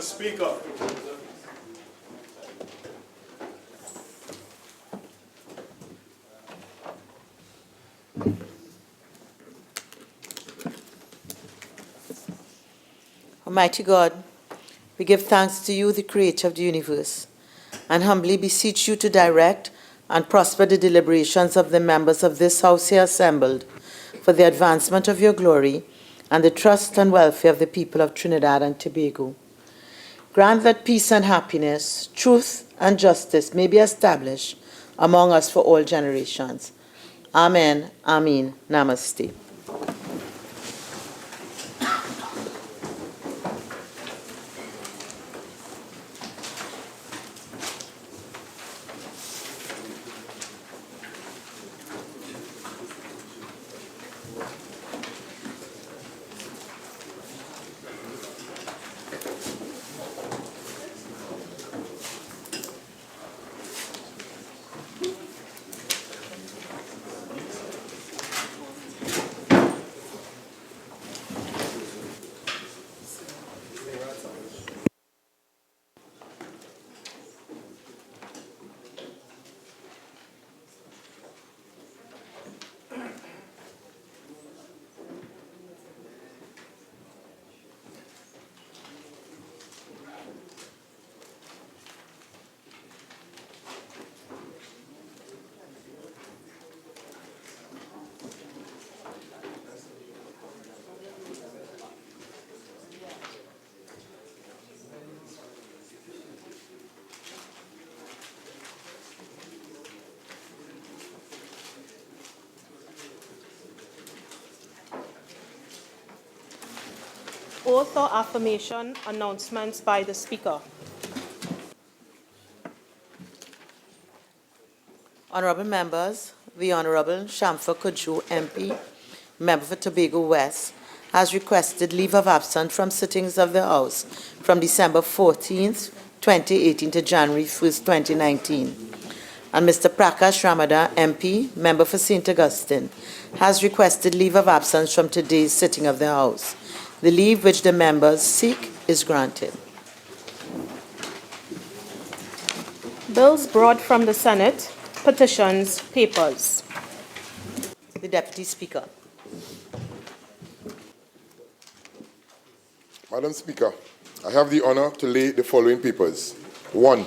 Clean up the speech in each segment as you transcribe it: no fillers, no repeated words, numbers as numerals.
Speaker. Almighty God, we give thanks to you, the Creator of the universe, and humbly beseech you to direct and prosper the deliberations of the members of this House here assembled for the advancement of your glory and the trust and welfare of the people of Trinidad and Tobago. Grant that peace and happiness, truth and justice may be established among us for all generations. Amen. Amen. Namaste. Oath or affirmation announcements by the Speaker. Honourable members, the Honourable Shamfa Kudju, MP, member for Tobago West, has requested leave of absence from sittings of the House from December 14th, 2018 to January 1st, 2019. And Mr. Prakash Ramadan, MP, member for St. Augustine, has requested leave of absence from today's sitting of the House. The leave which the members seek is granted. Bills brought from the Senate, petitions, papers. The Deputy Speaker. Madam Speaker, I have the honor to lay the following papers. 1.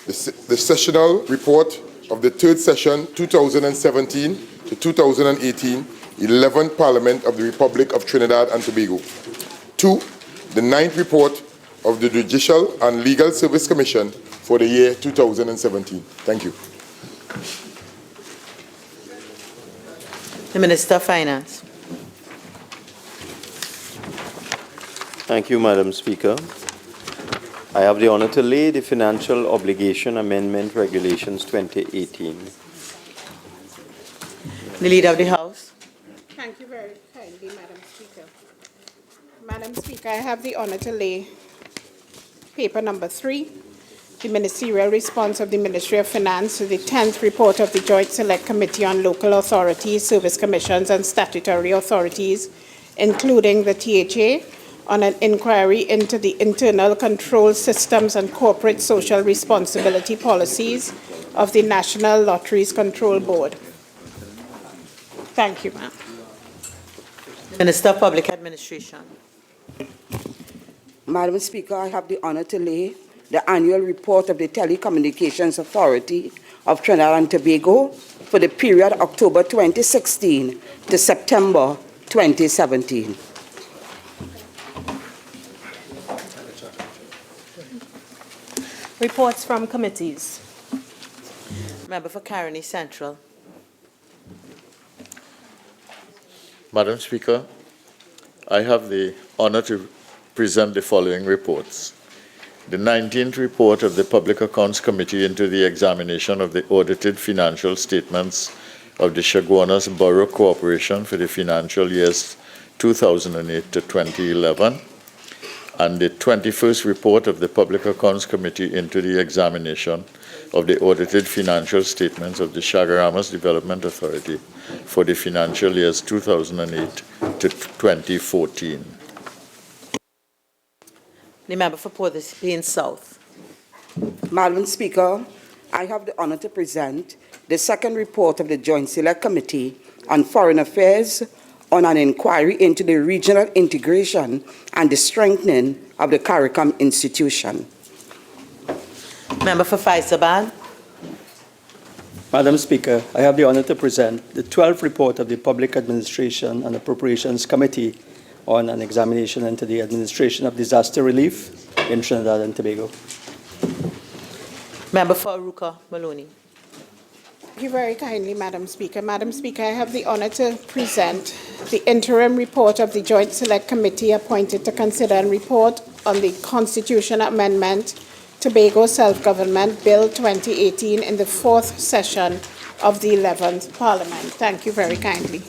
The sessional report of the third session 2017 to 2018 11th Parliament of the Republic of Trinidad and Tobago. 2. The 9th report of the Judicial and Legal Service Commission for the year 2017. Thank you. The Minister of Finance. Thank you, Madam Speaker. I have the honor to lay the Financial Obligation Amendment Regulations 2018. The Leader of the House. Thank you very kindly, Madam Speaker. Madam Speaker, I have the honor to lay paper number 3, the ministerial response of the Ministry of Finance to the 10th report of the Joint Select Committee on Local Authorities, Service Commissions and Statutory Authorities, including the THA, on an inquiry into the internal control systems and corporate social responsibility policies of the National Lotteries Control Board. Thank you, ma'am. Minister of Public Administration. Madam Speaker, I have the honor to lay the annual report of the Telecommunications Authority of Trinidad and Tobago for the period October 2016 to September 2017. Reports from committees. Member for Caroni Central. Madam Speaker, I have the honor to present the following reports. The 19th report of the Public Accounts Committee into the examination of the audited financial statements of the Chaguanas Borough Corporation for the financial years 2008 to 2011, and the 21st report of the Public Accounts Committee into the examination of the audited financial statements of the Chaguanas Development Authority for the financial years 2008 to 2014. The member for Port au Prince South. Madam Speaker, I have the honor to present the second report of the Joint Select Committee on Foreign Affairs on an inquiry into the regional integration and the strengthening of the CARICOM institution. Member for Faisalabad. Madam Speaker, I have the honor to present the 12th report of the Public Administration and Appropriations Committee on an examination into the administration of disaster relief in Trinidad and Tobago. Member for Aruka Maloney. Thank you very kindly, Madam Speaker. Madam Speaker, I have the honor to present the interim report of the Joint Select Committee appointed to consider and report on the Constitution Amendment Tobago Self-Government Bill 2018 in the fourth session of the 11th Parliament. Thank you very kindly.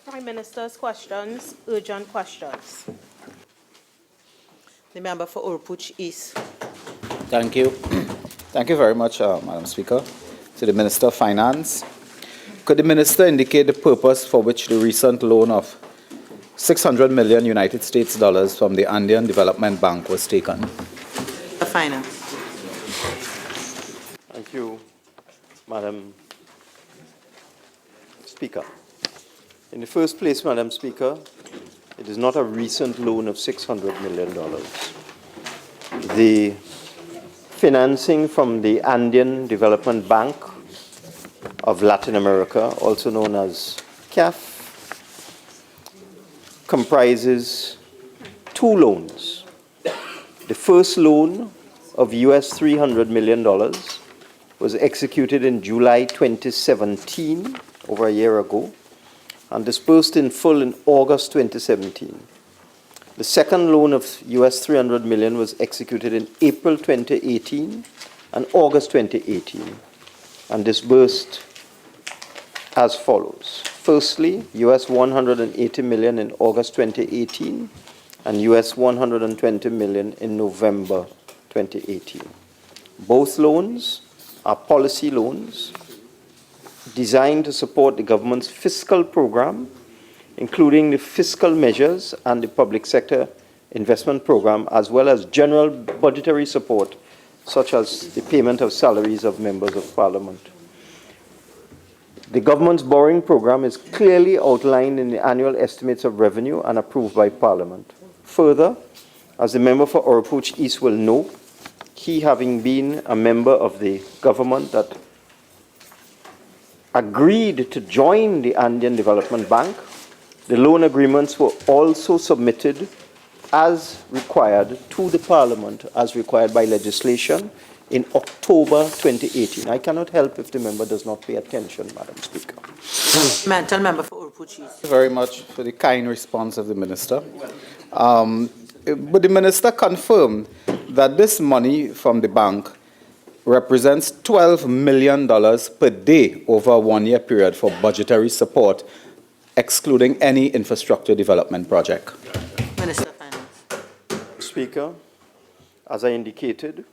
Prime Minister's questions, urgent questions. The member for Oropouche East. Thank you. Thank you very much, Madam Speaker. To the Minister of Finance, could the Minister indicate the purpose for which the recent loan of 600 million United States dollars from the Andean Development Bank was taken? The Finance. Thank you, Madam Speaker. In the first place, Madam Speaker, it is not a recent loan of $600 million. The financing from the Andean Development Bank of Latin America, also known as CAF, comprises two loans. The first loan of US $300 million was executed in July 2017, over a year ago, and disbursed in full in August 2017. The second loan of US $300 million was executed in April 2018 and August 2018 and disbursed as follows. Firstly, US $180 million in August 2018 and US $120 million in November 2018. Both loans are policy loans designed to support the government's fiscal program, including the fiscal measures and the public sector investment program, as well as general budgetary support, such as the payment of salaries of members of parliament. The government's borrowing program is clearly outlined in the annual estimates of revenue and approved by Parliament. Further, as the member for Oropouche East will know, he having been a member of the government that agreed to join the Andean Development Bank, the loan agreements were also submitted as required to the Parliament, as required by legislation, in October 2018. I cannot help if the member does not pay attention, Madam Speaker. Mental member for Oropouche East. Thank you very much for the kind response of the Minister. But the Minister confirmed that this money from the bank represents $12 million per day over a one-year period for budgetary support, excluding any infrastructure development project. Minister of Finance. Speaker, as I indicated,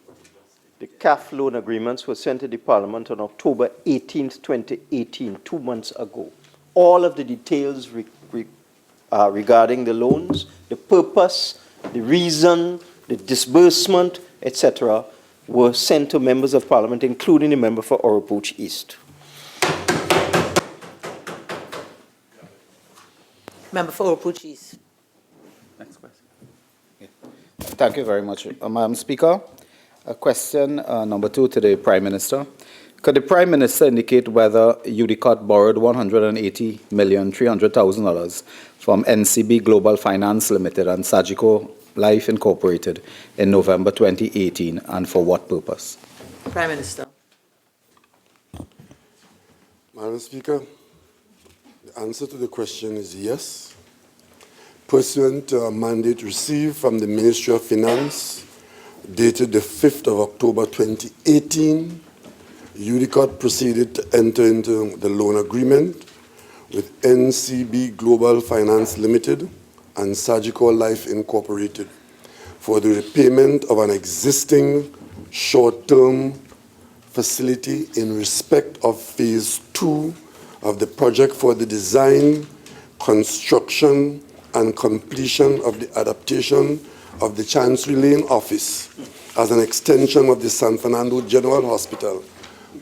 the CAF loan agreements were sent to the Parliament on October 18, 2018, 2 months ago. All of the details regarding the loans, the purpose, the reason, the disbursement, etc., were sent to members of Parliament, including the member for Oropouche East. Member for Oropouche East. Next question. Yeah. Thank you very much, Madam Speaker. Question number 2 to the Prime Minister. Could the Prime Minister indicate whether UDCOT borrowed $180,300,000 from NCB Global Finance Limited and Sagico Life Incorporated in November 2018, and for what purpose? Prime Minister. Madam Speaker, the answer to the question is yes. Pursuant to a mandate received from the Ministry of Finance, dated the 5th of October 2018, UDCOT proceeded to enter into the loan agreement with NCB Global Finance Limited and Sagico Life Incorporated for the repayment of an existing short-term facility in respect of Phase 2 of the project for the design, construction, and completion of the adaptation of the Chancery Lane office as an extension of the San Fernando General Hospital,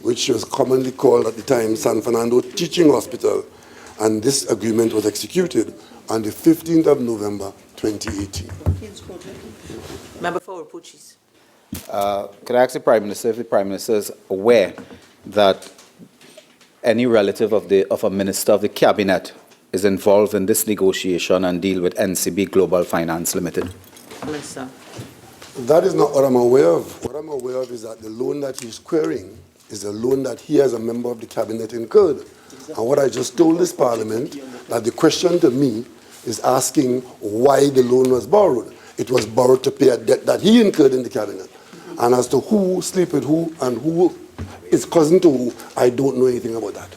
which was commonly called at the time San Fernando Teaching Hospital, and this agreement was executed on the 15th of November 2018. Member for Puchis. Could I ask the Prime Minister if the Prime Minister is aware that any relative of a minister of the Cabinet is involved in this negotiation and deal with NCB Global Finance Limited? Minister. That is not what I'm aware of. What I'm aware of is that the loan that he's querying is a loan that he as a member of the Cabinet incurred. And what I just told this Parliament, that the question to me is asking why the loan was borrowed. It was borrowed to pay a debt that he incurred in the Cabinet. And as to who sleep with who and who is cousin to who, I don't know anything about that.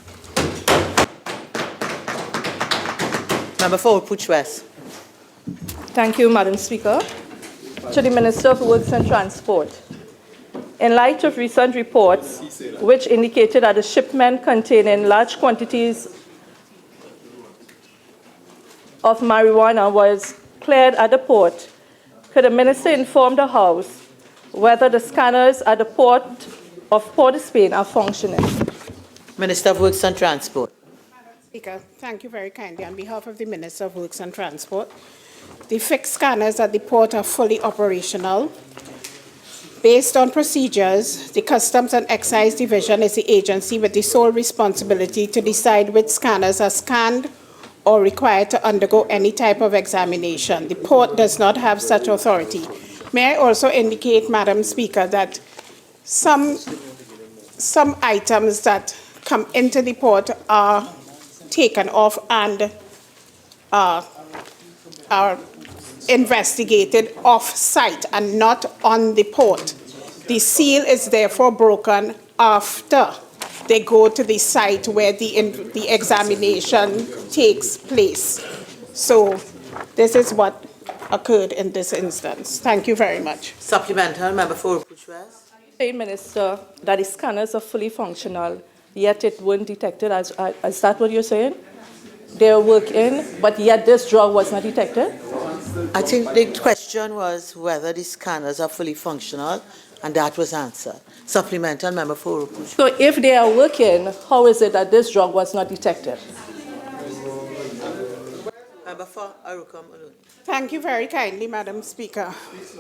Member for Puch West. Thank you, Madam Speaker. To the Minister of Works and Transport. In light of recent reports which indicated that a shipment containing large quantities of marijuana was cleared at the port, could the Minister inform the House whether the scanners at the port of Port-of-Spain are functioning? Minister of Works and Transport. Madam Speaker, thank you very kindly. On behalf of the Minister of Works and Transport, the fixed scanners at the port are fully operational. Based on procedures, the Customs and Excise Division is the agency with the sole responsibility to decide which scanners are scanned or required to undergo any type of examination. The port does not have such authority. May I also indicate, Madam Speaker, that some items that come into the port are taken off and are investigated off-site and not on the port. The seal is therefore broken after they go to the site where the examination takes place. So this is what occurred in this instance. Thank you very much. Supplemental, Member for Puch West. Say, Minister, that the scanners are fully functional, yet it weren't detected. Is that what you're saying? They're working, but yet this drug was not detected? I think the question was whether the scanners are fully functional, and that was answered. Supplemental, Member for Puch. So if they are working, how is it that this drug was not detected? Member for Arukam. Thank you very kindly, Madam Speaker.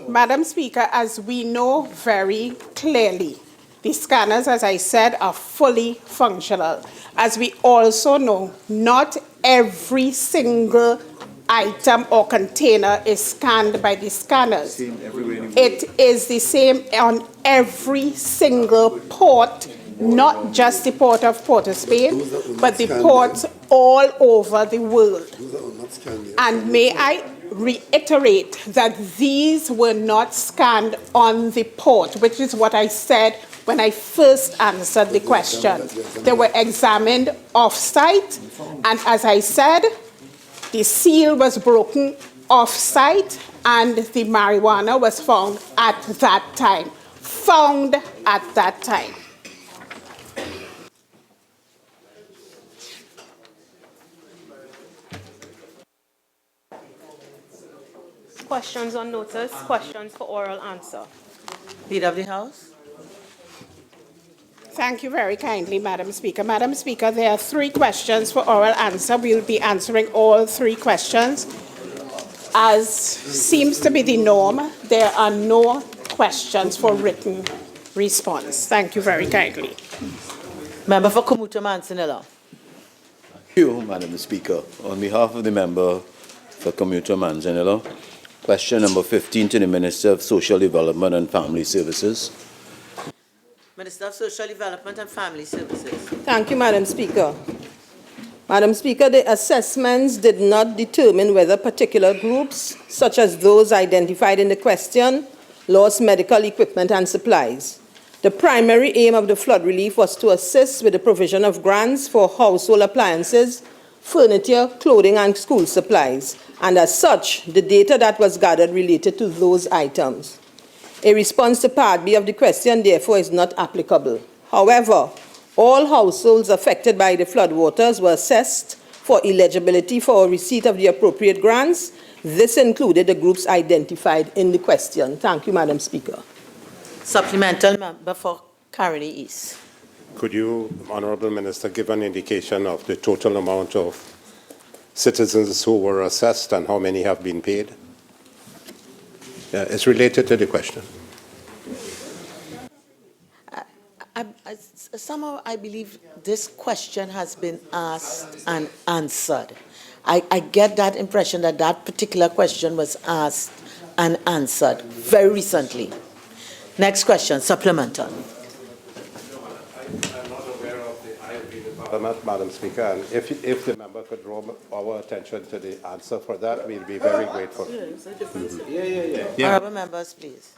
Madam Speaker, as we know very clearly, the scanners, as I said, are fully functional. As we also know, not every single item or container is scanned by the scanners. It is the same on every single port, not just the port of Port-of-Spain, but the ports all over the world. And may I reiterate that these were not scanned on the port, which is what I said when I first answered the question. They were examined off-site, and as I said, the seal was broken off-site, and the marijuana was found at that time. Found at that time. Questions on notice, questions for oral answer. Leader of the House. Thank you very kindly, Madam Speaker. Madam Speaker, there are 3 questions for oral answer. We will be answering all 3 questions. As seems to be the norm, there are no questions for written response. Thank you very kindly. Member for Kumuta Mansanilla. Thank you, Madam Speaker. On behalf of the member for Commuter Manzanillo, question number 15 to the Minister of Social Development and Family Services. Minister of Social Development and Family Services. Thank you, Madam Speaker. Madam Speaker, the assessments did not determine whether particular groups, such as those identified in the question, lost medical equipment and supplies. The primary aim of the flood relief was to assist with the provision of grants for household appliances, furniture, clothing, and school supplies, and as such, the data that was gathered related to those items. A response to Part B of the question, therefore, is not applicable. However, all households affected by the floodwaters were assessed for for eligibility for receipt of the appropriate grants. This included the groups identified in the question. Thank you, Madam Speaker. Supplemental member for Caroni East. Could you, Honourable Minister, give an indication of the total amount of citizens who were assessed and how many have been paid? It's related to the question. Somehow I believe this question has been asked and answered. I get that impression that that particular question was asked and answered very recently. Next question, supplemental. I'm not aware of the IOP in Parliament, Madam Speaker, and if the member could draw our attention to the answer for that, we'll be very grateful. Honourable members, please.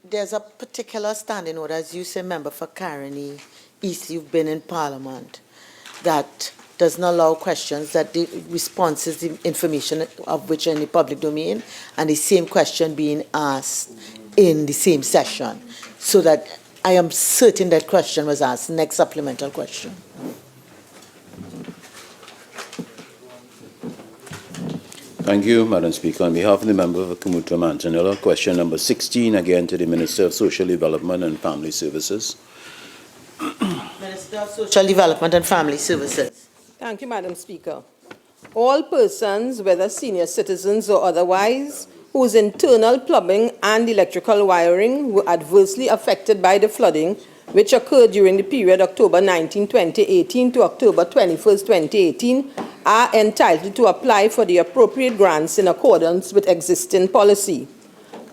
There's a particular standing order, as you say, member for Caroni East, you've been in Parliament, that does not allow questions, that the response is the information of which are in the public domain, and the same question being asked in the same session, so that I am certain that question was asked. Next supplemental question. Thank you, Madam Speaker. On behalf of the member for Kamuta Manzanilla, question number 16, again to the Minister of Social Development and Family Services. Minister of Social Development and Family Services. Thank you, Madam Speaker. All persons, whether senior citizens or otherwise, whose internal plumbing and electrical wiring were adversely affected by the flooding, which occurred during the period October 19, 2018 to October 21, 2018, are entitled to apply for the appropriate grants in accordance with existing policy.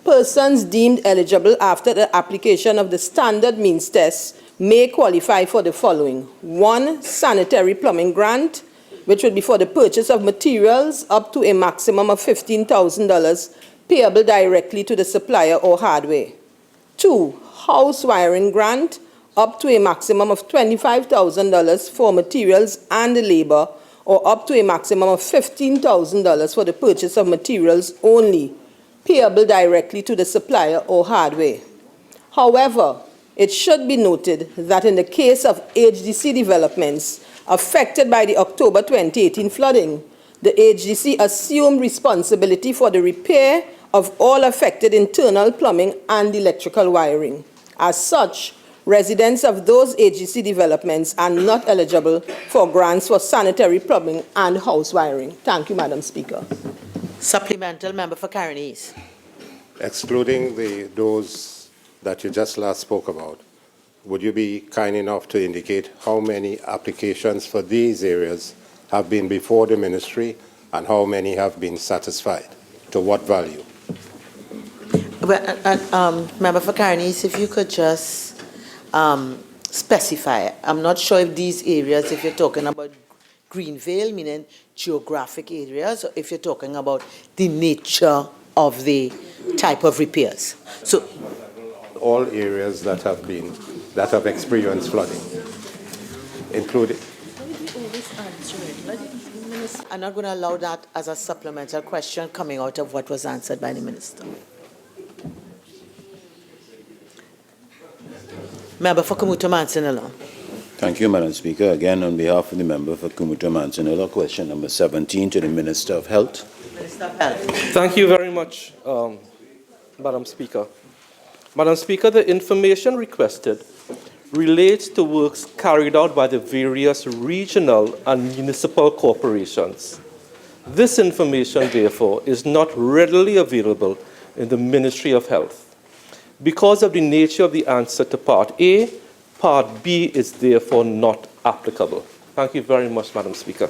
Persons deemed eligible after the application of the standard means test may qualify for the following. 1, sanitary plumbing grant, which would be for the purchase of materials up to a maximum of $15,000 payable directly to the supplier or hardware. 2, house wiring grant, up to a maximum of $25,000 for materials and labor, or up to a maximum of $15,000 for the purchase of materials only, payable directly to the supplier or hardware. However, it should be noted that in the case of HDC developments affected by the October 2018 flooding, the HDC assumed responsibility for the repair of all affected internal plumbing and electrical wiring. As such, residents of those HDC developments are not eligible for grants for sanitary plumbing and house wiring. Thank you, Madam Speaker. Supplemental member for Caroni East. Excluding those that you just last spoke about, would you be kind enough to indicate how many applications for these areas have been before the ministry and how many have been satisfied? To what value? Well, member for Caroni East, if you could just specify. I'm not sure if these areas, if you're talking about Greenvale, meaning geographic areas, or if you're talking about the nature of the type of repairs. So, all areas that have experienced flooding, including. I'm not going to allow that as a supplemental question coming out of what was answered by the minister. Member for Kamuta Manzanilla. Thank you, Madam Speaker. Again, on behalf of the member for Kamuta Manzanilla, question number 17 to the Minister of Health. Minister of Health. Thank you very much, Madam Speaker. Madam Speaker, the information requested relates to works carried out by the various regional and municipal corporations. This information, therefore, is not readily available in the Ministry of Health. Because of the nature of the answer to Part A, Part B is therefore not applicable. Thank you very much, Madam Speaker.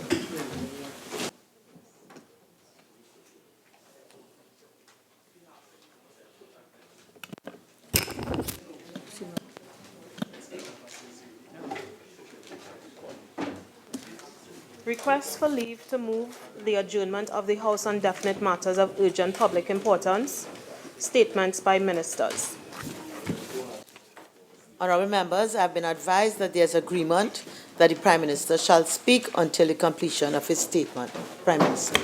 Request for leave to move the adjournment of the House on definite matters of urgent public importance. Statements by ministers. Honourable members, I have been advised that there is agreement that the Prime Minister shall speak until the completion of his statement. Prime Minister.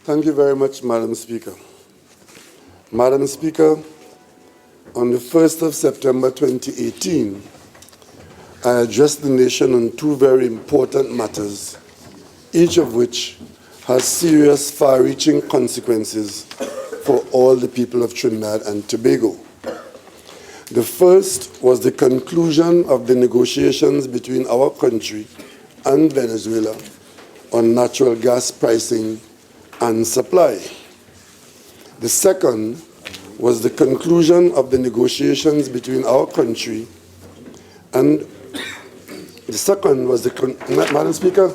Thank you very much, Madam Speaker. Madam Speaker, on the 1st of September 2018, I addressed the nation on two very important matters, each of which has serious, far-reaching consequences for all the people of Trinidad and Tobago. The first was the conclusion of the negotiations between our country and Venezuela on natural gas pricing and supply. The second was the conclusion of the negotiations between our country and Madam Speaker,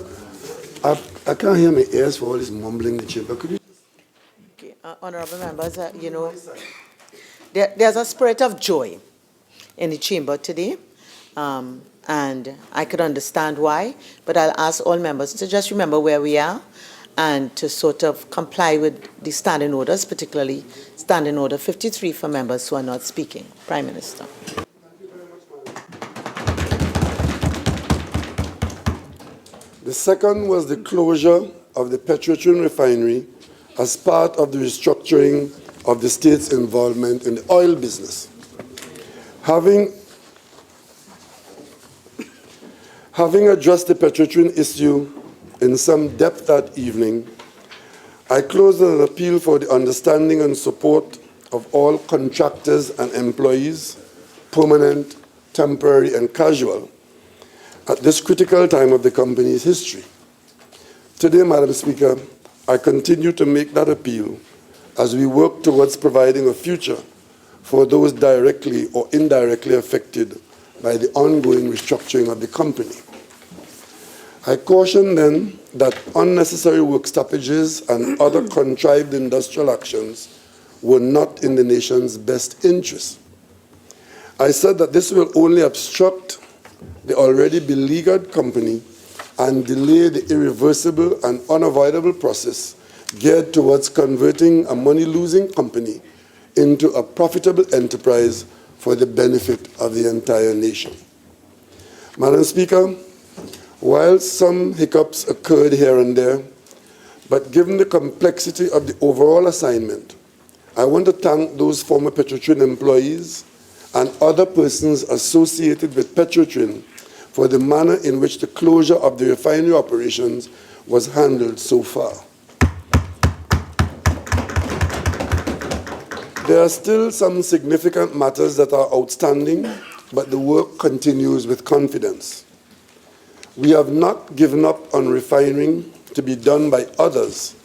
I can't hear my ears for all this mumbling in the chamber. Could you? Okay, honorable members, there's a spirit of joy in the chamber today, and I could understand why, but I'll ask all members to just remember where we are and to sort of comply with the standing orders, particularly Standing Order 53 for members who are not speaking. Prime Minister. The second was the closure of the Petrotrin refinery as part of the restructuring of the state's involvement in the oil business. Having addressed the Petrotrin issue in some depth that evening, I closed an appeal for the understanding and support of all contractors and employees, permanent, temporary, and casual, at this critical time of the company's history. Today, Madam Speaker, I continue to make that appeal as we work towards providing a future for those directly or indirectly affected by the ongoing restructuring of the company. I caution then that unnecessary work stoppages and other contrived industrial actions were not in the nation's best interest. I said that this will only obstruct the already beleaguered company and delay the irreversible and unavoidable process geared towards converting a money-losing company into a profitable enterprise for the benefit of the entire nation. Madam Speaker, while some hiccups occurred here and there, but given the complexity of the overall assignment, I want to thank those former Petrotrin employees and other persons associated with Petrotrin for the manner in which the closure of the refinery operations was handled so far. There are still some significant matters that are outstanding, but the work continues with confidence. We have not given up on refining to be done by others,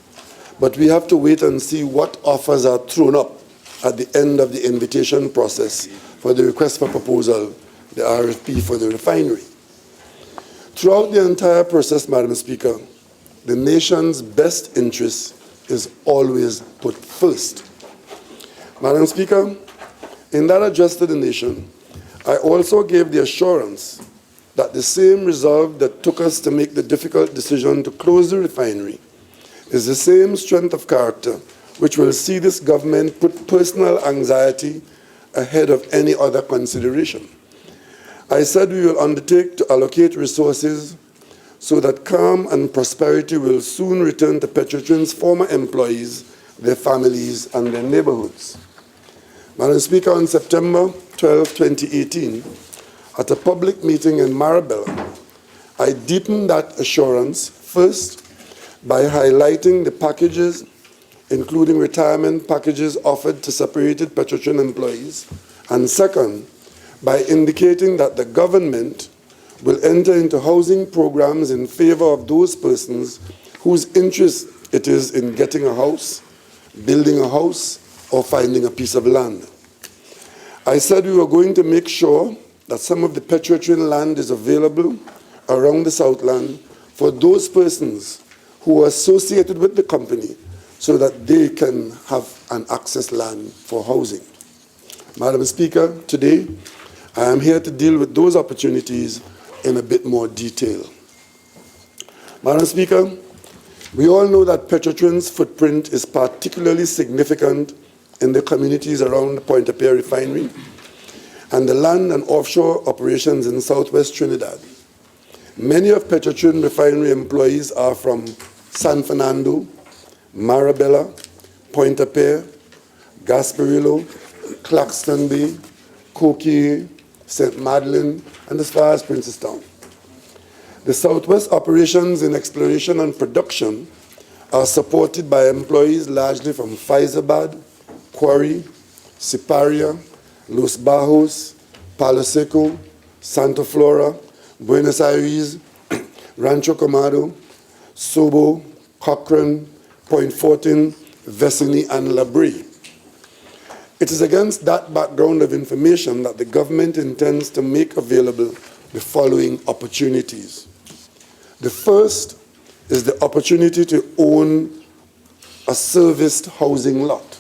but we have to wait and see what offers are thrown up at the end of the invitation process for the request for proposal, the RFP for the refinery. Throughout the entire process, Madam Speaker, the nation's best interest is always put first. Madam Speaker, in that address to the nation, I also gave the assurance that the same resolve that took us to make the difficult decision to close the refinery is the same strength of character which will see this government put personal anxiety ahead of any other consideration. I said we will undertake to allocate resources so that calm and prosperity will soon return to Petrotrin's former employees, their families, and their neighborhoods. Madam Speaker, on September 12, 2018, at a public meeting in Marabella, I deepened that assurance, first, by highlighting the packages, including retirement packages offered to separated Petrotrin employees, and second, by indicating that the government will enter into housing programs in favor of those persons whose interest it is in getting a house, building a house, or finding a piece of land. I said we were going to make sure that some of the Petrotrin land is available around the Southland for those persons who are associated with the company so that they can have an access land for housing. Madam Speaker, today I am here to deal with those opportunities in a bit more detail. Madam Speaker, we all know that Petrotrin's footprint is particularly significant in the communities around the Pointe-à-Pierre refinery and the land and offshore operations in southwest Trinidad. Many of Petrotrin refinery employees are from San Fernando, Marabella, Pointe-à-Pierre, Gasparillo, Claxton Bay, Coquille, St. Madeleine, and as far as Princestown. The Southwest operations in exploration and production are supported by employees largely from Faizabad, Quarry, Siparia, Los Bajos, Palo Seco, Santa Flora, Buenos Aires, Rancho Comado, Sobo, Cochrane, Point Fortin, Vesini, and La Brie. It is against that background of information that the government intends to make available the following opportunities. The first is the opportunity to own a serviced housing lot.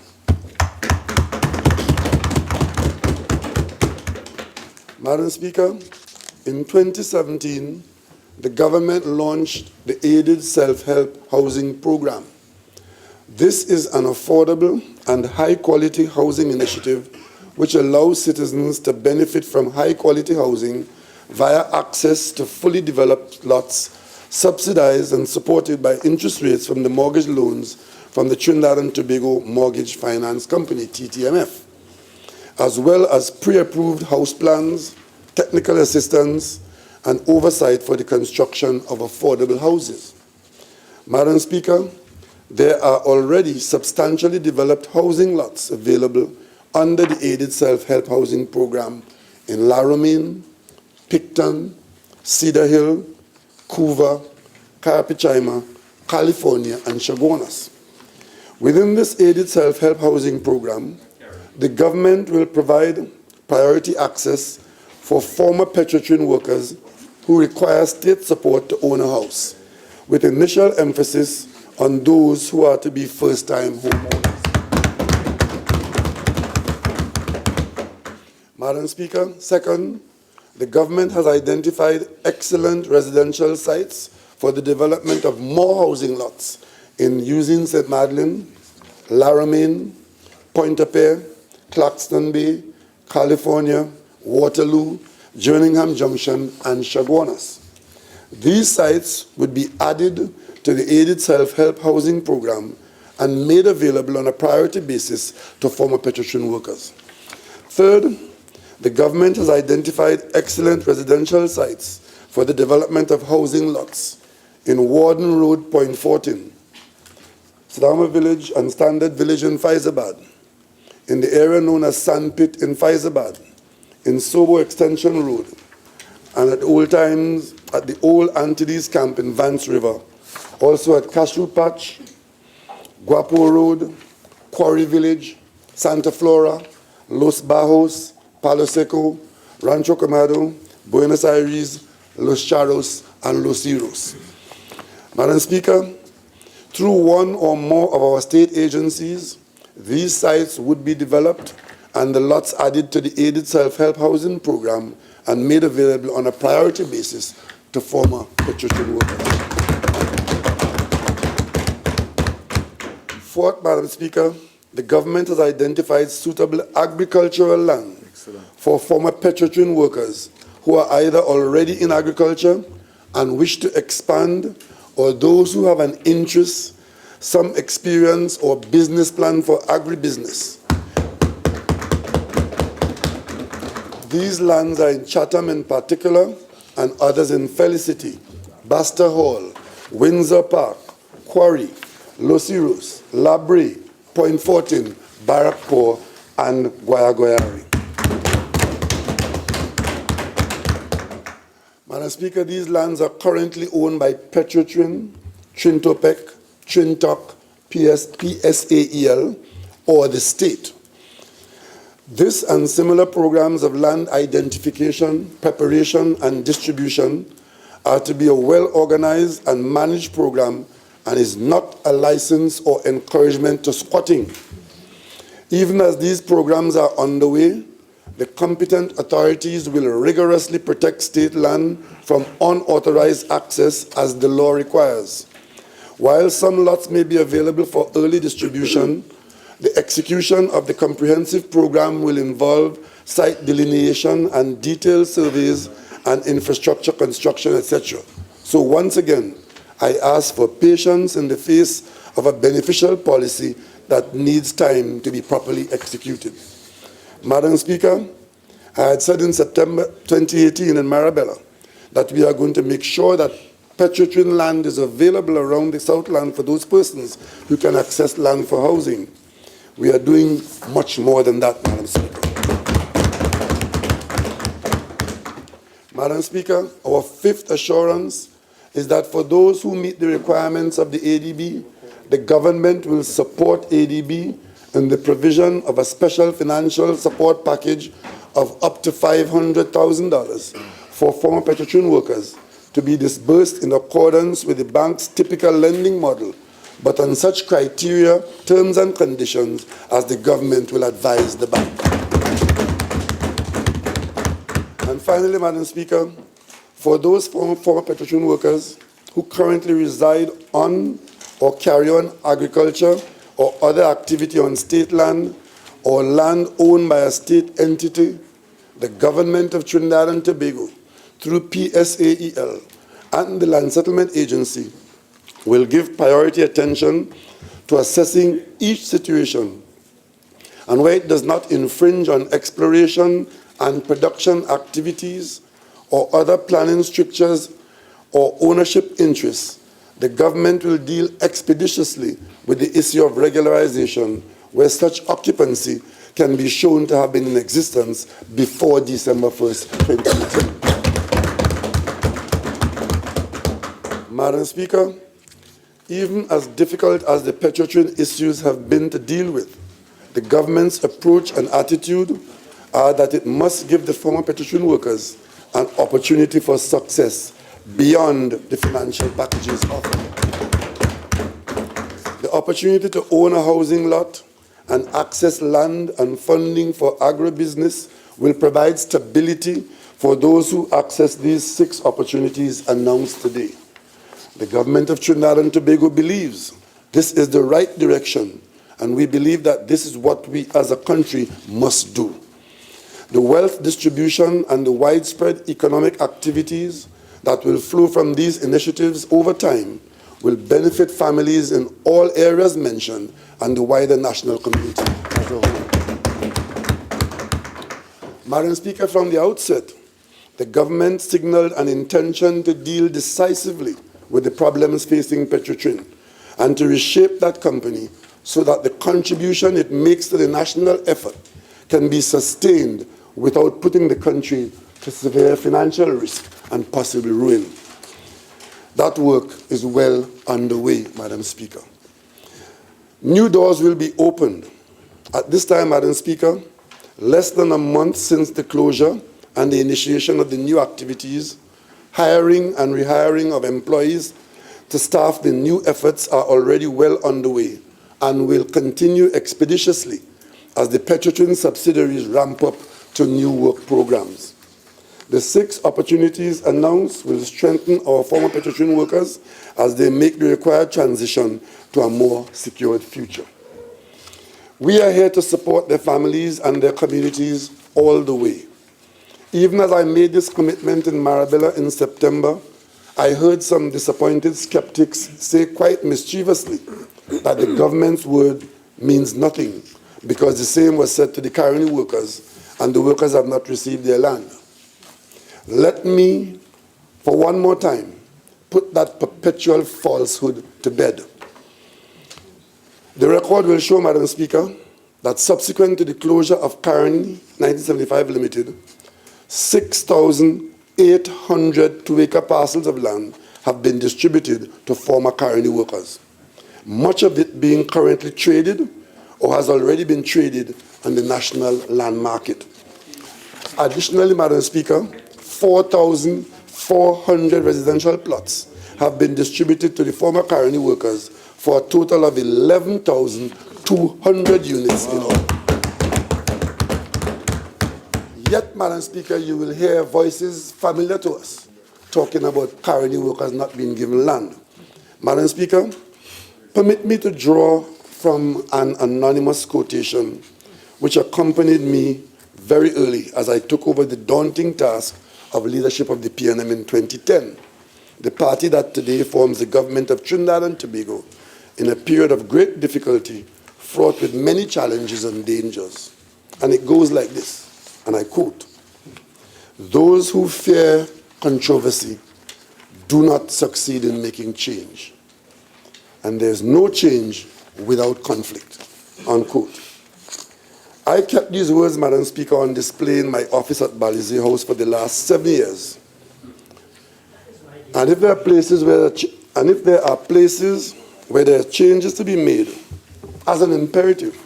Madam Speaker, in 2017, the government launched the Aided Self-Help Housing Program. This is an affordable and high-quality housing initiative which allows citizens to benefit from high-quality housing via access to fully developed lots, subsidized and supported by interest rates from the mortgage loans from the Trinidad and Tobago Mortgage Finance Company, TTMF, as well as pre-approved house plans, technical assistance, and oversight for the construction of affordable houses. Madam Speaker, there are already substantially developed housing lots available under the Aided Self-Help Housing Program in Laramine, Picton, Cedar Hill, Couva, Carapichaima, California, and Chaguanas. Within this Aided Self-Help Housing Program, the government will provide priority access for former Petrotrin workers who require state support to own a house, with initial emphasis on those who are to be first-time homeowners. Madam Speaker, second, the government has identified excellent residential sites for the development of more housing lots in Usine St. Madeleine, Laramine, Pointe-a-Pierre, Claxton Bay, California, Waterloo, Jerningham Junction, and Chaguanas. These sites would be added to the Aided Self-Help Housing Program and made available on a priority basis to former Petrotrin workers. Third, the government has identified excellent residential sites for the development of housing lots in Warden Road, Point Fortin, Sadama Village and Standard Village in Faizabad, in the area known as Sandpit in Faizabad, in Sobo Extension Road, and at old times at the old Antilles camp in Vance River, also at Cashew Patch, Guapo Road, Quarry Village, Santa Flora, Los Bajos, Palo Seco, Rancho Comado, Buenos Aires, Los Charros, and Los Iros. Madam Speaker, through one or more of our state agencies, these sites would be developed and the lots added to the Aided Self-Help Housing Program and made available on a priority basis to former Petrotrin workers. Fourth, Madam Speaker, the government has identified suitable agricultural land for former Petrotrin workers who are either already in agriculture and wish to expand, or those who have an interest, some experience, or business plan for agribusiness. These lands are in Chatham in particular, and others in Felicity, Baster Hall, Windsor Park, Quarry, Los Iros, La Brie, Point Fortin, Barrackpore, and Guayaguayari. Madam Speaker, these lands are currently owned by Petrotrin, Trintopec, Trintoc, PSAEL, or the state. This and similar programs of land identification, preparation, and distribution are to be a well-organized and managed program and is not a license or encouragement to squatting. Even as these programs are underway, the competent authorities will rigorously protect state land from unauthorized access as the law requires. While some lots may be available for early distribution, the execution of the comprehensive program will involve site delineation and detailed surveys and infrastructure construction, etc. So once again, I ask for patience in the face of a beneficial policy that needs time to be properly executed. Madam Speaker, I had said in September 2018 in Marabella that we are going to make sure that Petrotrin land is available around the Southland for those persons who can access land for housing. We are doing much more than that, Madam Speaker. Madam Speaker, our fifth assurance is that for those who meet the requirements of the ADB, the government will support ADB in the provision of a special financial support package of up to $500,000 for former Petrotrin workers to be disbursed in accordance with the bank's typical lending model, but on such criteria, terms and conditions as the government will advise the bank. And finally, Madam Speaker, for those former Petrotrin workers who currently reside on or carry on agriculture or other activity on state land or land owned by a state entity, the government of Trinidad and Tobago, through PSAEL and the Land Settlement Agency, will give priority attention to assessing each situation, and where it does not infringe on exploration and production activities or other planning strictures or ownership interests, the government will deal expeditiously with the issue of regularization where such occupancy can be shown to have been in existence before December 1st, 2018. Madam Speaker, even as difficult as the Petrotrin issues have been to deal with, the government's approach and attitude are that it must give the former Petrotrin workers an opportunity for success beyond the financial packages offered. The opportunity to own a housing lot and access land and funding for agribusiness will provide stability for those who access these 6 opportunities announced today. The government of Trinidad and Tobago believes this is the right direction, and we believe that this is what we as a country must do. The wealth distribution and the widespread economic activities that will flow from these initiatives over time will benefit families in all areas mentioned and the wider national community as a whole. Madam Speaker, from the outset, the government signaled an intention to deal decisively with the problems facing Petrotrin and to reshape that company so that the contribution it makes to the national effort can be sustained without putting the country to severe financial risk and possible ruin. That work is well underway, Madam Speaker. New doors will be opened. At this time, Madam Speaker, less than a month since the closure and the initiation of the new activities, hiring and rehiring of employees to staff the new efforts are already well underway and will continue expeditiously as the Petrotrin subsidiaries ramp up to new work programs. The 6 opportunities announced will strengthen our former Petrotrin workers as they make the required transition to a more secured future. We are here to support their families and their communities all the way. Even as I made this commitment in Marabella in September, I heard some disappointed skeptics say quite mischievously that the government's word means nothing because the same was said to the Caroni workers and the workers have not received their land. Let me, for one more time, put that perpetual falsehood to bed. The record will show, Madam Speaker, that subsequent to the closure of Caroni 1975 Limited, 6,800 2-acre parcels of land have been distributed to former Caroni workers, much of it being currently traded or has already been traded on the national land market. Additionally, Madam Speaker, 4,400 residential plots have been distributed to the former Caroni workers for a total of 11,200 units in all. Yet, Madam Speaker, you will hear voices familiar to us talking about Caroni workers not being given land. Madam Speaker, permit me to draw from an anonymous quotation which accompanied me very early as I took over the daunting task of leadership of the PNM in 2010, the party that today forms the government of Trinidad and Tobago in a period of great difficulty fraught with many challenges and dangers. And it goes like this, and I quote, "Those who fear controversy do not succeed in making change. And there's no change without conflict," unquote. I kept these words, Madam Speaker, on display in my office at Balizé House for the last 7 years. And if there are places where there are changes to be made, as an imperative,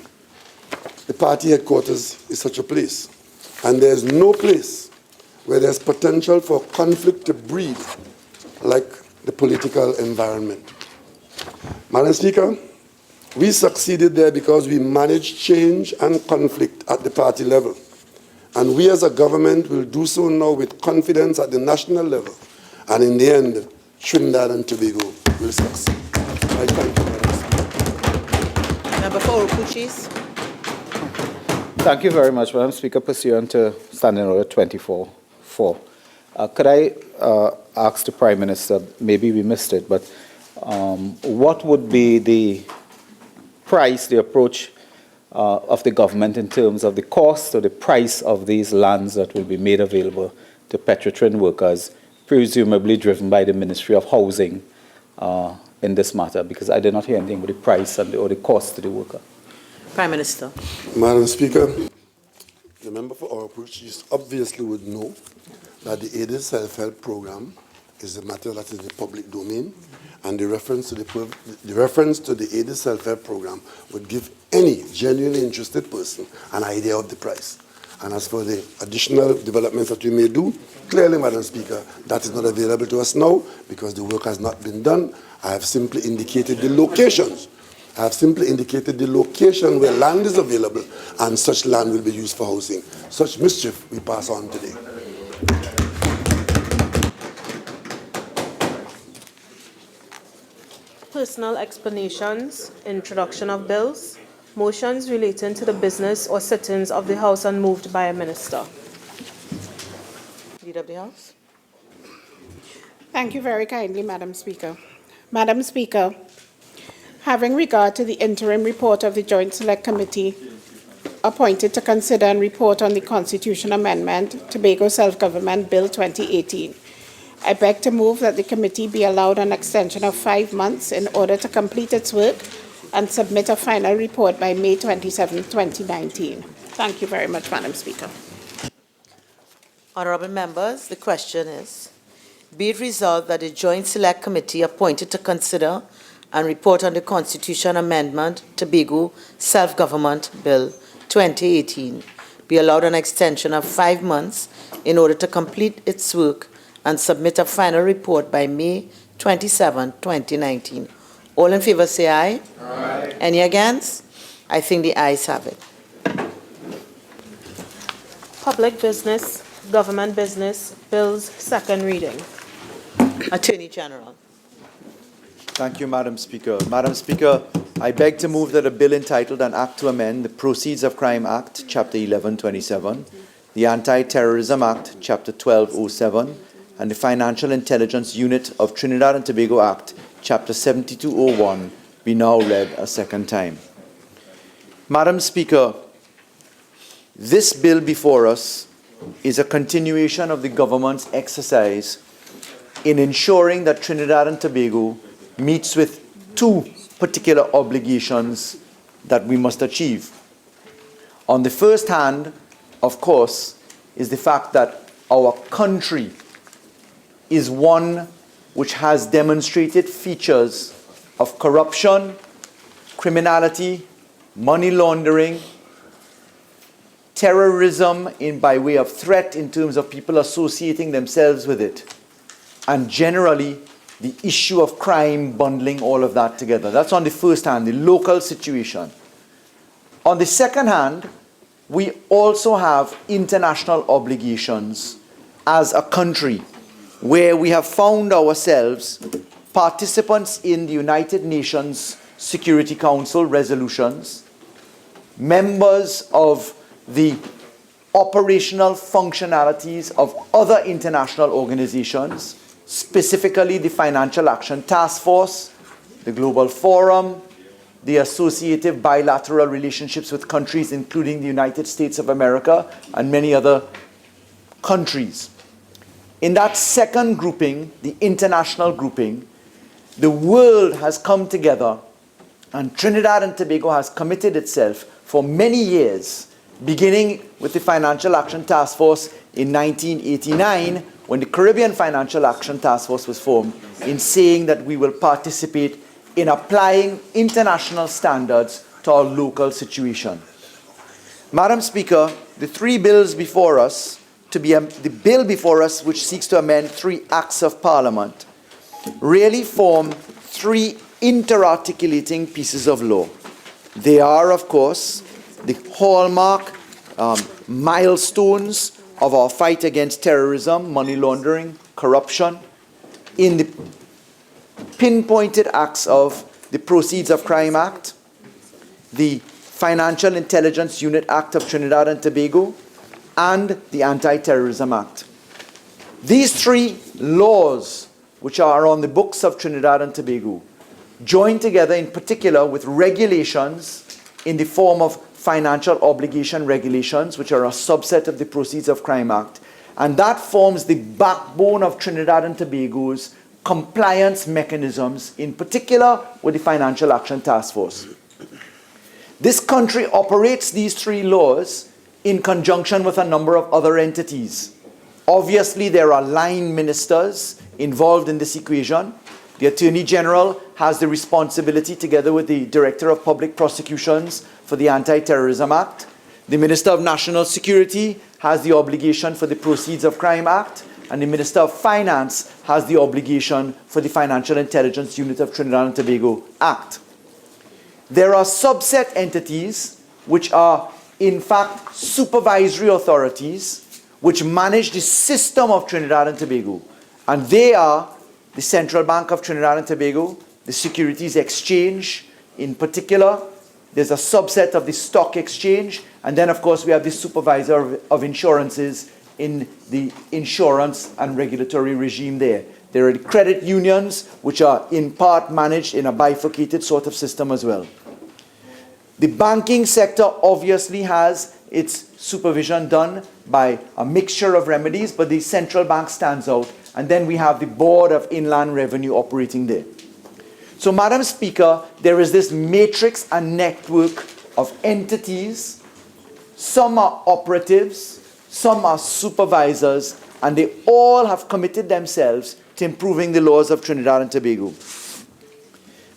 the party headquarters is such a place. And there's no place where there's potential for conflict to breed like the political environment. Madam Speaker, we succeeded there because we managed change and conflict at the party level. And we as a government will do so now with confidence at the national level. And in the end, Trinidad and Tobago will succeed. I thank you, Madam Speaker. Member for Orupuchis. Thank you very much, Madam Speaker. Pursuant to Standing Order 24.4. Could I ask the Prime Minister, maybe we missed it, but what would be the price, the approach of the government in terms of the cost or the price of these lands that will be made available to Petrotrin workers, presumably driven by the Ministry of Housing in this matter? Because I did not hear anything about the price and or the cost to the worker. Prime Minister. Madam Speaker, the member for Orupuchis obviously would know that the aided self-help program is a matter that is in the public domain, and the reference to the aided self-help program would give any genuinely interested person an idea of the price. And as for the additional developments that we may do, clearly, Madam Speaker, that is not available to us now because the work has not been done. I have simply indicated the locations. I have simply indicated the location where land is available, and such land will be used for housing. Such mischief we pass on today. Personal explanations, introduction of bills, motions relating to the business or sittings of the House unmoved by a minister. Leader of the House. Thank you very kindly, Madam Speaker. Madam Speaker, having regard to the interim report of the Joint Select Committee appointed to consider and report on the Constitution Amendment, Tobago Self-Government Bill 2018, I beg to move that the committee be allowed an extension of 5 months in order to complete its work and submit a final report by May 27, 2019. Thank you very much, Madam Speaker. Honourable members, the question is, be it resolved that the Joint Select Committee appointed to consider and report on the Constitution Amendment, Tobago Self-Government Bill 2018, be allowed an extension of 5 months in order to complete its work and submit a final report by May 27, 2019. All in favor say aye. Aye. Any against? I think the ayes have it. Public business, government business, bills, second reading. Attorney General. Thank you, Madam Speaker. Madam Speaker, I beg to move that a bill entitled An Act to Amend the Proceeds of Crime Act, Chapter 1127, the Anti-Terrorism Act, Chapter 1207, and the Financial Intelligence Unit of Trinidad and Tobago Act, Chapter 7201, be now read a second time. Madam Speaker, this bill before us is a continuation of the government's exercise in ensuring that Trinidad and Tobago meets with two particular obligations that we must achieve. On the first hand, of course, is the fact that our country is one which has demonstrated features of corruption, criminality, money laundering, terrorism by way of threat in terms of people associating themselves with it, and generally the issue of crime bundling all of that together. That's on the first hand, the local situation. On the second hand, we also have international obligations as a country where we have found ourselves participants in the United Nations Security Council resolutions, members of the operational functionalities of other international organizations, specifically the Financial Action Task Force, the Global Forum, the associative bilateral relationships with countries including the United States of America and many other countries. In that second grouping, the international grouping, the world has come together and Trinidad and Tobago has committed itself for many years, beginning with the Financial Action Task Force in 1989, when the Caribbean Financial Action Task Force was formed, in saying that we will participate in applying international standards to our local situation. Madam Speaker, the three bills before us, the bill before us which seeks to amend 3 acts of Parliament, really form 3 inter-articulating pieces of law. They are, of course, the hallmark milestones of our fight against terrorism, money laundering, corruption, in the pinpointed acts of the Proceeds of Crime Act, the Financial Intelligence Unit Act of Trinidad and Tobago, and the Anti-Terrorism Act. These 3 laws, which are on the books of Trinidad and Tobago, join together in particular with regulations in the form of financial obligation regulations, which are a subset of the Proceeds of Crime Act, and that forms the backbone of Trinidad and Tobago's compliance mechanisms, in particular with the Financial Action Task Force. This country operates these 3 laws in conjunction with a number of other entities. Obviously, there are line ministers involved in this equation. The Attorney General has the responsibility, together with the Director of Public Prosecutions, for the Anti-Terrorism Act. The Minister of National Security has the obligation for the Proceeds of Crime Act, and the Minister of Finance has the obligation for the Financial Intelligence Unit of Trinidad and Tobago Act. There are subset entities which are, in fact, supervisory authorities which manage the system of Trinidad and Tobago, and they are the Central Bank of Trinidad and Tobago, the Securities Exchange in particular. There's a subset of the Stock Exchange, and then of course we have the Supervisor of Insurances in the insurance and regulatory regime there. There are the credit unions, which are in part managed in a bifurcated sort of system as well. The banking sector obviously has its supervision done by a mixture of remedies, but the central bank stands out. And then we have the Board of Inland Revenue operating there. So, Madam Speaker, there is this matrix and network of entities. Some are operatives, some are supervisors, and they all have committed themselves to improving the laws of Trinidad and Tobago.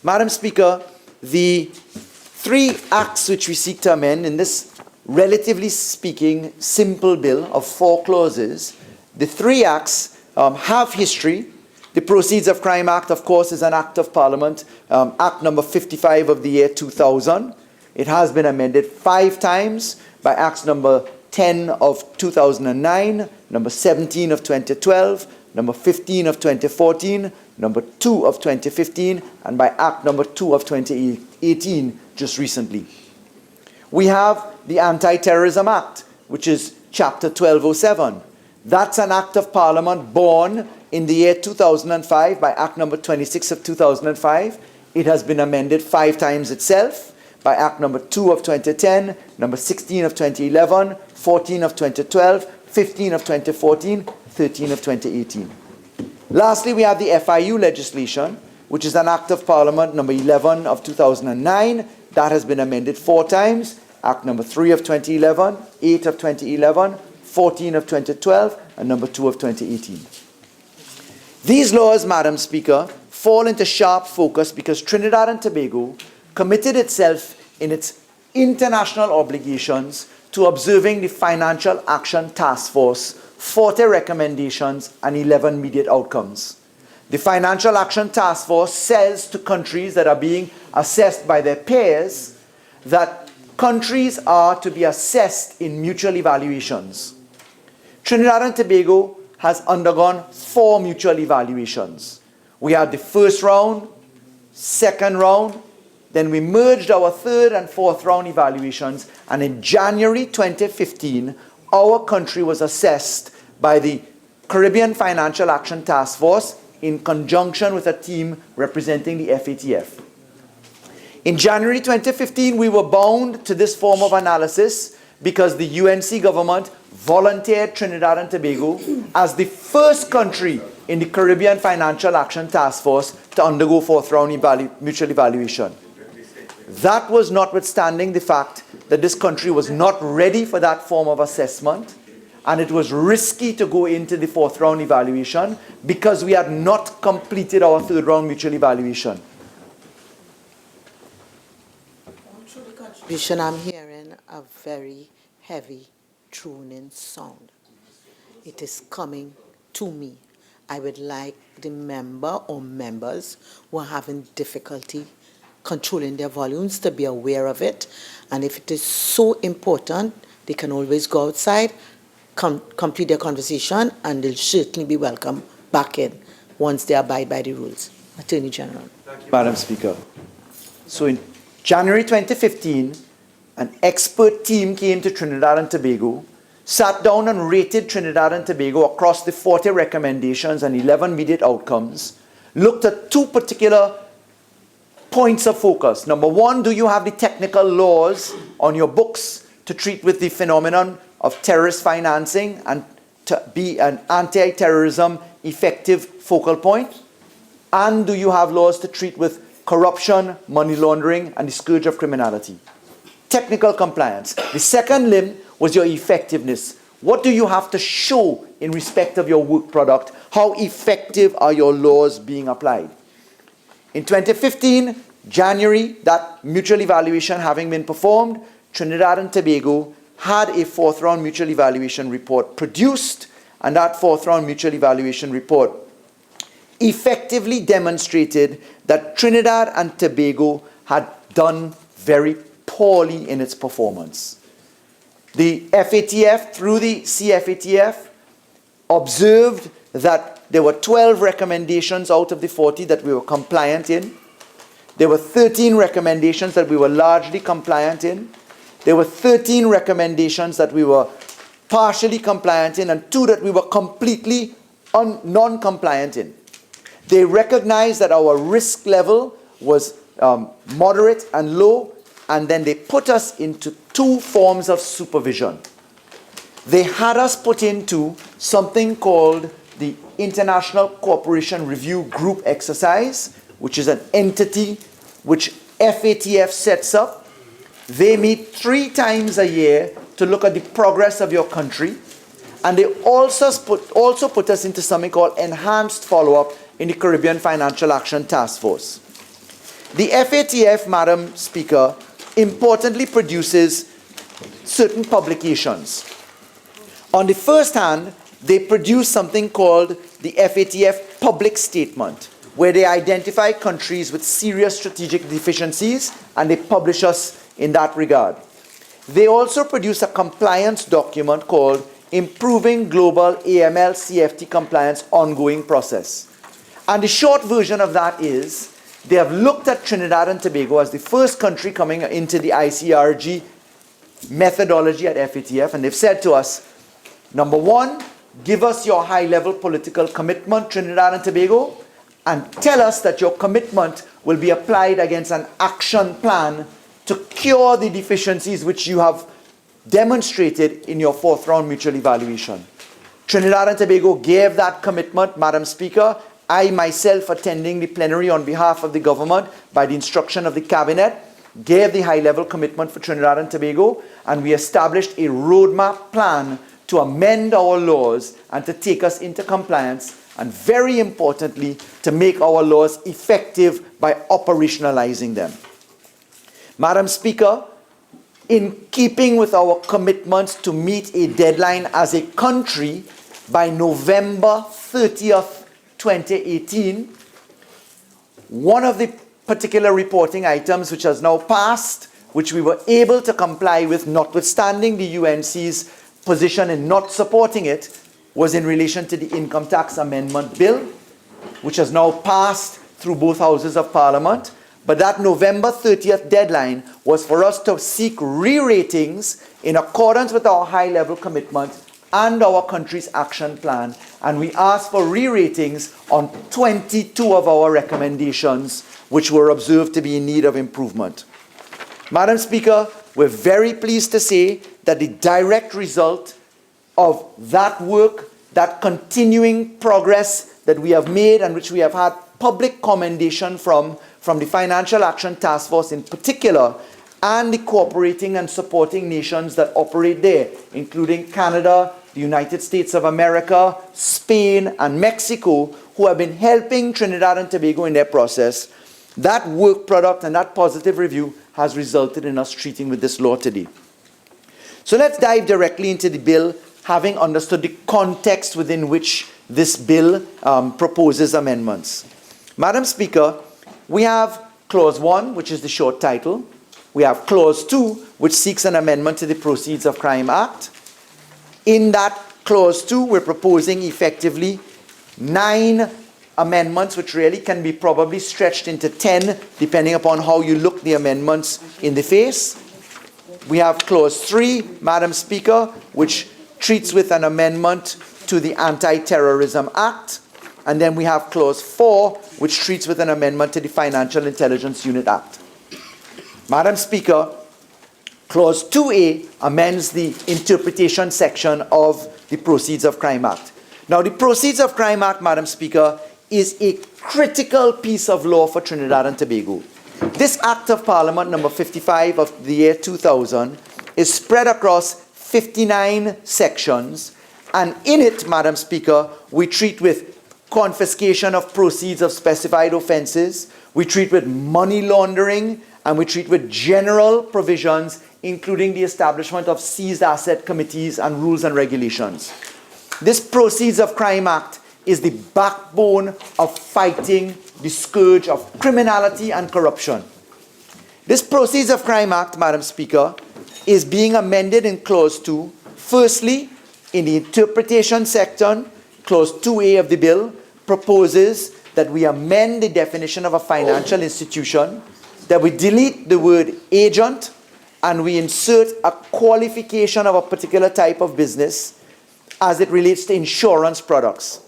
Madam Speaker, the 3 acts which we seek to amend in this, relatively speaking, simple bill of 4 clauses, the 3 acts have history. The Proceeds of Crime Act, of course, is an act of Parliament, Act number 55 of the year 2000. It has been amended 5 times by Acts number 10 of 2009, number 17 of 2012, number 15 of 2014, number 2 of 2015, and by Act number 2 of 2018 just recently. We have the Anti-Terrorism Act, which is Chapter 1207. That's an act of Parliament born in the year 2005 by Act number 26 of 2005. It has been amended 5 times itself by Act number 2 of 2010, number 16 of 2011, 14 of 2012, 15 of 2014, 13 of 2018. Lastly, we have the FIU legislation, which is an Act of Parliament number 11 of 2009. That has been amended 4 times. Act number 3 of 2011, 8 of 2011, 14 of 2012, and number 2 of 2018. These laws, Madam Speaker, fall into sharp focus because Trinidad and Tobago committed itself in its international obligations to observing the Financial Action Task Force 40 recommendations and 11 immediate outcomes. The Financial Action Task Force says to countries that are being assessed by their peers that countries are to be assessed in mutual evaluations. Trinidad and Tobago has undergone 4 mutual evaluations. We had the first round, second round, then we merged our 3rd and 4th round evaluations, and in January 2015, our country was assessed by the Caribbean Financial Action Task Force in conjunction with a team representing the FATF. In January 2015, we were bound to this form of analysis because the UNC government volunteered Trinidad and Tobago as the first country in the Caribbean Financial Action Task Force to undergo fourth-round mutual evaluation. That was notwithstanding the fact that this country was not ready for that form of assessment, and it was risky to go into the fourth-round evaluation because we had not completed our third-round mutual evaluation. Through the contribution, I'm hearing a very heavy, droning sound. It is coming to me. I would like the member or members who are having difficulty controlling their volumes to be aware of it. And if it is so important, they can always go outside, complete their conversation, and they'll certainly be welcome back in once they abide by the rules. Attorney General. Madam Speaker. So in January 2015, an expert team came to Trinidad and Tobago, sat down and rated Trinidad and Tobago across the 40 recommendations and 11 immediate outcomes, looked at two particular points of focus. Number one, do you have the technical laws on your books to treat with the phenomenon of terrorist financing and to be an anti-terrorism effective focal point? And do you have laws to treat with corruption, money laundering, and the scourge of criminality? Technical compliance. The second limb was your effectiveness. What do you have to show in respect of your work product? How effective are your laws being applied? In 2015, January, that mutual evaluation having been performed, Trinidad and Tobago had a fourth-round mutual evaluation report produced, and that fourth-round mutual evaluation report effectively demonstrated that Trinidad and Tobago had done very poorly in its performance. The FATF, through the CFATF, observed that there were 12 recommendations out of the 40 that we were compliant in. There were 13 recommendations that we were largely compliant in. There were 13 recommendations that we were partially compliant in, and 2 that we were completely non-compliant in. They recognized that our risk level was moderate and low, and then they put us into 2 forms of supervision. They had us put into something called the International Cooperation Review Group exercise, which is an entity which FATF sets up. They meet 3 times a year to look at the progress of your country, and they also put us into something called enhanced follow-up in the Caribbean Financial Action Task Force. The FATF, Madam Speaker, importantly produces certain publications. On the first hand, they produce something called the FATF Public Statement, where they identify countries with serious strategic deficiencies, and they publish us in that regard. They also produce a compliance document called Improving Global AML CFT Compliance Ongoing Process. And the short version of that is, they have looked at Trinidad and Tobago as the first country coming into the ICRG methodology at FATF, and they've said to us, number 1, give us your high-level political commitment, Trinidad and Tobago, and tell us that your commitment will be applied against an action plan to cure the deficiencies which you have demonstrated in your fourth-round mutual evaluation. Trinidad and Tobago gave that commitment, Madam Speaker. I myself, attending the plenary on behalf of the government by the instruction of the Cabinet, gave the high-level commitment for Trinidad and Tobago, and we established a roadmap plan to amend our laws and to take us into compliance, and very importantly, to make our laws effective by operationalizing them. Madam Speaker, in keeping with our commitments to meet a deadline as a country by November 30th, 2018, one of the particular reporting items which has now passed, which we were able to comply with notwithstanding the UNC's position in not supporting it, was in relation to the Income Tax Amendment Bill, which has now passed through both houses of Parliament. But that November 30th deadline was for us to seek re-ratings in accordance with our high-level commitment and our country's action plan, and we asked for re-ratings on 22 of our recommendations, which were observed to be in need of improvement. Madam Speaker, we're very pleased to say that the direct result of that work, that continuing progress that we have made and which we have had public commendation from the Financial Action Task Force in particular, and the cooperating and supporting nations that operate there, including Canada, the United States of America, Spain, and Mexico, who have been helping Trinidad and Tobago in their process. That work product and that positive review has resulted in us treating with this law today. So let's dive directly into the bill, having understood the context within which this bill proposes amendments. Madam Speaker, we have Clause 1, which is the short title. We have Clause 2, which seeks an amendment to the Proceeds of Crime Act. In that Clause 2, we're proposing effectively 9 amendments, which really can be probably stretched into 10, depending upon how you look the amendments in the face. We have Clause 3, Madam Speaker, which treats with an amendment to the Anti-Terrorism Act. And then we have Clause 4, which treats with an amendment to the Financial Intelligence Unit Act. Madam Speaker, Clause 2A amends the interpretation section of the Proceeds of Crime Act. Now, the Proceeds of Crime Act, Madam Speaker, is a critical piece of law for Trinidad and Tobago. This Act of Parliament, number 55 of the year 2000, is spread across 59 sections, and in it, Madam Speaker, we treat with confiscation of proceeds of specified offences, we treat with money laundering, and we treat with general provisions, including the establishment of seized asset committees and rules and regulations. This Proceeds of Crime Act is the backbone of fighting the scourge of criminality and corruption. This Proceeds of Crime Act, Madam Speaker, is being amended in Clause 2. Firstly, in the interpretation section, Clause 2A of the bill proposes that we amend the definition of a financial institution, that we delete the word agent, and we insert a qualification of a particular type of business as it relates to insurance products.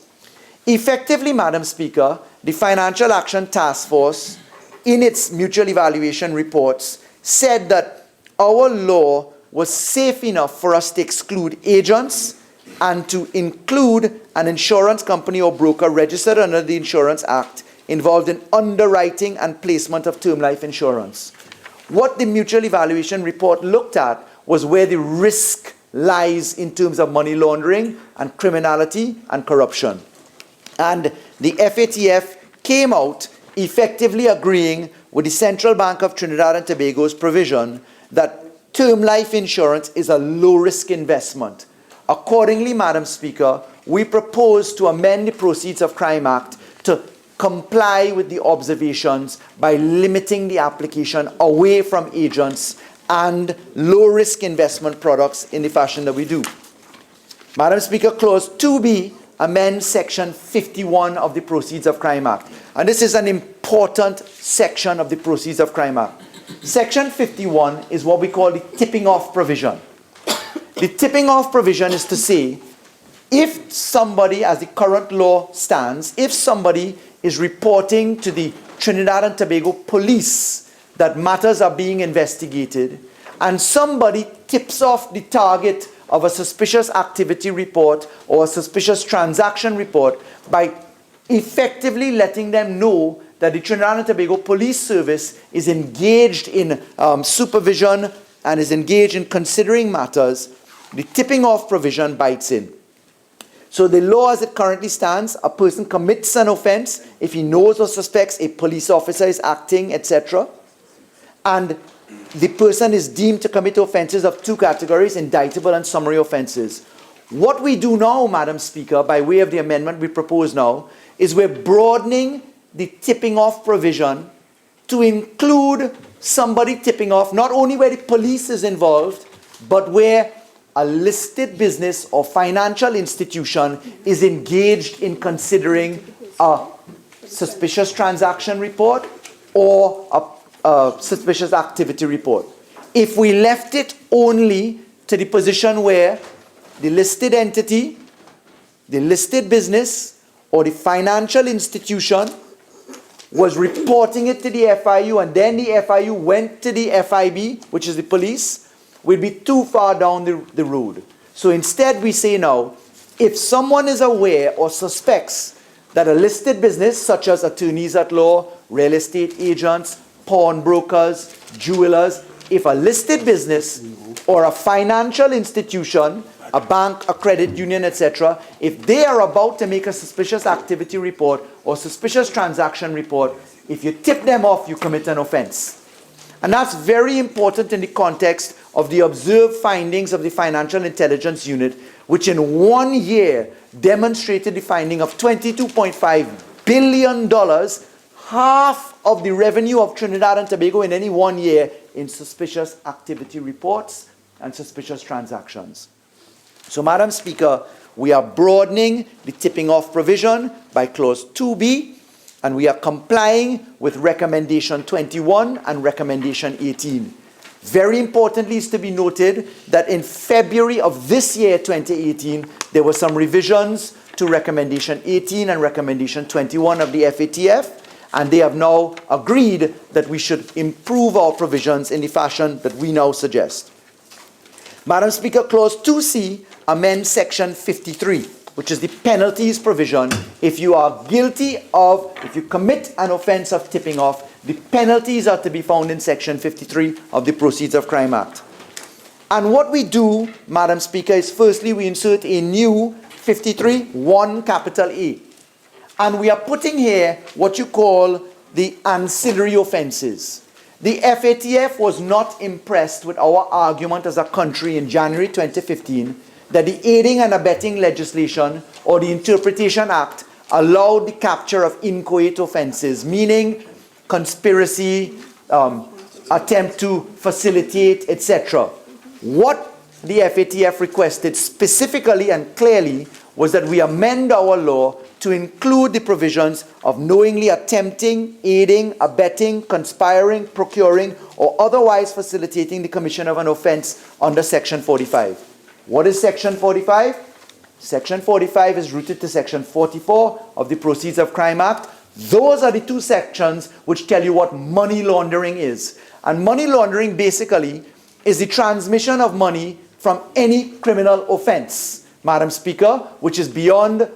Effectively, Madam Speaker, the Financial Action Task Force, in its mutual evaluation reports, said that our law was safe enough for us to exclude agents and to include an insurance company or broker registered under the Insurance Act involved in underwriting and placement of term life insurance. What the mutual evaluation report looked at was where the risk lies in terms of money laundering and criminality and corruption. And the FATF came out effectively agreeing with the Central Bank of Trinidad and Tobago's provision that term life insurance is a low-risk investment. Accordingly, Madam Speaker, we propose to amend the Proceeds of Crime Act to comply with the observations by limiting the application away from agents and low-risk investment products in the fashion that we do. Madam Speaker, Clause 2B amends Section 51 of the Proceeds of Crime Act. And this is an important section of the Proceeds of Crime Act. Section 51 is what we call the tipping off provision. The tipping off provision is to say, if somebody, as the current law stands, if somebody is reporting to the Trinidad and Tobago police that matters are being investigated, and somebody tips off the target of a suspicious activity report or a suspicious transaction report by effectively letting them know that the Trinidad and Tobago Police Service is engaged in supervision and is engaged in considering matters, the tipping off provision bites in. So the law as it currently stands, a person commits an offense if he knows or suspects a police officer is acting, etc. And the person is deemed to commit offenses of 2 categories, indictable and summary offenses. What we do now, Madam Speaker, by way of the amendment we propose now, is we're broadening the tipping off provision to include somebody tipping off not only where the police is involved, but where a listed business or financial institution is engaged in considering a suspicious transaction report or a suspicious activity report. If we left it only to the position where the listed entity, the listed business, or the financial institution was reporting it to the FIU, and then the FIU went to the FIB, which is the police, will be too far down the road. So instead we say now, if someone is aware or suspects that a listed business, such as attorneys at law, real estate agents, pawnbrokers, jewelers, if a listed business or a financial institution, a bank, a credit union, etc., if they are about to make a suspicious activity report or suspicious transaction report, if you tip them off, you commit an offense. And that's very important in the context of the observed findings of the Financial Intelligence Unit, which in 1 year demonstrated the finding of $22.5 billion, half of the revenue of Trinidad and Tobago in any 1 year in suspicious activity reports and suspicious transactions. So, Madam Speaker, we are broadening the tipping off provision by Clause 2B, and we are complying with Recommendation 21 and Recommendation 18. Very importantly is to be noted that in February of this year, 2018, there were some revisions to Recommendation 18 and Recommendation 21 of the FATF, and they have now agreed that we should improve our provisions in the fashion that we now suggest. Madam Speaker, Clause 2C amends Section 53, which is the penalties provision. If you are guilty of, if you commit an offense of tipping off, the penalties are to be found in Section 53 of the Proceeds of Crime Act. And what we do, Madam Speaker, is firstly we insert a new 53(1) capital A. And we are putting here what you call the ancillary offenses. The FATF was not impressed with our argument as a country in January 2015 that the aiding and abetting legislation or the Interpretation Act allowed the capture of inchoate offenses, meaning conspiracy, attempt to facilitate, etc. What the FATF requested specifically and clearly was that we amend our law to include the provisions of knowingly attempting, aiding, abetting, conspiring, procuring, or otherwise facilitating the commission of an offense under Section 45. What is Section 45? Section 45 is rooted to Section 44 of the Proceeds of Crime Act. Those are the two sections which tell you what money laundering is. And money laundering basically is the transmission of money from any criminal offense, Madam Speaker, which is beyond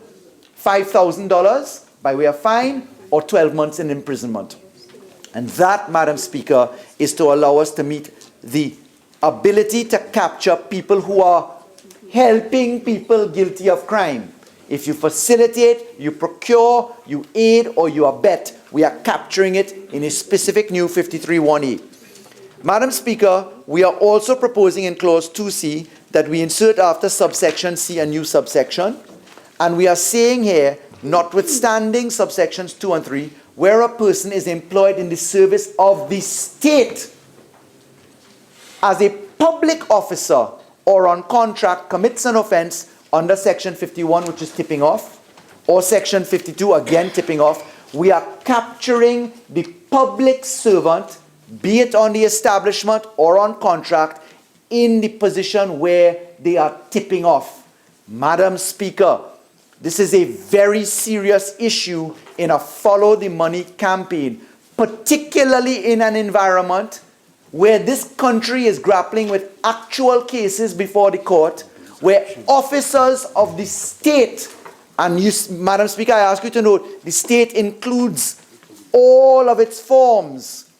$5,000 by way of fine or 12 months in imprisonment. And that, Madam Speaker, is to allow us to meet the ability to capture people who are helping people guilty of crime. If you facilitate, you procure, you aid, or you abet, we are capturing it in a specific new 53(1)(a). Madam Speaker, we are also proposing in Clause 2C that we insert after subsection C a new subsection. And we are saying here, notwithstanding subsections 2 and 3, where a person is employed in the service of the state as a public officer or on contract commits an offense under Section 51, which is tipping off, or Section 52, again tipping off, we are capturing the public servant, be it on the establishment or on contract, in the position where they are tipping off. Madam Speaker, this is a very serious issue in a follow the money campaign, particularly in an environment where this country is grappling with actual cases before the court, where officers of the state, and you, Madam Speaker, I ask you to note, the state includes all of its forms,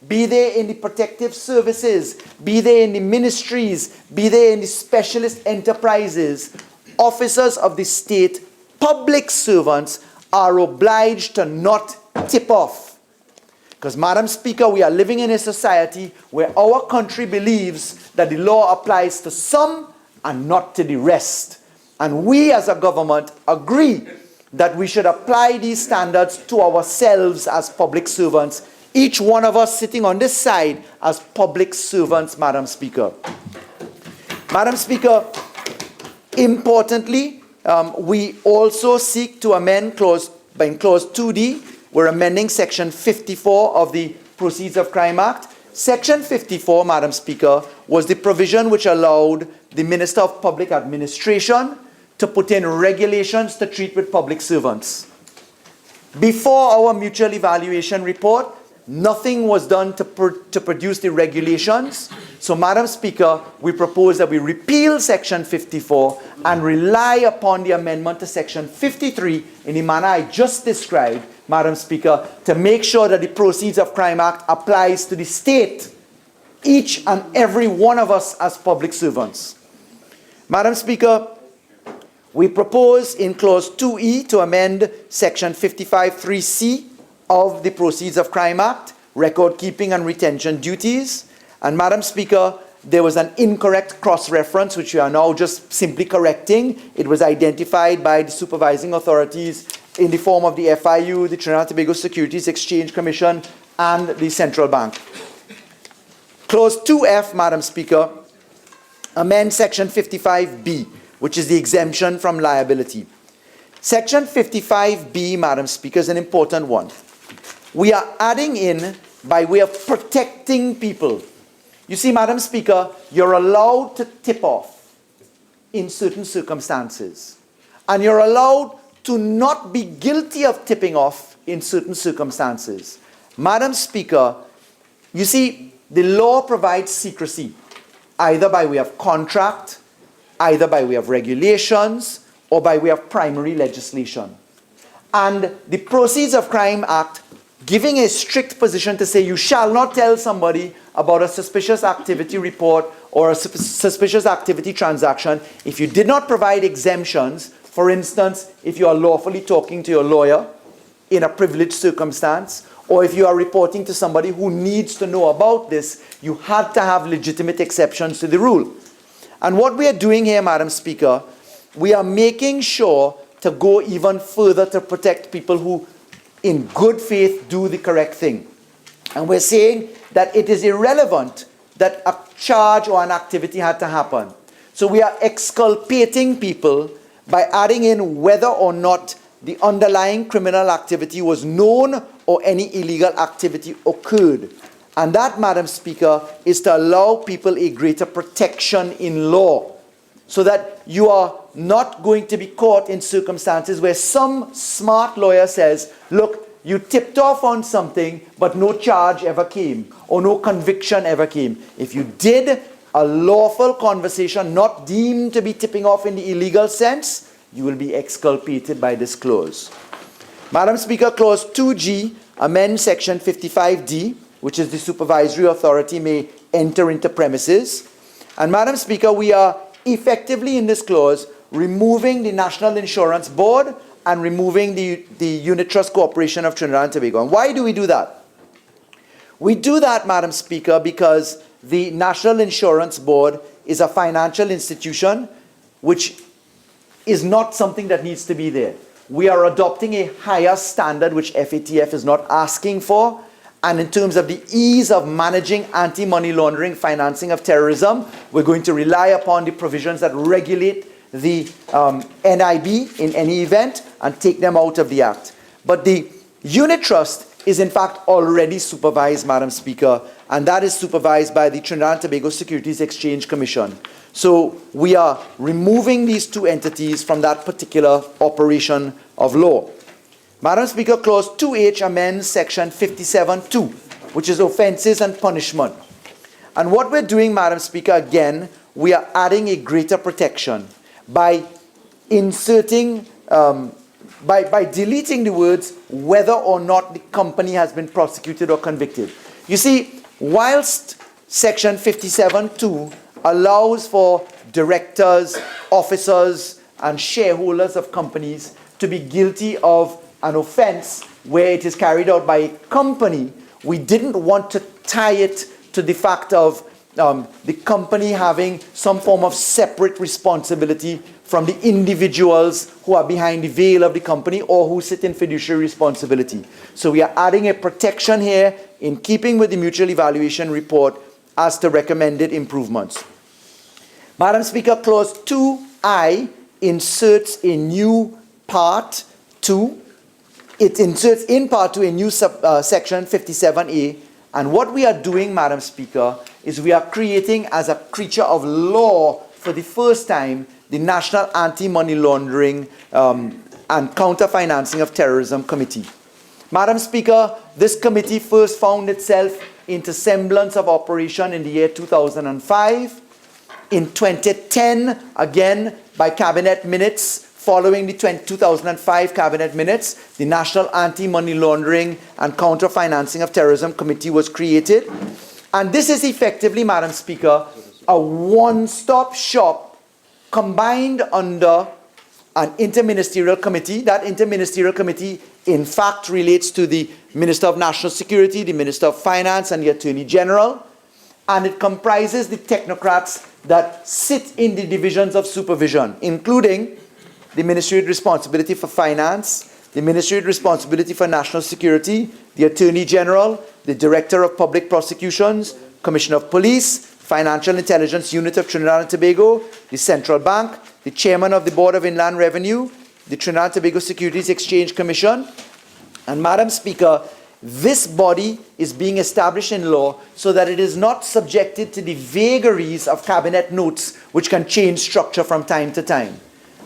be they in the protective services, be they in the ministries, be they in the specialist enterprises, officers of the state, public servants are obliged to not tip off. Because, Madam Speaker, we are living in a society where our country believes that the law applies to some and not to the rest. And we as a government agree that we should apply these standards to ourselves as public servants, each one of us sitting on this side as public servants, Madam Speaker. Madam Speaker, importantly, we also seek to amend Clause 2D. We're amending Section 54 of the Proceeds of Crime Act. Section 54, Madam Speaker, was the provision which allowed the Minister of Public Administration to put in regulations to treat with public servants. Before our mutual evaluation report, nothing was done to produce the regulations. So, Madam Speaker, we propose that we repeal Section 54 and rely upon the amendment to Section 53 in the manner I just described, Madam Speaker, to make sure that the Proceeds of Crime Act applies to the state, each and every one of us as public servants. Madam Speaker, we propose in Clause 2E to amend Section 55(3)(c) of the Proceeds of Crime Act, record keeping and retention duties. And Madam Speaker, there was an incorrect cross-reference which we are now just simply correcting. It was identified by the supervising authorities in the form of the FIU, the Trinidad and Tobago Securities Exchange Commission, and the Central Bank. Clause 2F, Madam Speaker, amend Section 55B, which is the exemption from liability. Section 55B, Madam Speaker, is an important one. We are adding in by way of protecting people. You see, Madam Speaker, you're allowed to tip off in certain circumstances, and you're allowed to not be guilty of tipping off in certain circumstances. Madam Speaker, you see, the law provides secrecy, either by way of contract, either by way of regulations, or by way of primary legislation. And the Proceeds of Crime Act, giving a strict position to say you shall not tell somebody about a suspicious activity report or a suspicious activity transaction if you did not provide exemptions. For instance, if you are lawfully talking to your lawyer in a privileged circumstance, or if you are reporting to somebody who needs to know about this, you had to have legitimate exceptions to the rule. And what we are doing here, Madam Speaker, we are making sure to go even further to protect people who, in good faith, do the correct thing. And we're saying that it is irrelevant that a charge or an activity had to happen. So we are exculpating people by adding in whether or not the underlying criminal activity was known or any illegal activity occurred. And that, Madam Speaker, is to allow people a greater protection in law, so that you are not going to be caught in circumstances where some smart lawyer says, look, you tipped off on something, but no charge ever came, or no conviction ever came. If you did a lawful conversation not deemed to be tipping off in the illegal sense, you will be exculpated by this clause. Madam Speaker, Clause 2G amends Section 55D, which is the supervisory authority may enter into premises. And Madam Speaker, we are effectively in this clause removing the National Insurance Board and removing the Unit Trust Corporation of Trinidad and Tobago. And why do we do that? We do that, Madam Speaker, because the National Insurance Board is a financial institution which is not something that needs to be there. We are adopting a higher standard which FATF is not asking for. And in terms of the ease of managing anti-money laundering, financing of terrorism, we're going to rely upon the provisions that regulate the NIB in any event and take them out of the Act. But the unit trust is in fact already supervised, Madam Speaker, and that is supervised by the Trinidad and Tobago Securities Exchange Commission. So we are removing these two entities from that particular operation of law. Madam Speaker, Clause 2H amends Section 57(2), which is offences and punishment. And what we're doing, Madam Speaker, again, we are adding a greater protection by inserting, by deleting the words whether or not the company has been prosecuted or convicted. You see, whilst Section 57(2) allows for directors, officers, and shareholders of companies to be guilty of an offense where it is carried out by a company, we didn't want to tie it to the fact of the company having some form of separate responsibility from the individuals who are behind the veil of the company or who sit in fiduciary responsibility. So we are adding a protection here in keeping with the mutual evaluation report as to recommended improvements. Madam Speaker, Clause 2I inserts a new Part 2. It inserts in Part 2 a new section 57A, And what we are doing, Madam Speaker, is we are creating, as a creature of law, for the first time, the National Anti-Money Laundering and Counter-Financing of Terrorism Committee. Madam Speaker, this committee first found itself into semblance of operation in the year 2005. In 2010, again, by cabinet minutes, following the 2005 cabinet minutes, the National Anti-Money Laundering and Counter-Financing of Terrorism Committee was created. And this is effectively, Madam Speaker, a one-stop shop combined under an interministerial committee. That interministerial committee, in fact, relates to the Minister of National Security, the Minister of Finance, and the Attorney General. And it comprises the technocrats that sit in the divisions of supervision, including the Ministry with responsibility for finance, the Ministry with responsibility for national security, the Attorney General, the Director of Public Prosecutions, Commissioner of Police, Financial Intelligence Unit of Trinidad and Tobago, the Central Bank, the Chairman of the Board of Inland Revenue, the Trinidad and Tobago Securities Exchange Commission. And Madam Speaker, this body is being established in law so that it is not subjected to the vagaries of cabinet notes, which can change structure from time to time.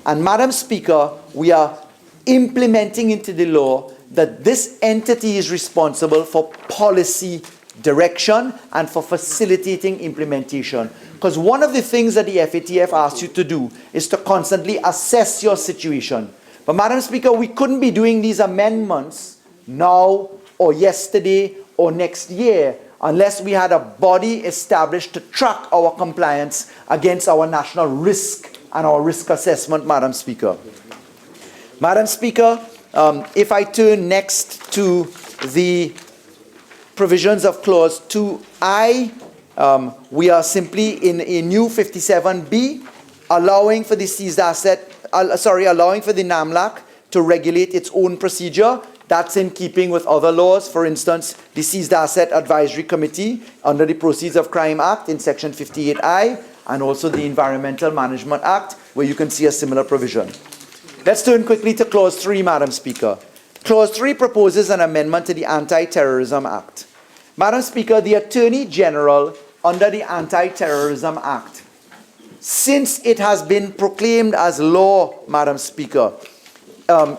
And Madam Speaker, we are implementing into the law that this entity is responsible for policy direction and for facilitating implementation. Because one of the things that the FATF asks you to do is to constantly assess your situation. But Madam Speaker, we couldn't be doing these amendments now or yesterday or next year unless we had a body established to track our compliance against our national risk and our risk assessment, Madam Speaker. Madam Speaker, if I turn next to the provisions of Clause 2I, we are simply in a new 57B, allowing for the seized asset, allowing for the NAMLAC to regulate its own procedure. That's in keeping with other laws. For instance, the Seized Asset Advisory Committee under the Proceeds of Crime Act in Section 58I, and also the Environmental Management Act, where you can see a similar provision. Let's turn quickly to Clause 3, Madam Speaker. Clause 3 proposes an amendment to the Anti-Terrorism Act. Madam Speaker, the Attorney General under the Anti-Terrorism Act, since it has been proclaimed as law, Madam Speaker,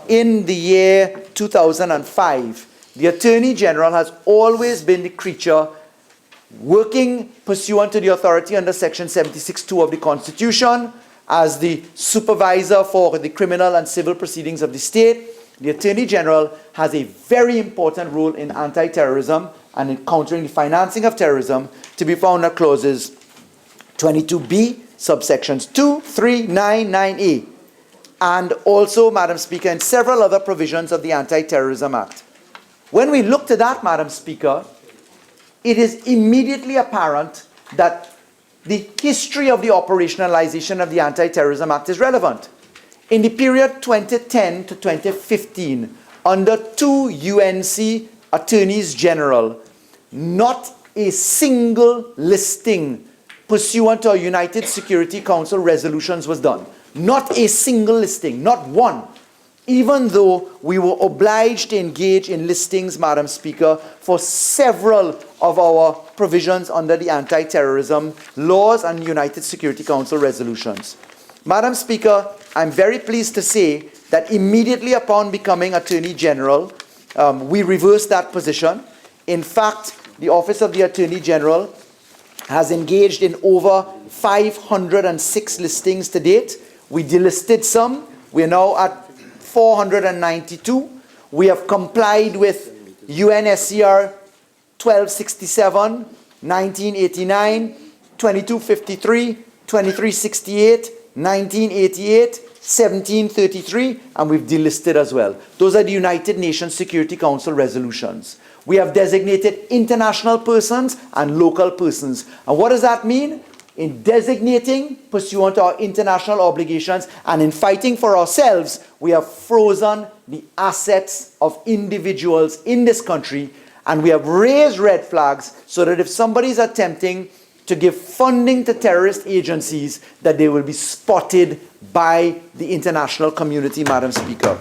in the year 2005, the Attorney General has always been the creature working pursuant to the authority under Section 76(2) of the Constitution as the supervisor for the criminal and civil proceedings of the state. The Attorney General has a very important role in anti-terrorism and in countering the financing of terrorism, to be found at clauses 22B, subsections 2, 3, 9, 9A, and also, Madam Speaker, in several other provisions of the Anti-Terrorism Act. When we look to that, Madam Speaker, it is immediately apparent that the history of the operationalization of the Anti-Terrorism Act is relevant. In the period 2010 to 2015, under two UNC Attorneys General, not a single listing pursuant to our United Security Council resolutions was done. Not a single listing, not one. Even though we were obliged to engage in listings, Madam Speaker, for several of our provisions under the anti-terrorism laws and United Security Council resolutions. Madam Speaker, I'm very pleased to say that immediately upon becoming Attorney General, we reversed that position. In fact, the Office of the Attorney General has engaged in over 506 listings to date. We delisted some. We are now at 492. We have complied with UNSCR 1267, 1989, 2253, 2368, 1988, 1733, and we've delisted as well. Those are the United Nations Security Council resolutions. We have designated international persons and local persons. And what does that mean? In designating pursuant to our international obligations and in fighting for ourselves, we have frozen the assets of individuals in this country, and we have raised red flags so that if somebody is attempting to give funding to terrorist agencies, that they will be spotted by the international community, Madam Speaker.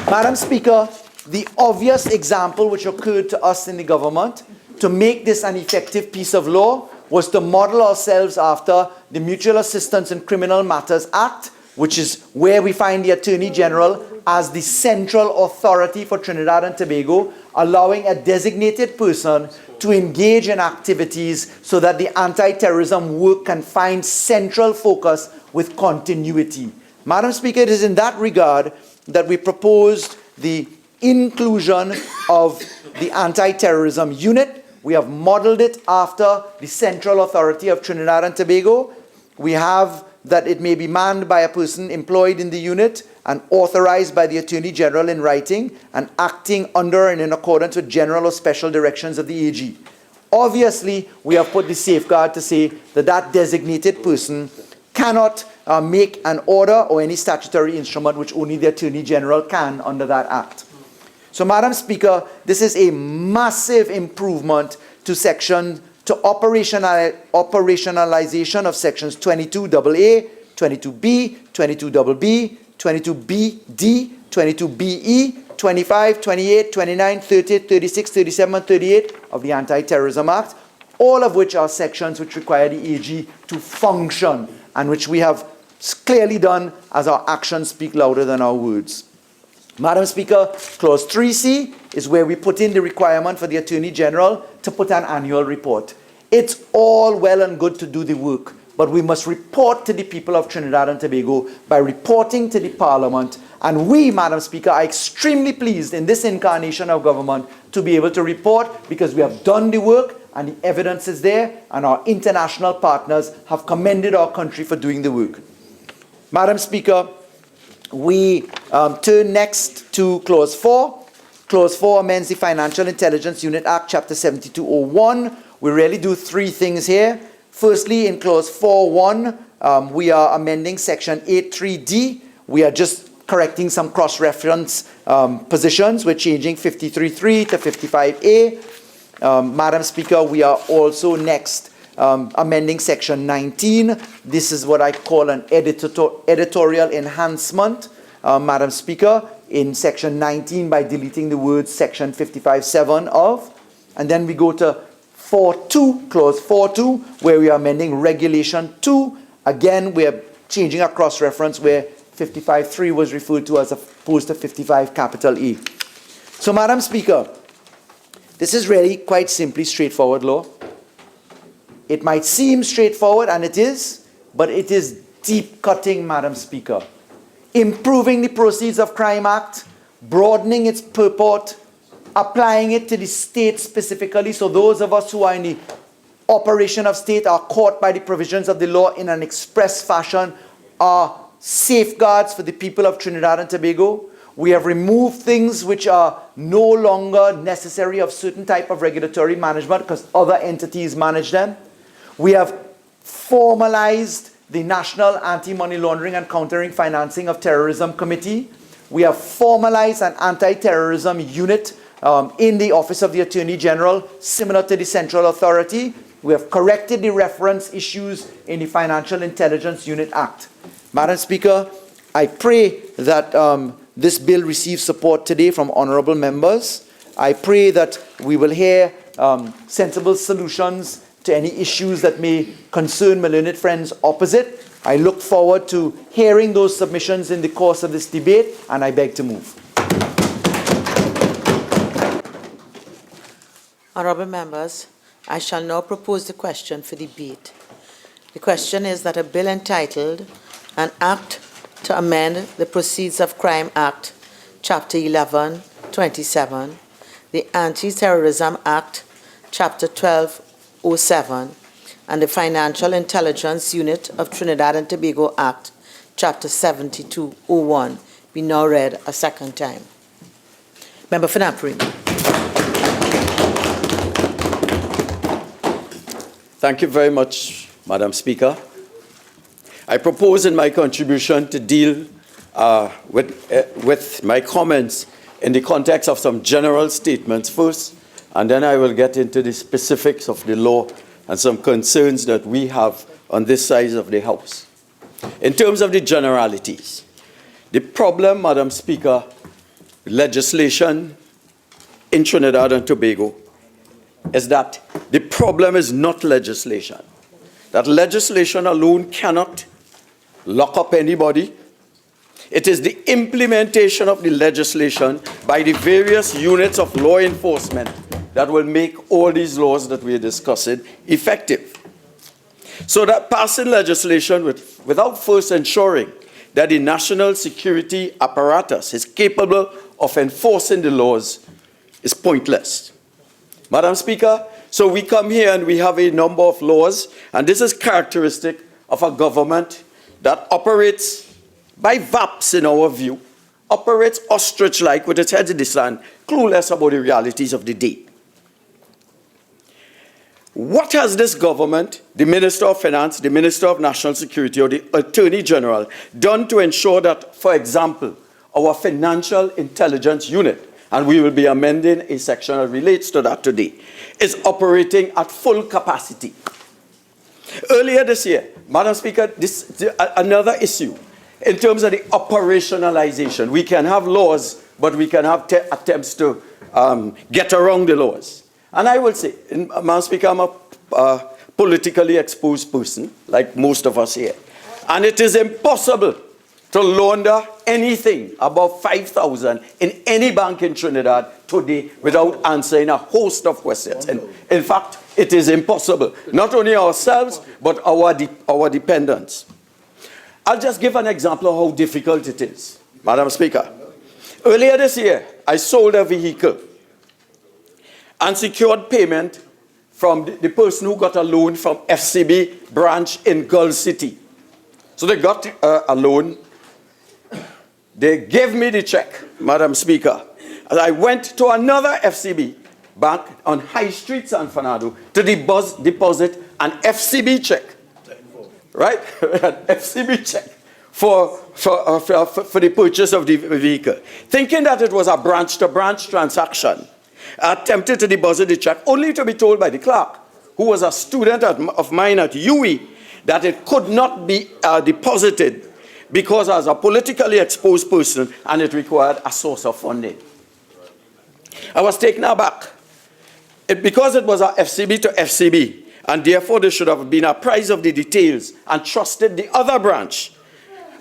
Madam Speaker, the obvious example which occurred to us in the government to make this an effective piece of law was to model ourselves after the Mutual Assistance in Criminal Matters Act, which is where we find the Attorney General as the central authority for Trinidad and Tobago, allowing a designated person to engage in activities so that the anti-terrorism work can find central focus with continuity. Madam Speaker, it is in that regard that we proposed the inclusion of the anti-terrorism unit. We have modeled it after the Central Authority of Trinidad and Tobago. We have that it may be manned by a person employed in the unit and authorized by the Attorney General in writing and acting under and in accordance with general or special directions of the AG. Obviously, we have put the safeguard to say that that designated person cannot make an order or any statutory instrument which only the Attorney General can under that Act. So, Madam Speaker, this is a massive improvement to operationalization of sections 22AA, 22B, 22BB, 22BD, 22BE, 25, 28, 29, 30, 36, 37, and 38 of the Anti-Terrorism Act, all of which are sections which require the AG to function and which we have clearly done as our actions speak louder than our words. Madam Speaker, Clause 3C is where we put in the requirement for the Attorney General to put an annual report. It's all well and good to do the work, but we must report to the people of Trinidad and Tobago by reporting to the Parliament. And we, Madam Speaker, are extremely pleased in this incarnation of government to be able to report because we have done the work and the evidence is there, and our international partners have commended our country for doing the work. Madam Speaker, we turn next to Clause 4. Clause 4 amends the Financial Intelligence Unit Act, Chapter 7201. We really do three things here. Firstly, in Clause 4.1, we are amending Section 8.3D. We are just correcting some cross-reference positions. We're changing 53.3 to 55A. Madam Speaker, we are also next amending Section 19. This is what I call an editorial enhancement, Madam Speaker, in Section 19 by deleting the words Section 55.7 of. And then we go to 4.2, Clause 4.2, where we are amending Regulation 2. Again, we are changing a cross-reference where 55.3 was referred to as opposed to 55 capital E. So, Madam Speaker, this is really quite simply straightforward law. It might seem straightforward, and it is, but it is deep-cutting, Madam Speaker. Improving the Proceeds of Crime Act, broadening its purport, applying it to the state specifically, so those of us who are in the operation of state are caught by the provisions of the law in an express fashion, are safeguards for the people of Trinidad and Tobago. We have removed things which are no longer necessary of certain type of regulatory management because other entities manage them. We have formalized the National Anti-Money Laundering and Countering Financing of Terrorism Committee. We have formalized an anti-terrorism unit in the Office of the Attorney General, similar to the Central Authority. We have corrected the reference issues in the Financial Intelligence Unit Act. Madam Speaker, I pray that this bill receives support today from honourable members. I pray that we will hear sensible solutions to any issues that may concern my learned friends opposite. I look forward to hearing those submissions in the course of this debate, and I beg to move. Honourable members, I shall now propose the question for debate. The question is that a bill entitled An Act to Amend the Proceeds of Crime Act, Chapter 11, 27, the Anti-Terrorism Act, Chapter 1207, and the Financial Intelligence Unit of Trinidad and Tobago Act, Chapter 7201, be now read a second time. Member for Napri. Thank you very much, Madam Speaker. I propose in my contribution to deal with my comments in the context of some general statements first, and then I will get into the specifics of the law and some concerns that we have on this side of the House. In terms of the generalities, the problem, Madam Speaker, legislation in Trinidad and Tobago is that the problem is not legislation. That legislation alone cannot lock up anybody. It is the implementation of the legislation by the various units of law enforcement that will make all these laws that we are discussing effective. So that passing legislation without first ensuring that the national security apparatus is capable of enforcing the laws is pointless. Madam Speaker, so we come here and we have a number of laws, and this is characteristic of a government that operates by VAPs in our view, operates ostrich-like with its head in the sand, clueless about the realities of the day. What has this government, the Minister of Finance, the Minister of National Security, or the Attorney General done to ensure that, for example, our Financial Intelligence Unit, and we will be amending a section that relates to that today, is operating at full capacity? Earlier this year, Madam Speaker, another issue, in terms of the operationalization. We can have laws, but we can have attempts to get around the laws. And I will say, Madam Speaker, I'm a politically exposed person, like most of us here. And it is impossible to launder anything above 5,000 in any bank in Trinidad today without answering a host of questions. And in fact, it is impossible. Not only ourselves, but our dependents. I'll just give an example of how difficult it is, Madam Speaker. Earlier this year, I sold a vehicle and secured payment from the person who got a loan from FCB branch in Gulf City. So they got a loan. They gave me the check, Madam Speaker. And I went to another FCB bank on High Street, San Fernando, to deposit an FCB check. Right? An FCB check for the purchase of the vehicle. Thinking that it was a branch-to-branch transaction, I attempted to deposit the check only to be told by the clerk, who was a student of mine at UE, that it could not be deposited because I was a politically exposed person and it required a source of funding. I was taken aback. Because it was a FCB to FCB, and therefore they should have been apprised of the details and trusted the other branch.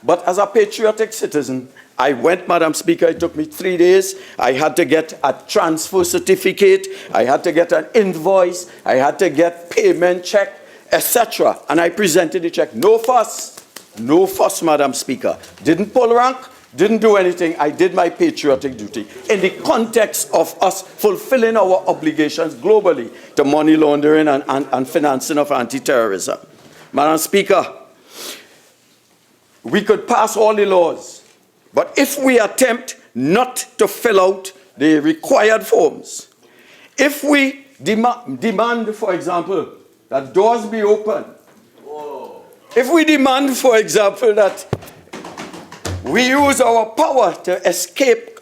But as a patriotic citizen, I went, Madam Speaker, it took me 3 days. I had to get a transfer certificate, I had to get an invoice, I had to get payment check, etc. And I presented the check. No fuss, Madam Speaker. Didn't pull rank, didn't do anything. I did my patriotic duty in the context of us fulfilling our obligations globally to money laundering and financing of anti-terrorism. Madam Speaker, we could pass all the laws, but if we attempt not to fill out the required forms, if we demand, for example, that doors be open, if we demand, for example, that we use our power to escape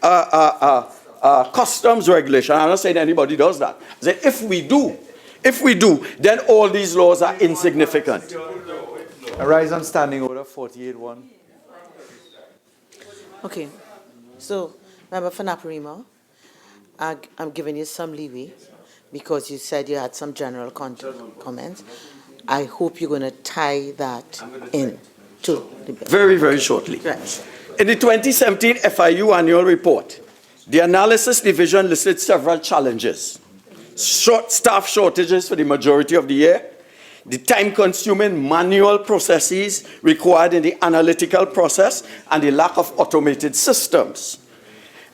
customs regulation. I'm not saying anybody does that. I say if we do, then all these laws are insignificant. I rise on standing order 48-1. Okay. So, Member Fanaparima, I'm giving you some leeway because you said you had some general comments. I hope you're going to tie that in to the bill. Very, very shortly. Right. In the 2017 FIU annual report, the analysis division listed several challenges. Staff shortages for the majority of the year, the time-consuming manual processes required in the analytical process, and the lack of automated systems.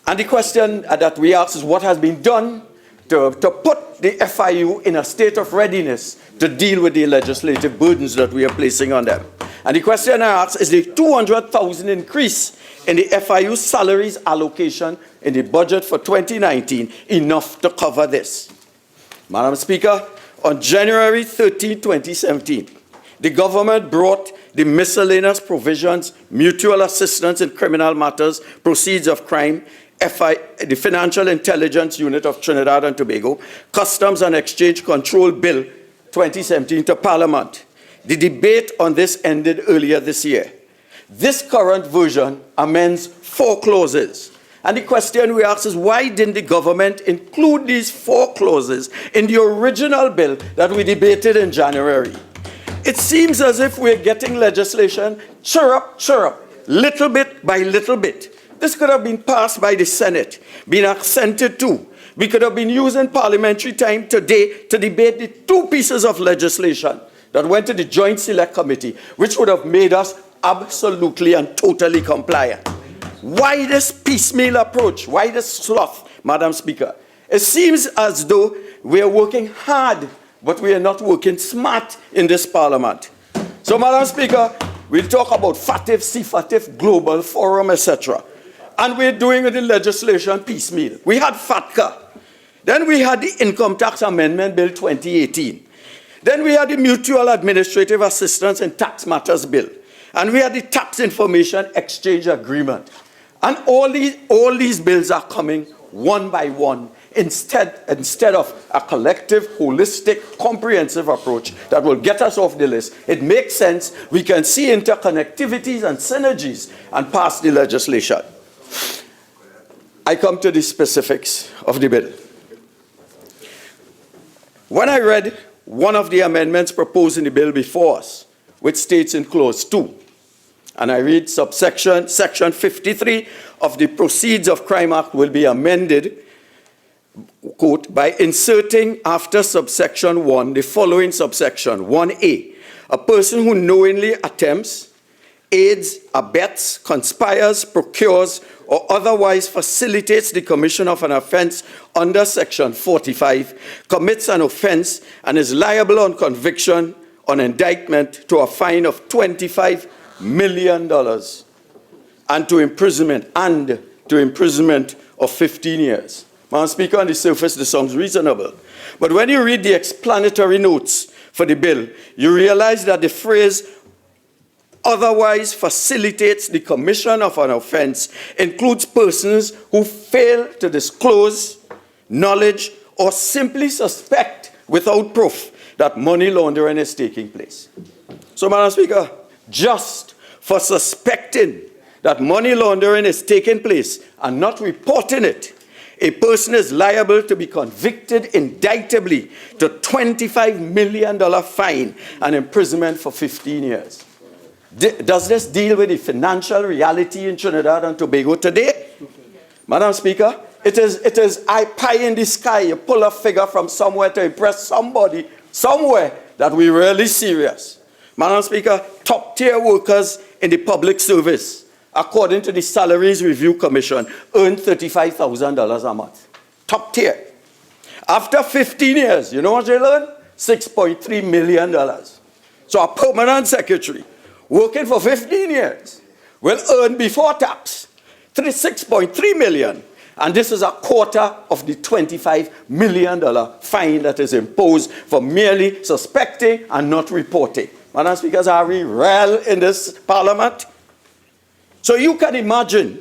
And the question that we ask is what has been done to put the FIU in a state of readiness to deal with the legislative burdens that we are placing on them. And the question I ask is the 200,000 increase in the FIU salaries allocation in the budget for 2019 enough to cover this? Madam Speaker, on January 13, 2017, the government brought the Miscellaneous Provisions, Mutual Assistance in Criminal Matters, Proceeds of Crime, the Financial Intelligence Unit of Trinidad and Tobago, Customs and Exchange Control Bill 2017 to Parliament. The debate on this ended earlier this year. This current version amends 4 clauses And the question we ask is, why didn't the government include these 4 clauses in the original bill that we debated in January? It seems as if we're getting legislation chirrup, little bit by little bit. This could have been passed by the Senate, been assented to. We could have been using parliamentary time today to debate the 2 pieces of legislation that went to the Joint Select Committee, which would have made us absolutely and totally compliant. Why this piecemeal approach? Why this sloth, Madam Speaker? It seems as though we are working hard, but we are not working smart in this parliament. So, Madam Speaker, we'll talk about FATF, CFATF, Global Forum, etc. And we're doing the legislation piecemeal. We had FATCA. Then we had the Income Tax Amendment Bill 2018. Then we had the Mutual Administrative Assistance in Tax Matters Bill. And we had the Tax Information Exchange Agreement. And all these bills are coming one by one instead of a collective, holistic, comprehensive approach that will get us off the list. It makes sense. We can see interconnectivities and synergies and pass the legislation. I come to the specifics of the bill. When I read one of the amendments proposed in the bill before us, which states in clause 2, and I read section 53 of the Proceeds of Crime Act will be amended, quote, by inserting after subsection 1 the following subsection, 1A, a person who knowingly attempts, aids, abets, conspires, procures, or otherwise facilitates the commission of an offense under section 45, commits an offense and is liable on conviction on indictment to a fine of $25 million and to imprisonment of 15 years. Madam Speaker, on the surface, this sounds reasonable. But when you read the explanatory notes for the bill, you realize that the phrase otherwise facilitates the commission of an offense includes persons who fail to disclose knowledge or simply suspect without proof that money laundering is taking place. So, Madam Speaker, just for suspecting that money laundering is taking place and not reporting it, a person is liable to be convicted indictably to $25 million fine and imprisonment for 15 years. Does this deal with the financial reality in Trinidad and Tobago today? Madam Speaker, it is pie in the sky. You pull a figure from somewhere to impress somebody somewhere that we're really serious. Madam Speaker, top-tier workers in the public service, according to the Salaries Review Commission, earn $35,000 a month. Top tier. After 15 years, you know what they earn? $6.3 million. So a permanent secretary working for 15 years will earn before tax $6.3 million. And this is a quarter of the $25 million fine that is imposed for merely suspecting and not reporting. Madam Speaker, are we real in this parliament? So you can imagine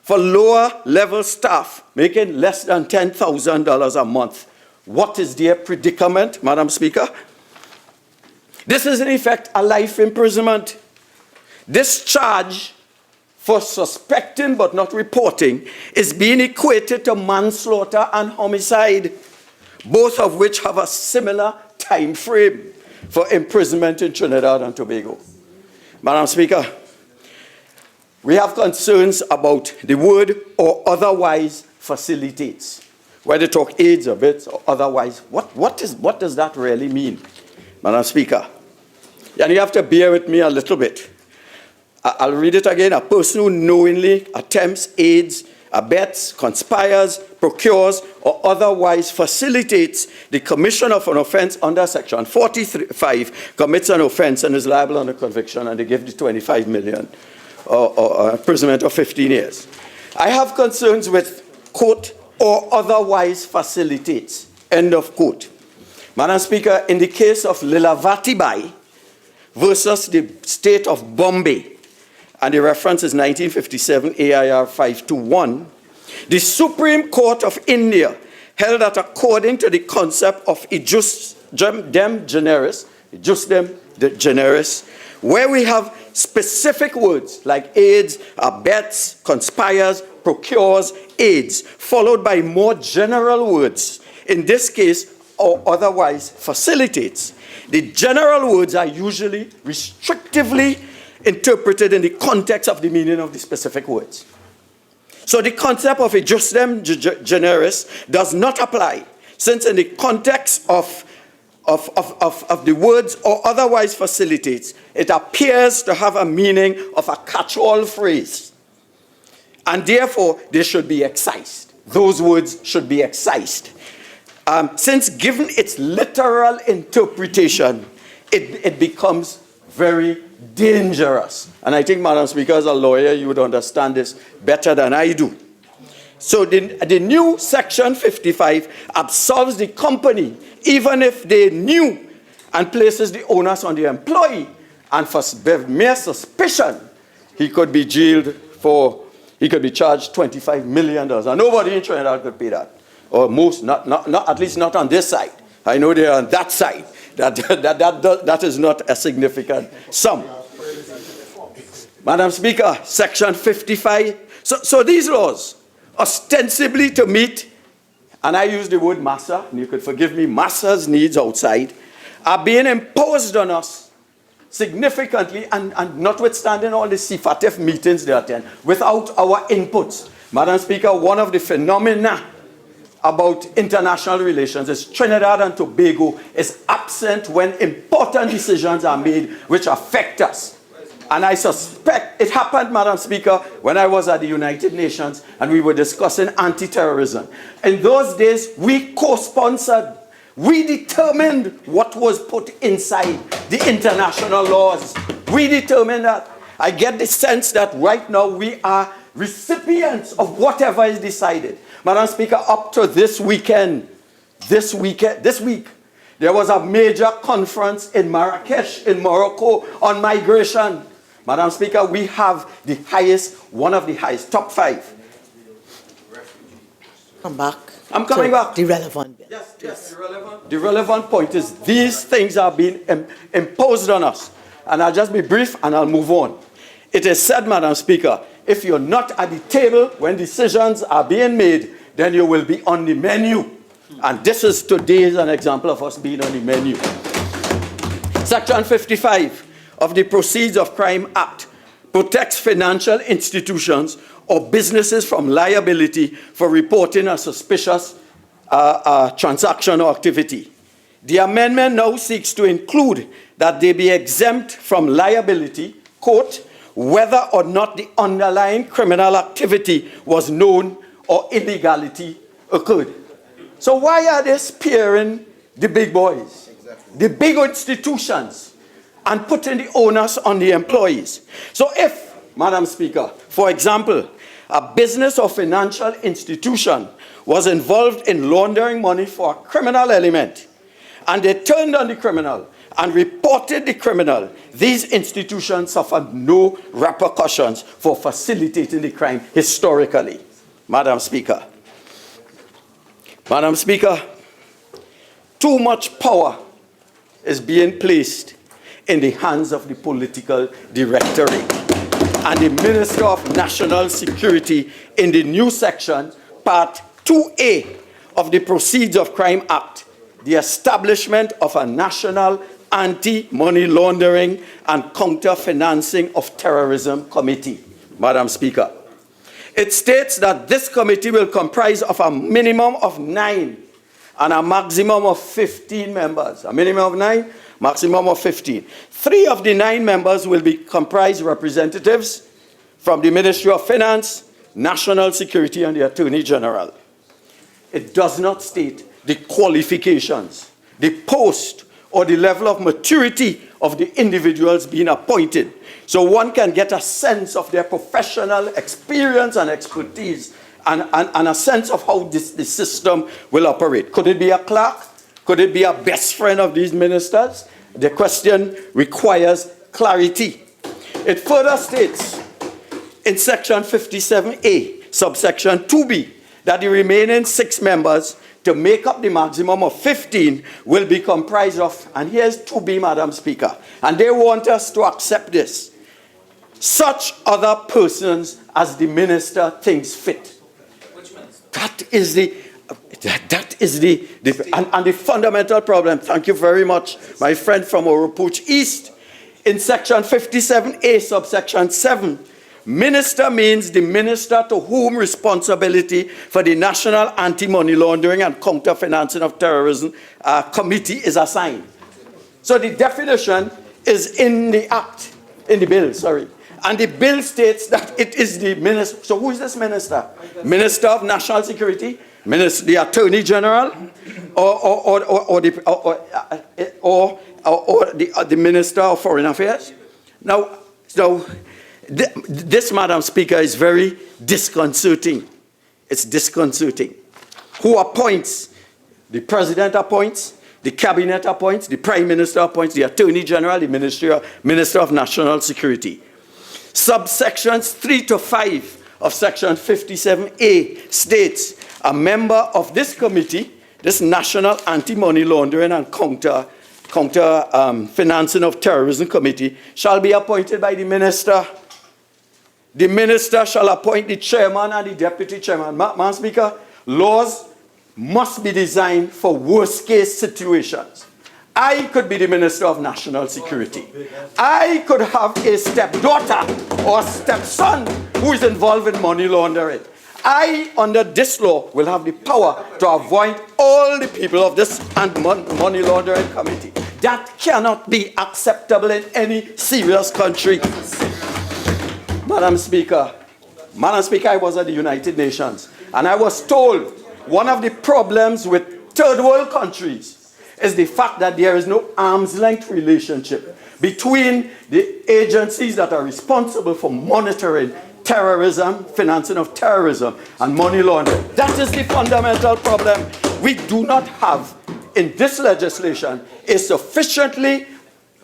for lower level staff making less than $10,000 a month, what is their predicament, Madam Speaker? This is in effect a life imprisonment. This charge for suspecting but not reporting is being equated to manslaughter and homicide, both of which have a similar time frame for imprisonment in Trinidad and Tobago. Madam Speaker, we have concerns about the word or otherwise facilitates. Whether talk aids or bits or otherwise, what does that really mean, Madam Speaker? And you have to bear with me a little bit. I'll read it again. A person who knowingly attempts, aids, abets, conspires, procures, or otherwise facilitates the commission of an offense under section 45, commits an offense and is liable on a conviction, and they give the $25 million or imprisonment of 15 years. I have concerns with, quote, or otherwise facilitates, end of quote. Madam Speaker, in the case of Lilavati Bai versus the state of Bombay, and the reference is 1957 AIR 521, the Supreme Court of India held that according to the concept of ejus dem generis, where we have specific words like aids, abets, conspires, procures, aids, followed by more general words, in this case, or otherwise facilitates. The general words are usually restrictively interpreted in the context of the meaning of the specific words. So the concept of a justem generis does not apply, since in the context of the words or otherwise facilitates, it appears to have a meaning of a catch-all phrase. And therefore, they should be excised. Those words should be excised. Since given its literal interpretation, it becomes very dangerous. And I think, Madam Speaker, as a lawyer, you would understand this better than I do. So the new Section 55 absolves the company, even if they knew, and places the onus on the employee. And for mere suspicion, he could be jailed he could be charged $25 million. And nobody in Trinidad could pay that. Or most, at least not on this side. I know they are on that side. That is not a significant sum. Madam Speaker, Section 55. So these laws, ostensibly to meet, and I use the word massa, and you could forgive me, massa's needs outside, are being imposed on us significantly, and notwithstanding all the CFATF meetings they attend, without our inputs. Madam Speaker, one of the phenomena about international relations is Trinidad and Tobago is absent when important decisions are made which affect us. And I suspect it happened, Madam Speaker, when I was at the United Nations and we were discussing anti-terrorism. In those days, we co-sponsored, we determined what was put inside the international laws. We determined that. I get the sense that right now we are recipients of whatever is decided. Madam Speaker, up to this week, there was a major conference in Marrakesh, in Morocco, on migration. Madam Speaker, we have the highest, one of the highest, top 5. Come back. I'm coming back. The relevant bit. Yes, the relevant point is these things are being imposed on us. And I'll just be brief and I'll move on. It is said, Madam Speaker, if you're not at the table when decisions are being made, then you will be on the menu. And this is today an example of us being on the menu. Section 55 of the Proceeds of Crime Act protects financial institutions or businesses from liability for reporting a suspicious transaction or activity. The amendment now seeks to include that they be exempt from liability, quote, whether or not the underlying criminal activity was known or illegality occurred. So why are they sparing the big boys, the big institutions, and putting the onus on the employees? So if, Madam Speaker, for example, a business or financial institution was involved in laundering money for a criminal element, and they turned on the criminal and reported the criminal, these institutions suffered no repercussions for facilitating the crime historically. Madam Speaker. Madam Speaker, too much power is being placed in the hands of the political directorate. And the Minister of National Security in the new section, Part 2A of the Proceeds of Crime Act, the establishment of a National Anti-Money Laundering and Counter-Financing of Terrorism Committee. Madam Speaker, it states that this committee will comprise of a minimum of 9 and a maximum of 15 members. A minimum of 9, maximum of 15. 3 of the 9 members will be comprised representatives from the Ministry of Finance, National Security, and the Attorney General. It does not state the qualifications, the post, or the level of maturity of the individuals being appointed. So one can get a sense of their professional experience and expertise and a sense of how the system will operate. Could it be a clerk? Could it be a best friend of these ministers? The question requires clarity. It further states in Section 57A, subsection 2B, that the remaining 6 members to make up the maximum of 15 will be comprised of, and here's 2B, Madam Speaker, and they want us to accept this, such other persons as the minister thinks fit. That is the fundamental problem. Thank you very much, my friend from Oropuch East. In section 57A, subsection 7, minister means the minister to whom responsibility for the National Anti-Money Laundering and Counter-Financing of Terrorism Committee is assigned. So the definition is in the act, in the bill, sorry. And the bill states that it is the minister. So who is this minister? Minister of National Security, the Attorney General, or the Minister of Foreign Affairs? Now, this, Madam Speaker, is very disconcerting. It's disconcerting. Who appoints? The President appoints, the Cabinet appoints, the Prime Minister appoints, the Attorney General, the Minister of National Security. Subsections 3 to 5 of Section 57A states a member of this committee, this National Anti-Money Laundering and Counter-Financing of Terrorism Committee, shall be appointed by the minister. The minister shall appoint the chairman and the deputy chairman. Madam Speaker, laws must be designed for worst-case situations. I could be the Minister of National Security. I could have a stepdaughter or stepson who is involved in money laundering. I, under this law, will have the power to avoid all the people of this money laundering committee. That cannot be acceptable in any serious country. Madam Speaker, I was at the United Nations, and I was told one of the problems with third world countries is the fact that there is no arm's length relationship between the agencies that are responsible for monitoring terrorism, financing of terrorism, and money laundering. That is the fundamental problem. We do not have, in this legislation, a sufficiently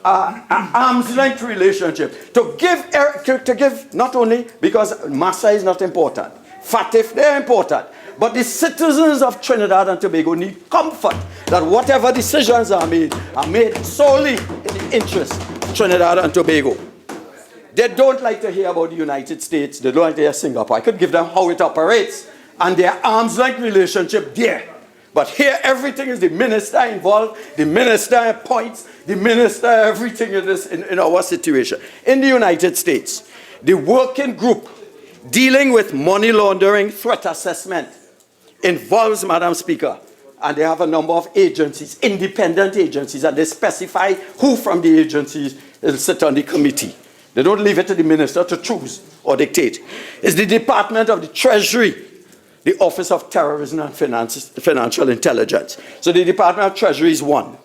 arm's length relationship to give not only because Massa is not important, FATF, they're important, but the citizens of Trinidad and Tobago need comfort that whatever decisions are made solely in the interest of Trinidad and Tobago. They don't like to hear about the United States. They don't like to hear Singapore. I could give them how it operates and their arm's length relationship there. But here, everything is the minister involved, the minister appoints, the minister, everything in our situation. In the United States, the working group dealing with money laundering threat assessment involves, Madam Speaker, and they have a number of agencies, independent agencies, and they specify who from the agencies will sit on the committee. They don't leave it to the minister to choose or dictate. It's the Department of the Treasury, the Office of Terrorism and Financial Intelligence. So the Department of Treasury is one.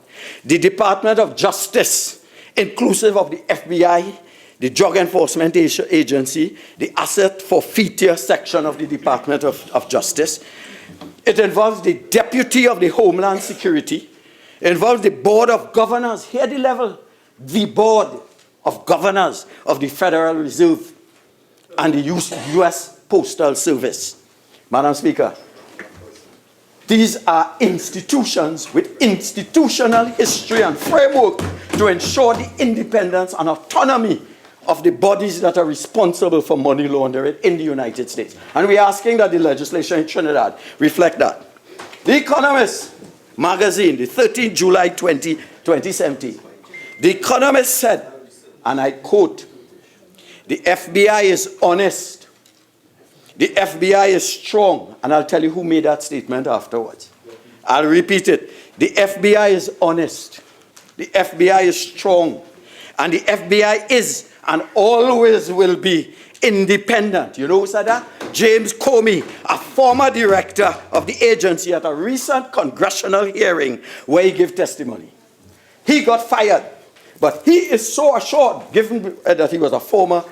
The Department of Justice, inclusive of the FBI, the Drug Enforcement Agency, the Asset Forfeiture section of the Department of Justice. It involves the Deputy of the Homeland Security. It involves the Board of Governors, here the level, the Board of Governors of the Federal Reserve and the U.S. Postal Service. Madam Speaker, these are institutions with institutional history and framework to ensure the independence and autonomy of the bodies that are responsible for money laundering in the United States. And we're asking that the legislation in Trinidad reflect that. The Economist magazine, the 13th July 2017, The Economist said, and I quote, "The FBI is honest. The FBI is strong." And I'll tell you who made that statement afterwards. I'll repeat it. The FBI is honest. The FBI is strong. And the FBI is and always will be independent. You know who said that? James Comey, a former director of the agency, at a recent congressional hearing where he gave testimony. He got fired, but he is so assured, given that he was a former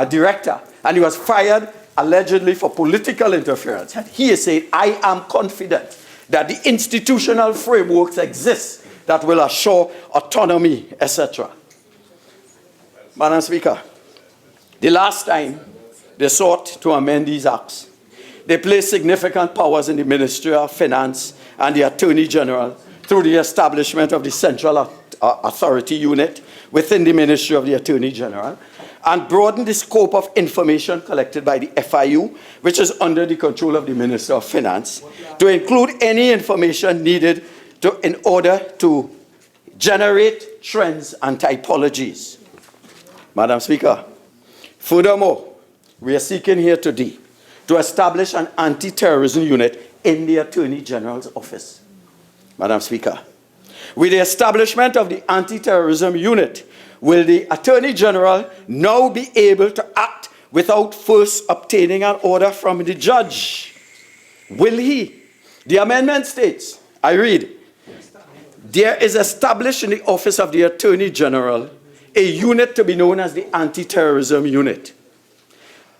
director, and he was fired allegedly for political interference. He is saying, "I am confident that the institutional frameworks exist that will assure autonomy," etc. Madam Speaker, the last time they sought to amend these acts, they placed significant powers in the Ministry of Finance and the Attorney General through the establishment of the Central Authority Unit within the Ministry of the Attorney General. and broaden the scope of information collected by the FIU, which is under the control of the Minister of Finance, to include any information needed in order to generate trends and typologies. Madam Speaker, furthermore, we are seeking here today to establish an anti-terrorism unit in the Attorney General's office. Madam Speaker, with the establishment of the anti-terrorism unit, will the Attorney General now be able to act without first obtaining an order from the judge? Will he? The amendment states, I read, there is established in the office of the Attorney General a unit to be known as the Anti-Terrorism Unit.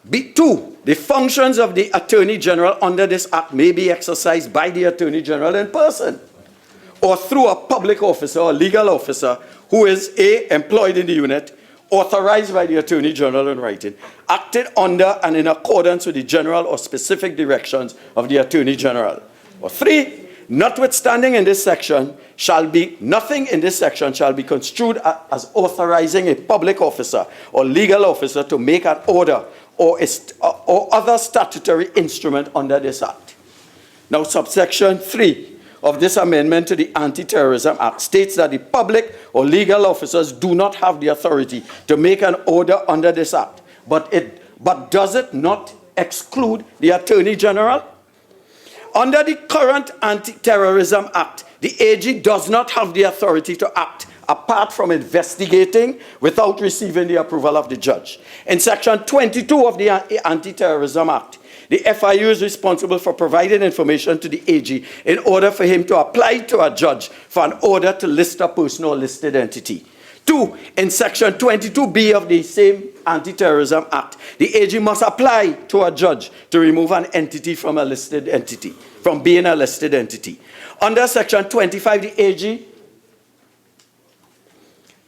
B2, the functions of the Attorney General under this Act may be exercised by the Attorney General in person or through a public officer or legal officer who is A, employed in the unit, authorized by the Attorney General in writing, acted under and in accordance with the general or specific directions of the Attorney General. Or 3, notwithstanding in this section nothing in this section shall be construed as authorizing a public officer or legal officer to make an order or other statutory instrument under this Act. Now, subsection 3 of this amendment to the Anti-Terrorism Act states that the public or legal officers do not have the authority to make an order under this Act, but does it not exclude the Attorney General? Under the current Anti-Terrorism Act, the AG does not have the authority to act apart from investigating without receiving the approval of the judge. In Section 22 of the Anti-Terrorism Act, the FIU is responsible for providing information to the AG in order for him to apply to a judge for an order to list a person or listed entity. 2, in Section 22B of the same Anti-Terrorism Act, the AG must apply to a judge to remove an entity from a listed entity, from being a listed entity. Under Section 25, the AG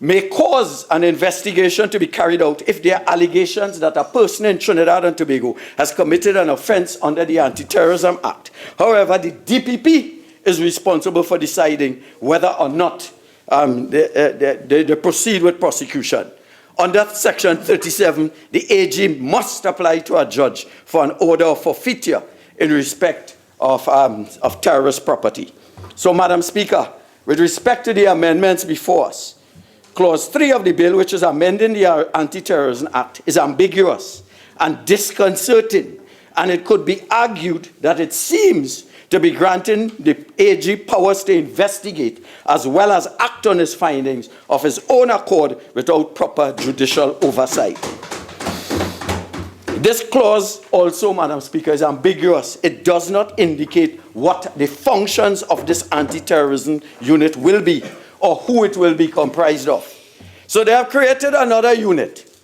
may cause an investigation to be carried out if there are allegations that a person in Trinidad and Tobago has committed an offense under the Anti-Terrorism Act. However, the DPP is responsible for deciding whether or not they proceed with prosecution. Under Section 37, the AG must apply to a judge for an order of forfeiture in respect of terrorist property. So, Madam Speaker, with respect to the amendments before us, Clause 3 of the bill, which is amending the Anti-Terrorism Act, is ambiguous and disconcerting, and it could be argued that it seems to be granting the AG powers to investigate as well as act on his findings of his own accord without proper judicial oversight. This clause also, Madam Speaker, is ambiguous. It does not indicate what the functions of this anti-terrorism unit will be or who it will be comprised of. So they have created another unit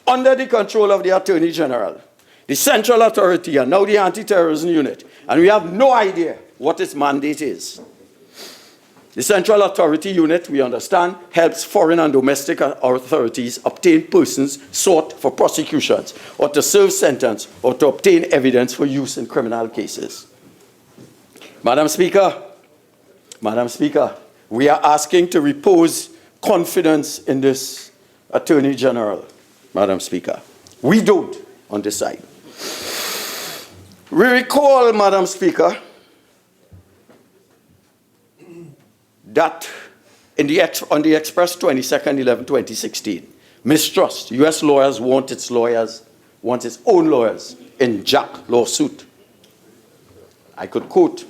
under the control of the Attorney General, the Central Authority, and now the Anti-Terrorism Unit, and we have no idea what its mandate is. The Central Authority Unit, we understand, helps foreign and domestic authorities obtain persons sought for prosecutions or to serve sentence or to obtain evidence for use in criminal cases. Madam Speaker, we are asking to repose confidence in this Attorney General, Madam Speaker. We don't on this side. We recall, Madam Speaker, that on the Express 22nd, 11, 2016, mistrust, U.S. lawyers want its own lawyers in Jack lawsuit. I could quote,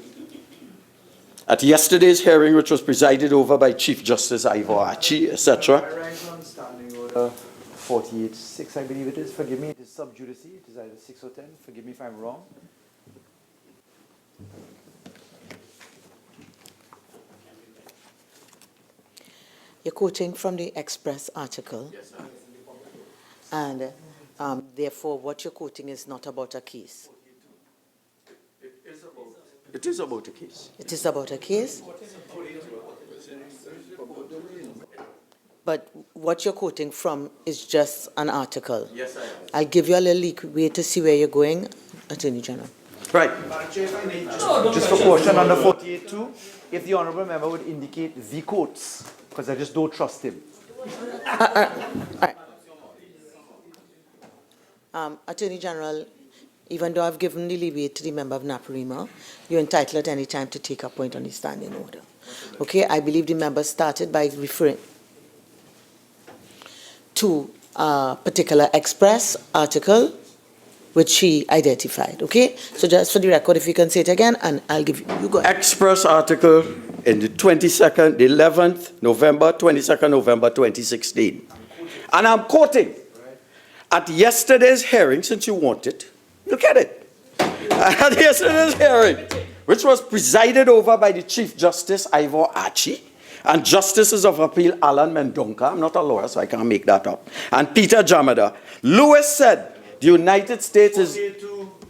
at yesterday's hearing, which was presided over by Chief Justice Ivor Archie, etc. I rise on Standing Order 48.6, I believe it is. Forgive me, it is sub judice. It is either 6 or 10. Forgive me if I'm wrong. You're quoting from the Express article. Yes, and therefore, what you're quoting is not about a case. It is about a case. It is about a case? But what you're quoting from is just an article. Yes, I am. I'll give you a little leeway to see where you're going, Attorney General. Right. Just for question under 48.2, if the Honourable Member would indicate the quotes, because I just don't trust him. Attorney General, even though I've given the leeway to the member of Naparima, you're entitled at any time to take a point on the standing order. Okay, I believe the member started by referring to a particular Express article which she identified, okay? So just for the record, if you can say it again, and I'll give you go ahead. Express article in the 22nd, the 11th November, 22nd November 2016. And I'm quoting, at yesterday's hearing, since you want it, look at it. At yesterday's hearing, which was presided over by the Chief Justice Ivor Archie, and Justices of Appeal Alan Mendonca, I'm not a lawyer, so I can't make that up, and Peter Jamada, Lewis said, the United States is...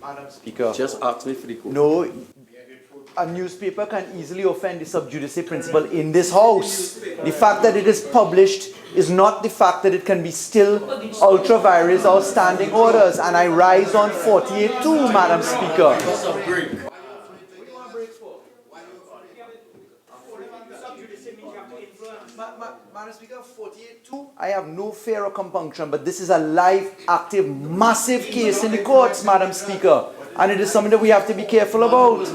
Madam Speaker. Just ask me for the quote. No, a newspaper can easily offend the sub judice principle in this House. The fact that it is published is not the fact that it can be still ultra vires or standing orders. And I rise on 48.2, Madam Speaker. Madam Speaker, 48.2, I have no fear or compunction, but this is a live, active, massive case in the courts, Madam Speaker. And it is something that we have to be careful about.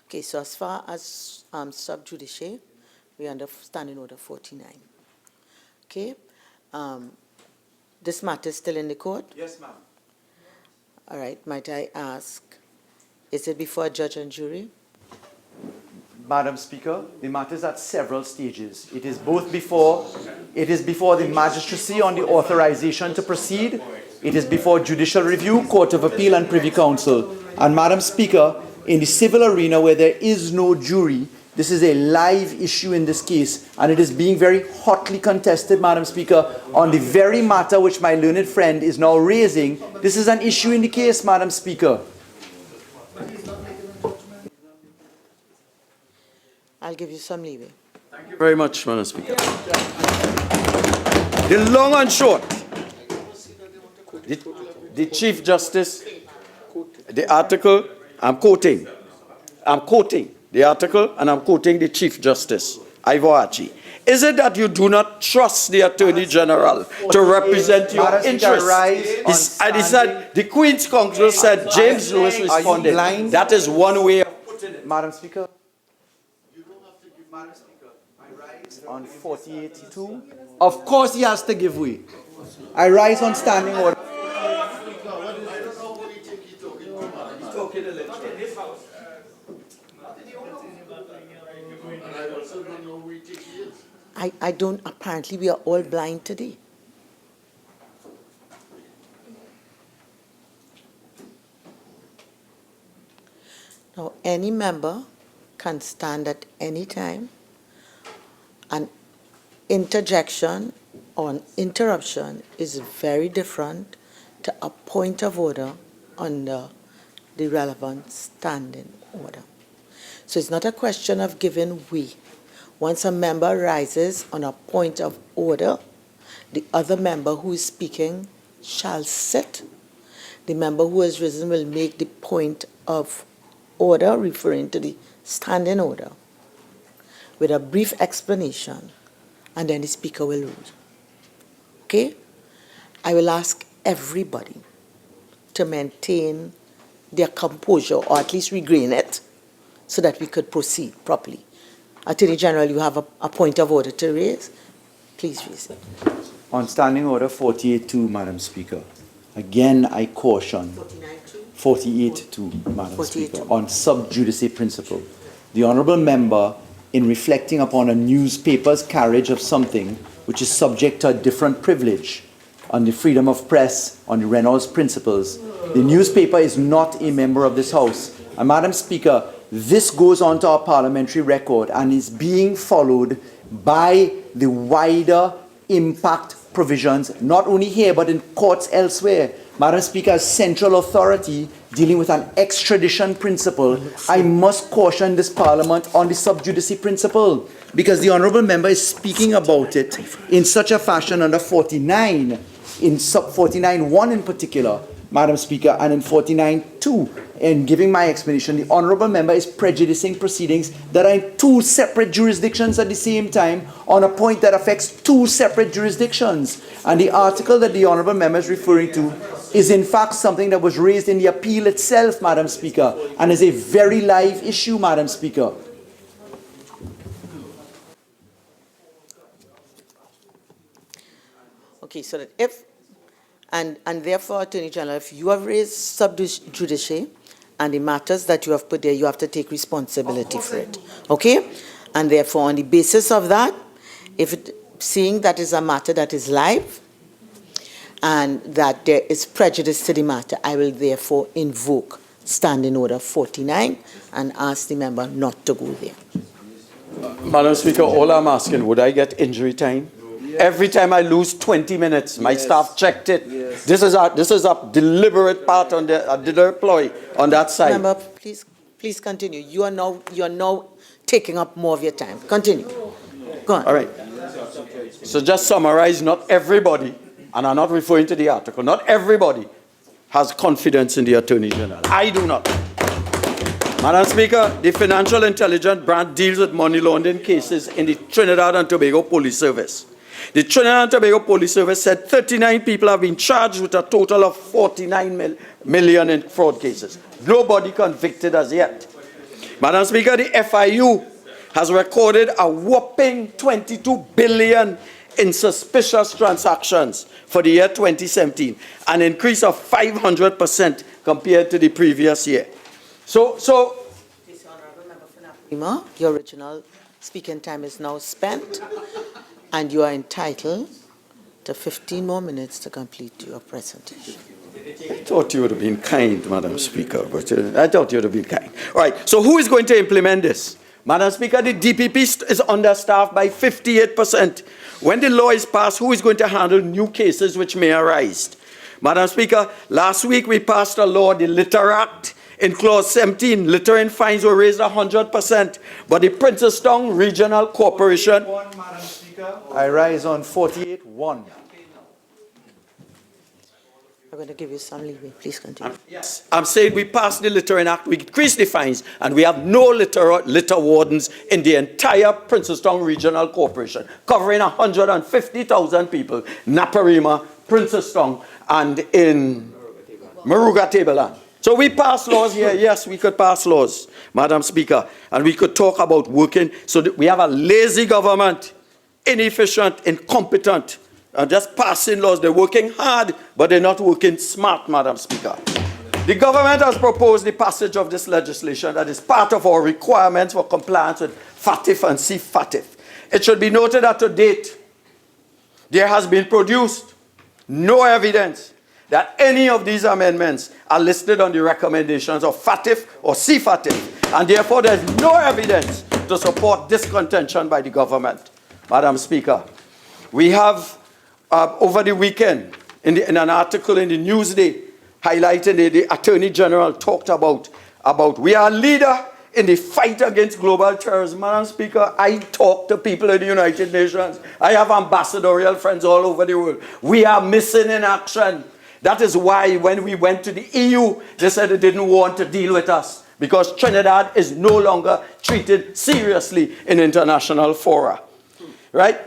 Okay, so as far as sub judice, we're under standing order 49. Okay, this matter is still in the court? Yes, ma'am. All right, might I ask, is it before a judge and jury? Madam Speaker, the matter is at several stages. It is before the magistracy on the authorization to proceed. It is before judicial review, Court of Appeal and Privy Council. And Madam Speaker, in the civil arena where there is no jury, this is a live issue in this case, and it is being very hotly contested, Madam Speaker, on the very matter which my learned friend is now raising. This is an issue in the case, Madam Speaker. I'll give you some leeway. Thank you very much, Madam Speaker. The long and short, the Chief Justice, the article, I'm quoting the article, and I'm quoting the Chief Justice, Ivor Archie. Is it that you do not trust the Attorney General to represent your interests? And he said, the Queen's Counsel said, James Lewis responded. That is one way of putting it. Madam Speaker, Madam Speaker, I rise on 48.2. Of course he has to give way. I rise on standing order. I don't, apparently we are all blind today. Now, any member can stand at any time. An interjection or an interruption is very different to a point of order under the relevant standing order. So it's not a question of giving way. Once a member rises on a point of order, the other member who is speaking shall sit. The member who has risen will make the point of order referring to the standing order with a brief explanation, and then the speaker will rule. Okay? I will ask everybody to maintain their composure, or at least regain it, so that we could proceed properly. Attorney General, you have a point of order to raise. Please raise it. On standing order 48.2, Madam Speaker. Again, I caution 48.2, Madam Speaker, on sub judice principle. The honourable member, in reflecting upon a newspaper's carriage of something which is subject to a different privilege on the freedom of press, on the Reynolds principles, the newspaper is not a member of this House. And Madam Speaker, this goes on to our parliamentary record and is being followed by the wider impact provisions, not only here but in courts elsewhere. Madam Speaker, as central authority dealing with an extradition principle, I must caution this Parliament on the sub judice principle, because the honourable member is speaking about it in such a fashion under 49, in sub 49.1 in particular, Madam Speaker, and in 49.2, in giving my explanation, the honourable member is prejudicing proceedings that are in two separate jurisdictions at the same time on a point that affects two separate jurisdictions. And the article that the honourable member is referring to is in fact something that was raised in the appeal itself, Madam Speaker, and is a very live issue, Madam Speaker. Okay, so that if, and therefore, Attorney General, if you have raised sub judice and the matters that you have put there, you have to take responsibility for it. Okay? And therefore, on the basis of that, seeing that is a matter that is live and that there is prejudice to the matter, I will therefore invoke Standing Order 49 and ask the member not to go there. Madam Speaker, all I'm asking, would I get injury time? Every time I lose 20 minutes, my staff checked it. Yes. This is a deliberate part on the deliberate ploy on that side. Member, please continue. You are now taking up more of your time. Continue. Go on. All right. So just summarize, not everybody, and I'm not referring to the article, not everybody has confidence in the Attorney General. I do not. Madam Speaker, the Financial Intelligence Branch deals with money laundering cases in the Trinidad and Tobago Police Service. The Trinidad and Tobago Police Service said 39 people have been charged with a total of 49 million in fraud cases. Nobody convicted as yet. Madam Speaker, the FIU has recorded a whopping 22 billion in suspicious transactions for the year 2017, an increase of 500% compared to the previous year. Your original speaking time is now spent, and you are entitled to 15 more minutes to complete your presentation. I thought you would have been kind, Madam Speaker, but I thought you would have been kind. All right, so who is going to implement this? Madam Speaker, the DPP is understaffed by 58%. When the law is passed, who is going to handle new cases which may arise? Madam Speaker, last week we passed a law, the Litter Act. In Clause 17, littering fines were raised 100%, but the Princestown Regional Corporation... Madam Speaker, I rise on 48.1. I'm going to give you some leeway. Please continue. Yes, I'm saying we passed the Littering Act, we increased the fines, and we have no litter wardens in the entire Princestown Regional Corporation, covering 150,000 people, Naparima, Princestown, and in Maruga Tableland. So we pass laws here. Yes, we could pass laws, Madam Speaker, and we could talk about working. So that we have a lazy government, inefficient, incompetent, and just passing laws. They're working hard, but they're not working smart, Madam Speaker. The government has proposed the passage of this legislation that is part of our requirements for compliance with FATF and CFATF. It should be noted that to date, there has been produced no evidence that any of these amendments are listed on the recommendations of FATF or CFATF, and therefore there is no evidence to support this contention by the government. Madam Speaker, we have, over the weekend, in an article in the Newsday, highlighting the Attorney General talked about we are a leader in the fight against global terrorism. Madam Speaker, I talk to people in the United Nations. I have ambassadorial friends all over the world. We are missing in action. That is why when we went to the EU, they said they didn't want to deal with us because Trinidad is no longer treated seriously in international fora. Right?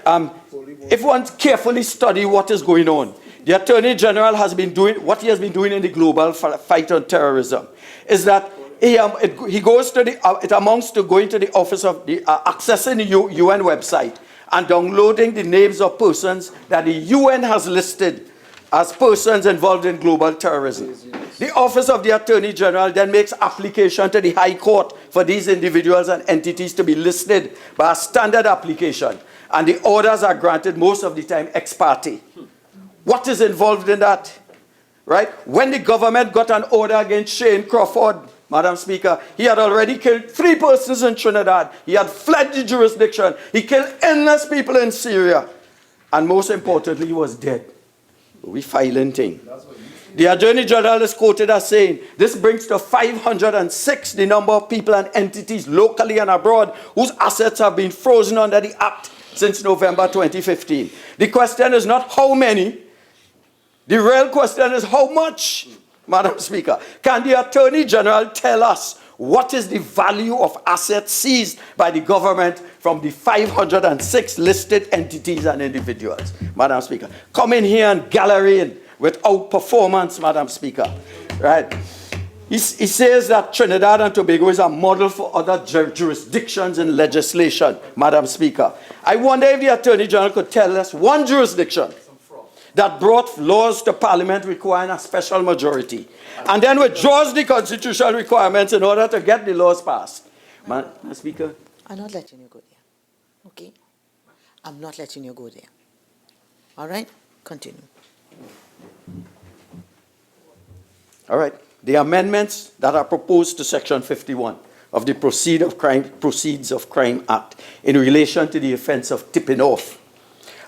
If one carefully study what is going on, the Attorney General has been doing, what he has been doing in the global fight on terrorism, is that he goes to it amounts to going to the office of the, accessing the UN website and downloading the names of persons that the UN has listed as persons involved in global terrorism. The Office of the Attorney General then makes application to the High Court for these individuals and entities to be listed by a standard application. And the orders are granted most of the time ex parte. What is involved in that? Right? When the government got an order against Shane Crawford, Madam Speaker, he had already killed 3 persons in Trinidad. He had fled the jurisdiction. He killed endless people in Syria. And most importantly, he was dead. We filing thing. The Attorney General is quoted as saying, this brings to 506 the number of people and entities locally and abroad whose assets have been frozen under the Act since November 2015. The question is not how many. The real question is how much. Madam Speaker, can the Attorney General tell us what is the value of assets seized by the government from the 506 listed entities and individuals? Madam Speaker, come in here and gallery in without performance, Madam Speaker. Right? He says that Trinidad and Tobago is a model for other jurisdictions in legislation, Madam Speaker. I wonder if the Attorney General could tell us one jurisdiction that brought laws to Parliament requiring a special majority and then withdraws the constitutional requirements in order to get the laws passed. Madam Speaker? I'm not letting you go there. Okay? I'm not letting you go there. All right? Continue. All right. The amendments that are proposed to Section 51 of the Proceeds of Crime Act in relation to the offense of tipping off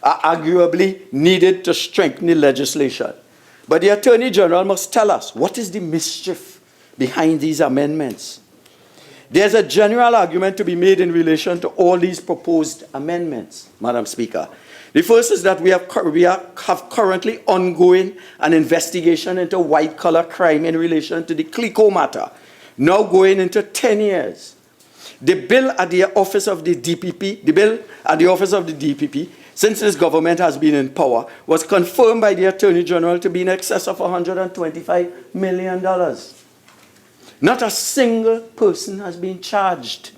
are arguably needed to strengthen the legislation. But the Attorney General must tell us what is the mischief behind these amendments. There's a general argument to be made in relation to all these proposed amendments, Madam Speaker. The first is that we have currently ongoing an investigation into white-collar crime in relation to the Clico matter, now going into 10 years. The bill at the office of the DPP, since this government has been in power, was confirmed by the Attorney General to be in excess of $125 million. Not a single person has been charged.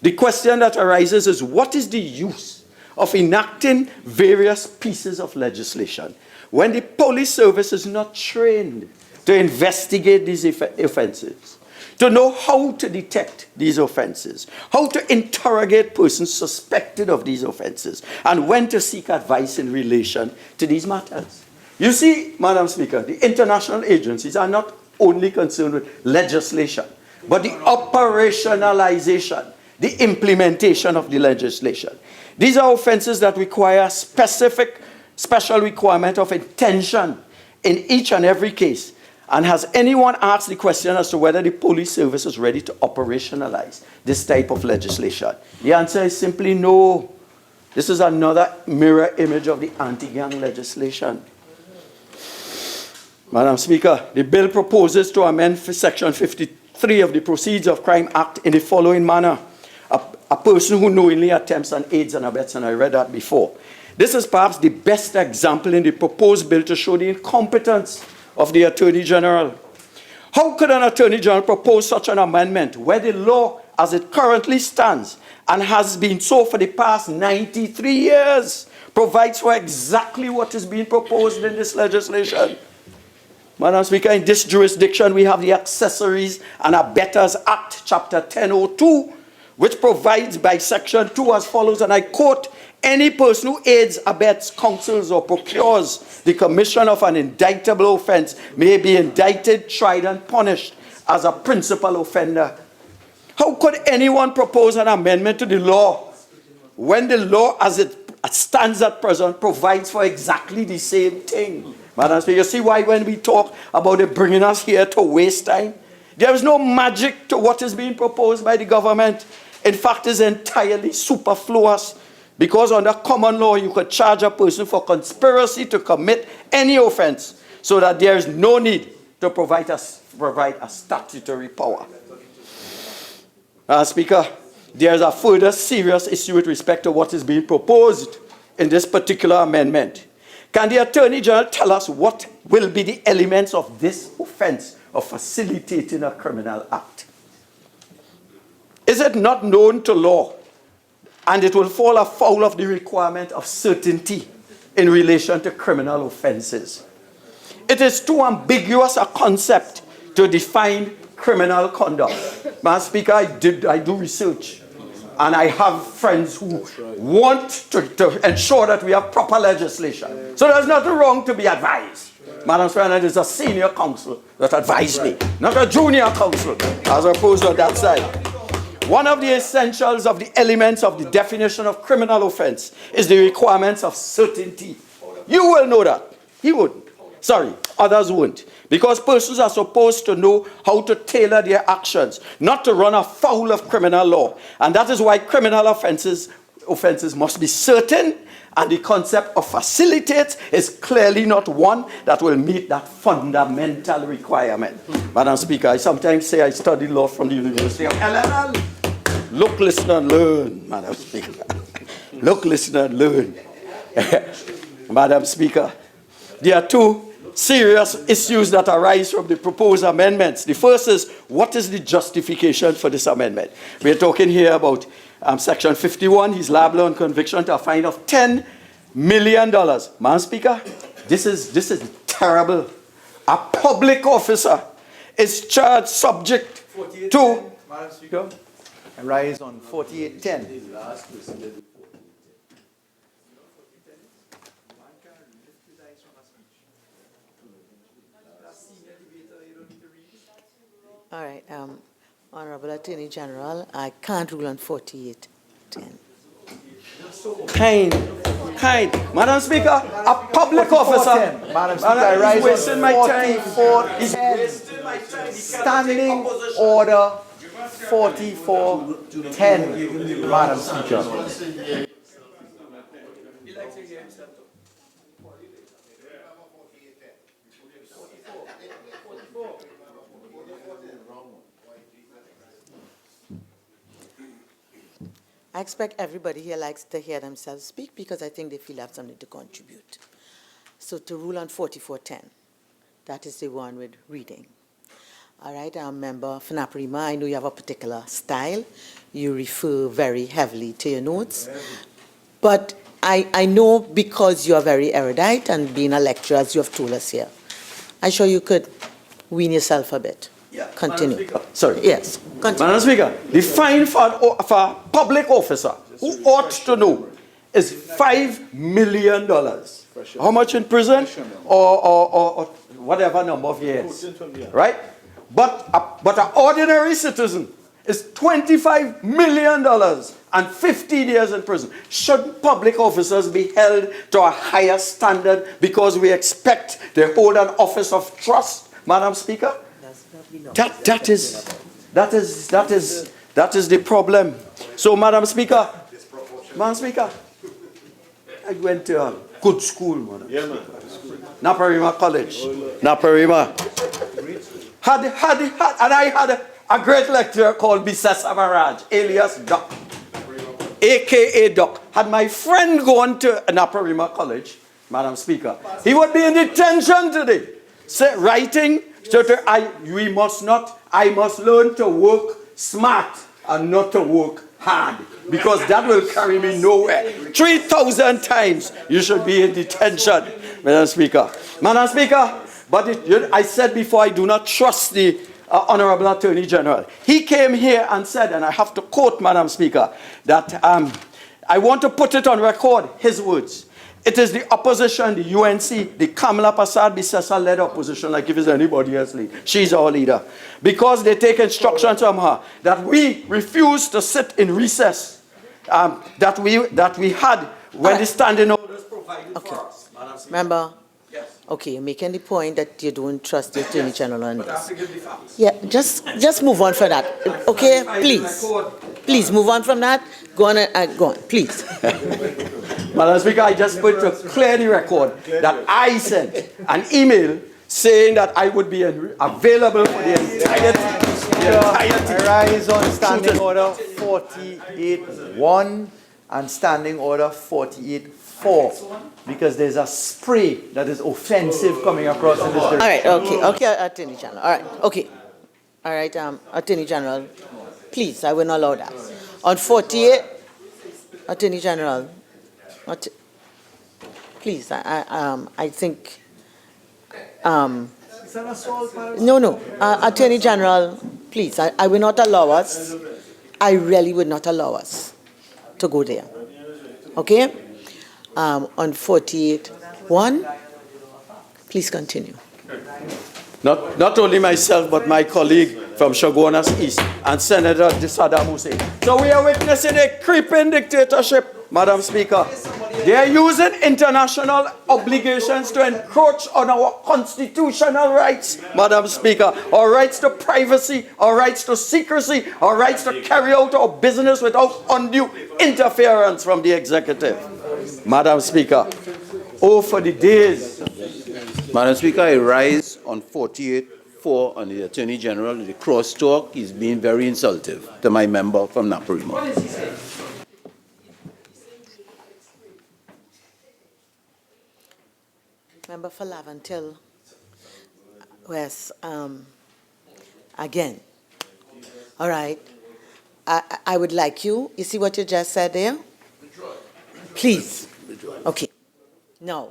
The question that arises is, what is the use of enacting various pieces of legislation when the police service is not trained to investigate these offenses, to know how to detect these offenses, how to interrogate persons suspected of these offenses, and when to seek advice in relation to these matters? You see, Madam Speaker, the international agencies are not only concerned with legislation, but the operationalization, the implementation of the legislation. These are offenses that require special requirement of intention in each and every case. And has anyone asked the question as to whether the police service is ready to operationalize this type of legislation? The answer is simply no. This is another mirror image of the anti-gang legislation. Madam Speaker, the bill proposes to amend Section 53 of the Proceeds of Crime Act in the following manner. A person who knowingly attempts and aids and abets, and I read that before. This is perhaps the best example in the proposed bill to show the incompetence of the Attorney General. How could an Attorney General propose such an amendment where the law as it currently stands and has been so for the past 93 years provides for exactly what is being proposed in this legislation? Madam Speaker, in this jurisdiction we have the Accessories and Abettors Act, Chapter 1002, which provides by Section 2 as follows, and I quote, "Any person who aids, abets, counsels, or procures the commission of an indictable offense may be indicted, tried, and punished as a principal offender." How could anyone propose an amendment to the law when the law as it stands at present provides for exactly the same thing? Madam Speaker, you see why when we talk about it bringing us here to waste time? There is no magic to what is being proposed by the government. In fact, it's entirely superfluous, because under common law, you could charge a person for conspiracy to commit any offense, so that there is no need to provide a statutory power. Speaker, there is a further serious issue with respect to what is being proposed in this particular amendment. Can the Attorney General tell us what will be the elements of this offense of facilitating a criminal act? Is it not known to law, and it will fall afoul of the requirement of certainty in relation to criminal offenses? It is too ambiguous a concept to define criminal conduct. Madam Speaker, I do research, and I have friends who want to ensure that we have proper legislation. So there's nothing wrong to be advised. Madam Speaker, it is a senior counsel that advised me, not a junior counsel, as opposed to that side. One of the essentials of the elements of the definition of criminal offense is the requirements of certainty. You will know that. He wouldn't. Sorry, others won't. Because persons are supposed to know how to tailor their actions, not to run afoul of criminal law. And that is why criminal offenses offenses must be certain, and the concept of facilitates is clearly not one that will meet that fundamental requirement. Madam Speaker, I sometimes say I studied law from the University of LLL. Look, listen, and learn, Madam Speaker. Look, listen, and learn. Madam Speaker, there are two serious issues that arise from the proposed amendments. The first is, what is the justification for this amendment? We are talking here about Section 51, he's liable on conviction to a fine of $10 million. Madam Speaker, this is terrible. A public officer is charged subject to... Madam Speaker, I rise on 4810. All right, Honorable Attorney General, I can't rule on 4810. Kind. Madam Speaker, a public officer. Madam Speaker, I rise wasting my time. He's wasting my time. Standing order 4410, Madam Speaker. I expect everybody here likes to hear themselves speak because I think they feel they have something to contribute. So to rule on 4410, that is the one with reading. All right, Member Fanaprima, I know you have a particular style. You refer very heavily to your notes. But I know because you are very erudite and being a lecturer, as you have told us here, I'm sure you could wean yourself a bit. Yeah, continue. Sorry. Yes, continue. Madam Speaker, the fine for a public officer who ought to know is $5 million. How much in prison? Or whatever number of years. Right? But an ordinary citizen is $25 million and 15 years in prison. Should public officers be held to a higher standard because we expect they hold an office of trust, Madam Speaker? That is the problem. So, Madam Speaker, I went to a good school, Madam Speaker. Naparima College. Naparima. And I had a great lecturer called Mrs. Amaraj, alias Doc, a.k.a. Doc. Had my friend gone to Naparima College, Madam Speaker, he would be in detention today, writing. I must learn to work smart and not to work hard, because that will carry me nowhere. 3,000 times you should be in detention, Madam Speaker. Madam Speaker, but I said before, I do not trust the Honorable Attorney General. He came here and said, and I have to quote, Madam Speaker, that I want to put it on record, his words. It is the opposition, the UNC, the Kamala Prasad-Bissessa-led opposition, like if it's anybody else lead. She's our leader. Because they take instructions from her that we refuse to sit in recess that we had when the standing orders provided for us. Remember? Yes. Okay, you're making the point that you don't trust the Attorney General on But I have this. to give the facts. Yeah, just move on from that. Okay, please. Please move on from that. Go on, please. Madam Speaker, I just put to clear the record that I sent an email saying that I would be available for the entirety. I rise on standing order 48-1 and standing order 48-4 because there's a spray that is offensive coming across in this direction. All right, okay, Attorney General. All right, okay. All right, Attorney General, please, I will not allow that. On 48, Attorney General, please, I think, no, Attorney General, please, I will not allow us, I really would not allow us to go there, okay? On 48-1, please continue. Not only myself, but my colleague from Chaguanas East and Senator Saddam Hussein. So we are witnessing a creeping dictatorship Madam Speaker. They are using international obligations to encroach on our constitutional rights, Madam Speaker. Our rights to privacy, our rights to secrecy, our rights to carry out our business without undue interference from the executive. Madam Speaker, oh, for the days. Madam Speaker, I rise on 48-4 on the Attorney General. The crosstalk is being very insultive to my member from Naparima. Member for Lavantil West, again. All right. I would like you see what you just said there? Please. Okay. Now,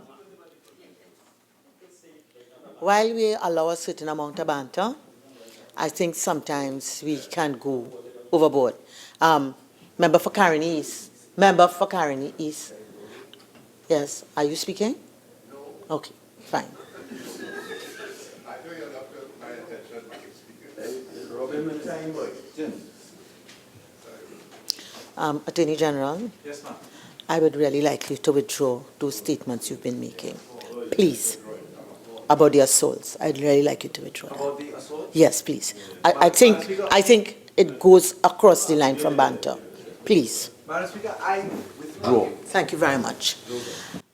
while we allow a certain amount of banter, I think sometimes we can go overboard. Member for Caroni East. Member for Caroni East. Yes. Are you speaking? Okay, fine. Attorney General. Yes, ma'am. I would really like you to withdraw those statements you've been making. Please. About the assaults. I'd really like you to withdraw that. About the assault? Yes, please. I think it goes across the line from banter. Please. Madam Speaker, I withdraw. Thank you very much.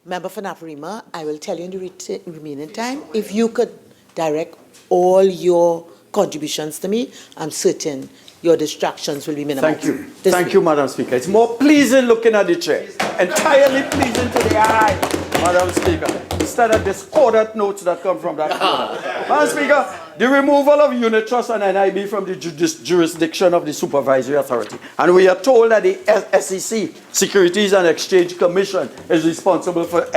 Member for Naparima, I will tell you in the remaining time, if you could direct all your contributions to me, I'm certain your distractions will be minimized. Thank you. Thank you, Madam Speaker. It's more pleasing looking at the chair. Entirely pleasing to the eye, Madam Speaker, instead of discordant notes that come from that corner. Madam Speaker, the removal of unit trust and NIB from the jurisdiction of the supervisory authority. And we are told that the SEC, Securities and Exchange Commission, is responsible for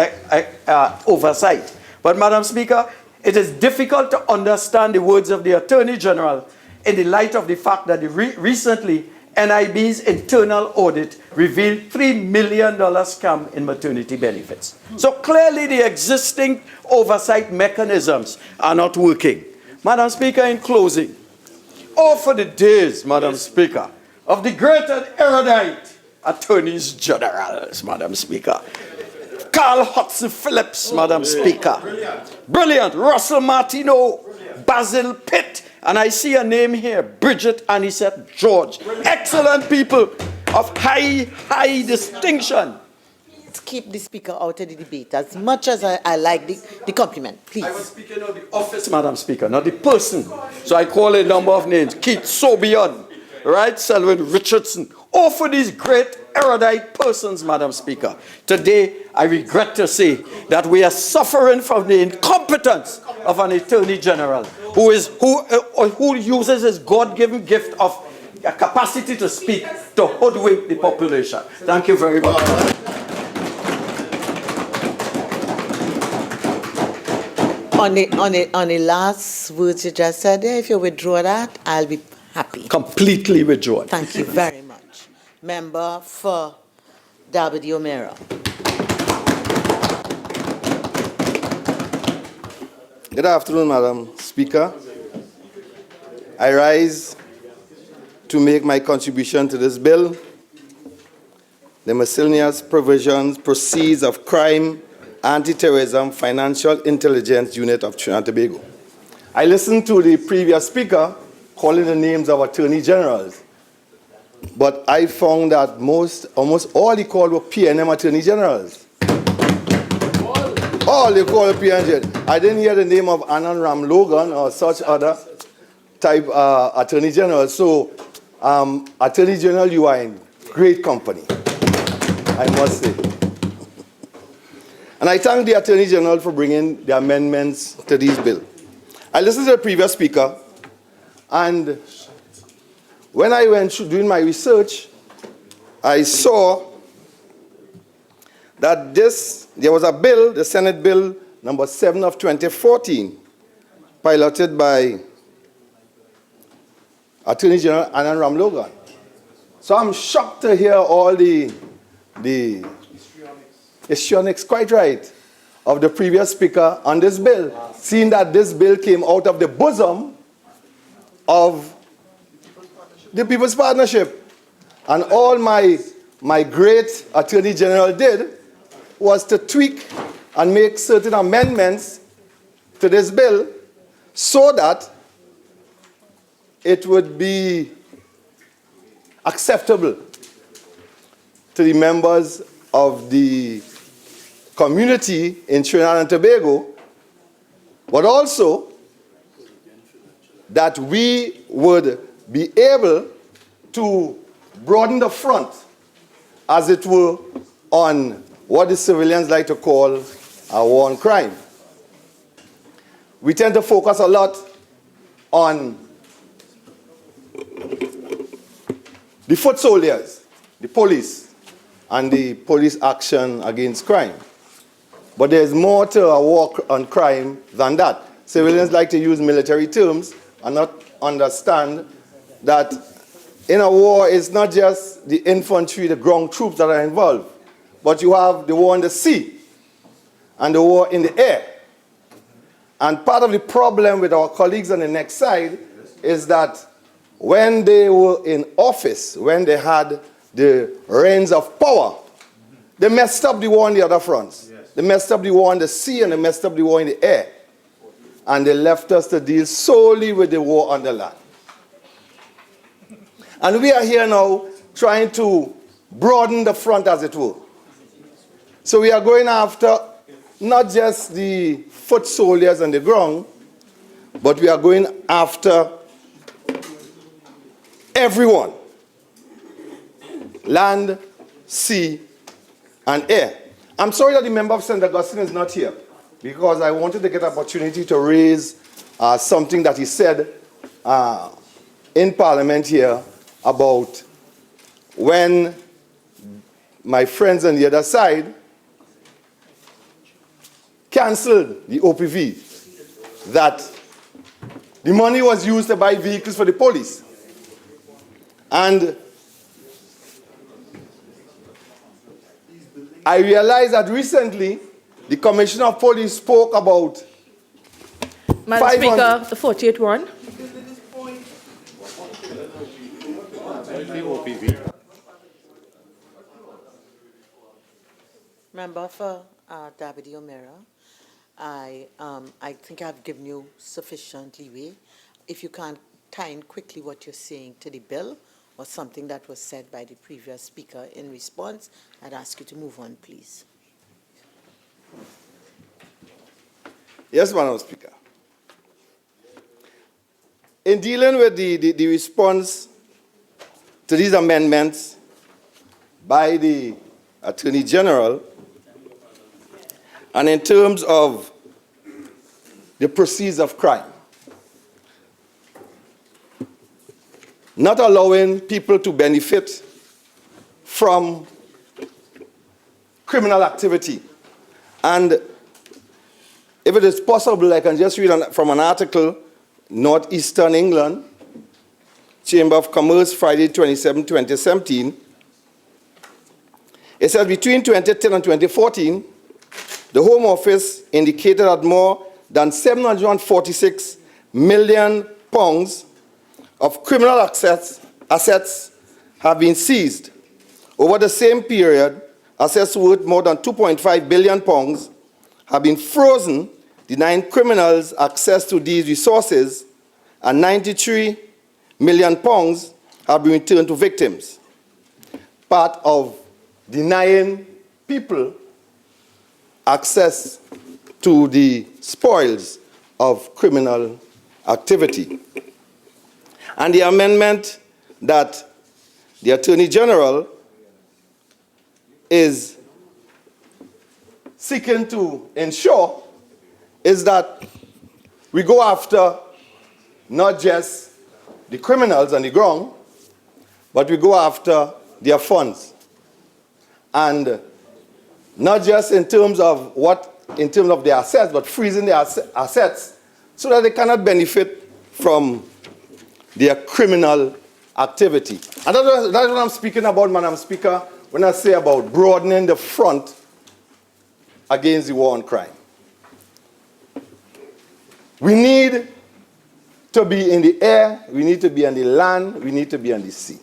oversight. But, Madam Speaker, it is difficult to understand the words of the Attorney General in the light of the fact that recently NIB's internal audit revealed $3 million scam in maternity benefits. So clearly the existing oversight mechanisms are not working. Madam Speaker, in closing, oh, for the days, Madam Speaker, of the great and erudite attorneys generals, Madam Speaker. Carl Hudson Phillips, Madam Speaker. Brilliant. Russell Martineau, Basil Pitt, and I see a name here, Bridget Anisette George. Excellent people of high distinction. Please keep the speaker out of the debate as much as I like the compliment, please. I was speaking of the office, Madam Speaker, not the person. So I call a number of names. Keith Sobion, right? Selwyn Richardson. All for these great erudite persons, Madam Speaker. Today, I regret to say that we are suffering from the incompetence of an Attorney General who uses his God-given gift of capacity to speak to hoodwink the population. Thank you very much. On the last words you just said there, if you withdraw that, I'll be happy. Completely withdrawn. Thank you very much. Member for Derby O'Meara. Good afternoon, Madam Speaker. I rise to make my contribution to this bill. The Miscellaneous Proceeds of Crime, Anti-Terrorism Financial Intelligence Unit of Trinidad and Tobago. I listened to the previous speaker calling the names of attorney generals, but I found that almost all he called were PNM attorney generals. All they call PNG. I didn't hear the name of Anand Ram Logan or such other type attorney general. So, Attorney General, you are in great company, I must say. And I thank the Attorney General for bringing the amendments to this bill. I listened to the previous speaker, and when I went through doing my research, I saw that there was a bill, the Senate Bill number 7 of 2014, piloted by Attorney General Anand Ram Logan. So I'm shocked to hear all the histrionics, quite right, of the previous speaker on this bill, seeing that this bill came out of the bosom of the People's Partnership. And all my my great Attorney General did was to tweak and make certain amendments to this bill so that it would be acceptable to the members of the community in Trinidad and Tobago, but also that we would be able to broaden the front, as it were, on what the civilians like to call a war on crime. We tend to focus a lot on the foot soldiers, the police, and the police action against crime. But there's more to a war on crime than that. Civilians like to use military terms and not understand that in a war, it's not just the infantry, the ground troops that are involved, but you have the war in the sea and the war in the air. And part of the problem with our colleagues on the next side is that when they were in office, when they had the reins of power, they messed up the war on the other fronts. They messed up the war on the sea and they messed up the war in the air. And they left us to deal solely with the war on the land. And we are here now trying to broaden the front, as it were. So we are going after not just the foot soldiers on the ground, but we are going after everyone. Land, sea, and air. I'm sorry that the member of St. Augustine is not here, because I wanted to get an opportunity to raise something that he said in Parliament here about when my friends on the other side cancelled the OPV, that the money was used to buy vehicles for the police. And I realized that recently the Commissioner of Police spoke about Madam Speaker, the 48th one. Member for Dabidi O'Meara, I think I've given you sufficient leeway. If you can't tie in quickly what you're saying to the bill or something that was said by the previous speaker in response, I'd ask you to move on, please. Yes, Madam Speaker. In dealing with the response to these amendments by the Attorney General, and in terms of the proceeds of crime, not allowing people to benefit from criminal activity. And if it is possible, I can just read from an article, Northeastern England, Chamber of Commerce, Friday, 27, 2017. It says between 2010 and 2014, the Home Office indicated that more than £746 million of criminal assets have been seized. Over the same period, assets worth more than £2.5 billion have been frozen, denying criminals access to these resources, and £93 million have been returned to victims. Part of denying people access to the spoils of criminal activity. And the amendment that the Attorney General is seeking to ensure is that we go after not just the criminals on the ground, but we go after their funds. And not just in terms of their assets, but freezing their assets so that they cannot benefit from their criminal activity. And that's what I'm speaking about, Madam Speaker, when I say about broadening the front against the war on crime. We need to be in the air, we need to be on the land, we need to be on the sea.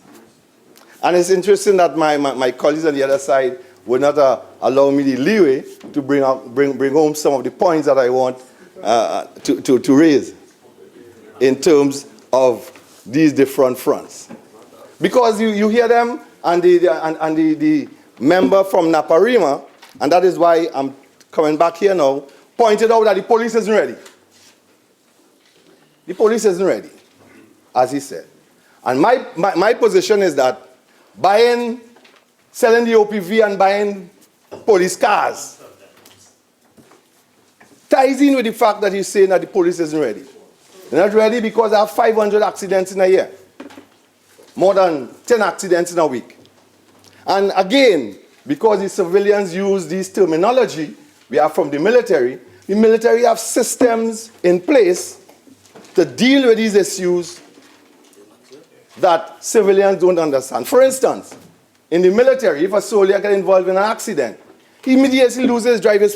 And it's interesting that my colleagues on the other side would not allow me the leeway to bring home some of the points that I want to raise in terms of these different fronts. Because you hear them and the member from Naparima, and that is why I'm coming back here now, pointed out that the police isn't ready. The police isn't ready, as he said. And my position is that selling the OPV and buying police cars ties in with the fact that he's saying that the police isn't ready. They're not ready because they have 500 accidents in a year. More than 10 accidents in a week. And again, because the civilians use this terminology we have from the military have systems in place to deal with these issues that civilians don't understand. For instance, in the military, if a soldier gets involved in an accident, he immediately loses driver's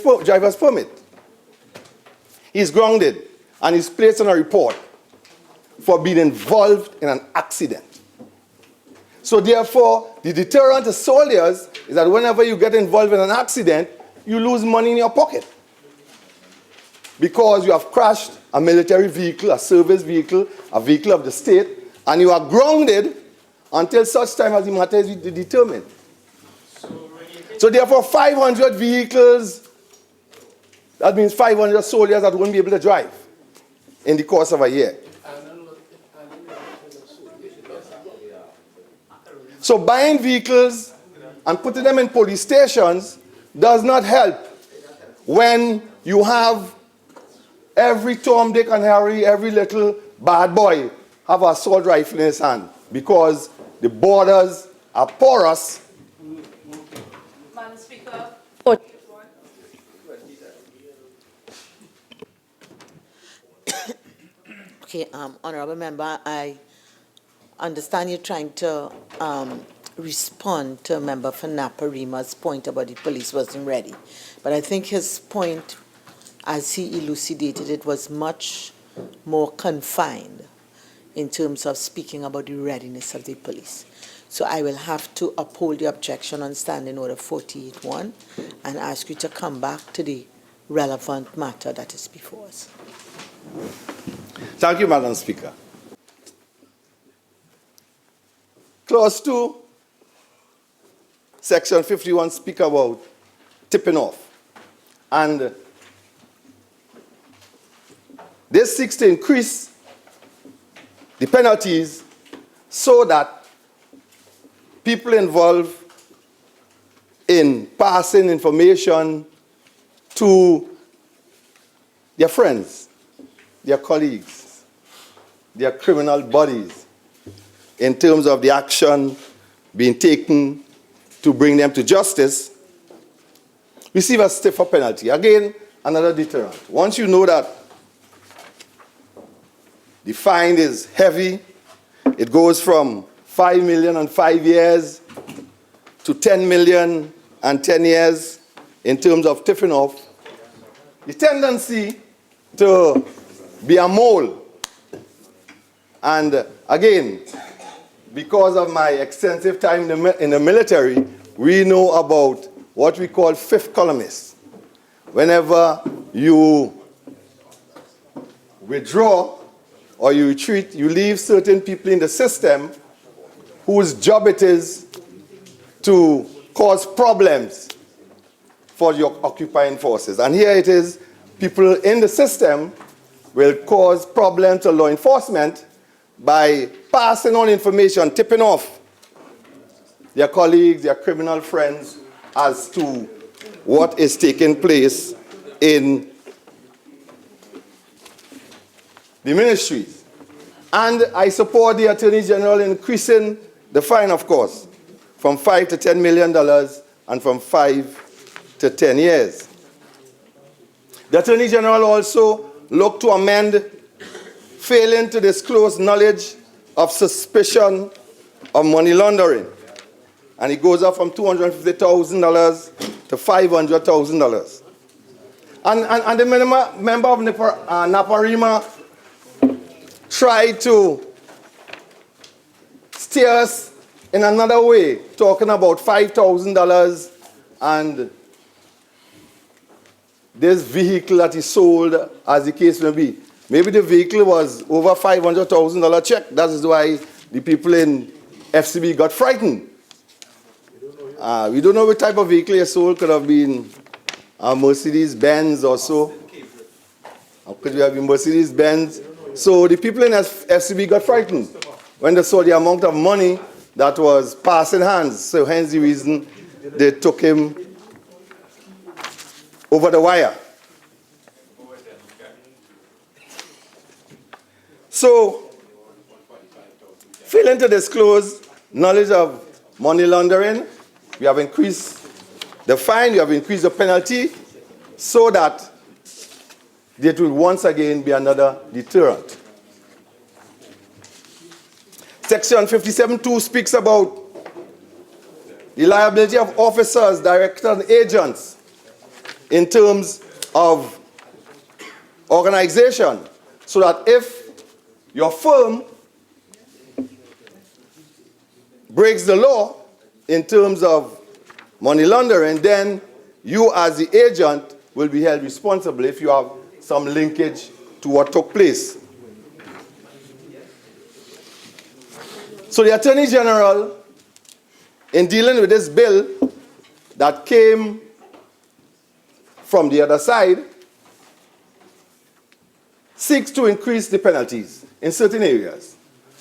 permit. He's grounded and he's placed on a report for being involved in an accident. So therefore, the deterrent to soldiers is that whenever you get involved in an accident, you lose money in your pocket. Because you have crashed a military vehicle, a service vehicle, a vehicle of the state, and you are grounded until such time as the matter is determined. So therefore, 500 vehicles, that means 500 soldiers that won't be able to drive in the course of a year. So buying vehicles and putting them in police stations does not help when you have every Tom, Dick, and Harry, every little bad boy have an assault rifle in his hand because the borders are porous. Madam Speaker. Okay, Honorable Member, I understand you're trying to respond to a member for Naparima's point about the police wasn't ready. But I think his point, as he elucidated it, was much more confined in terms of speaking about the readiness of the police. So I will have to uphold the objection on Standing Order 48-1 and ask you to come back to the relevant matter that is before us. Thank you, Madam Speaker. Clause 2, Section 51 speak about tipping off. And this seeks to increase the penalties so that people involved in passing information to their friends, their colleagues, their criminal bodies, in terms of the action being taken to bring them to justice, receive a stiffer penalty. Again, another deterrent. Once you know that the fine is heavy, it goes from 5 million and 5 years to 10 million and 10 years in terms of tipping off, the tendency to be a mole. And again, because of my extensive time in the military, we know about what we call fifth columnists. Whenever you withdraw or you retreat, you leave certain people in the system whose job it is to cause problems for your occupying forces. And here it is, people in the system will cause problems to law enforcement by passing on information, tipping off their colleagues, their criminal friends as to what is taking place in the ministries. And I support the Attorney General in increasing the fine, of course, from $5 to $10 million and from 5 to 10 years. The Attorney General also looked to amend failing to disclose knowledge of suspicion of money laundering. And it goes up from $250,000 to $500,000. And the member of Naparima tried to steer us in another way, talking about $5,000 and this vehicle that he sold, as the case may be. Maybe the vehicle was over $500,000 check. That is why the people in FCB got frightened. We don't know what type of vehicle he sold. Could have been a Mercedes-Benz or so. Or could have been Mercedes-Benz. So the people in FCB got frightened when they saw the amount of money that was passing hands. So hence the reason they took him over the wire. So, failing to disclose knowledge of money laundering, we have increased the fine, we have increased the penalty, so that it will once again be another deterrent. Section 57.2 speaks about the liability of officers, directors, and agents in terms of organization, so that if your firm breaks the law in terms of money laundering, then you as the agent will be held responsible if you have some linkage to what took place. So the Attorney General, in dealing with this bill that came from the other side, seeks to increase the penalties in certain areas.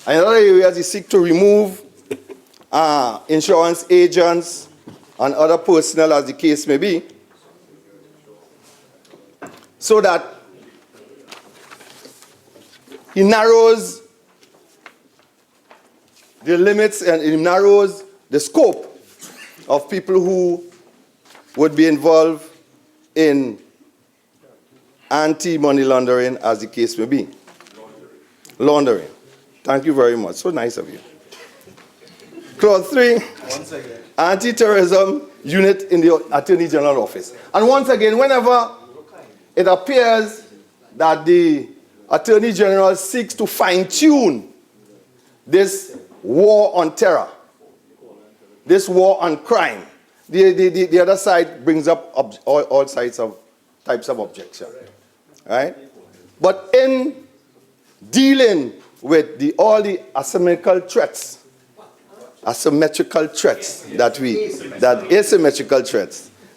And in other areas, he seeks to remove insurance agents and other personnel, as the case may be, so that he narrows the limits and he narrows the scope of people who would be involved in anti-money laundering, as the case may be. Laundering. Thank you very much. So nice of you. Clause 3, Anti-Terrorism Unit in the Attorney General Office. And once again, whenever it appears that the Attorney General seeks to fine-tune this war on terror, this war on crime, the other side brings up all types of objection. Right? But in dealing with all the asymmetrical threats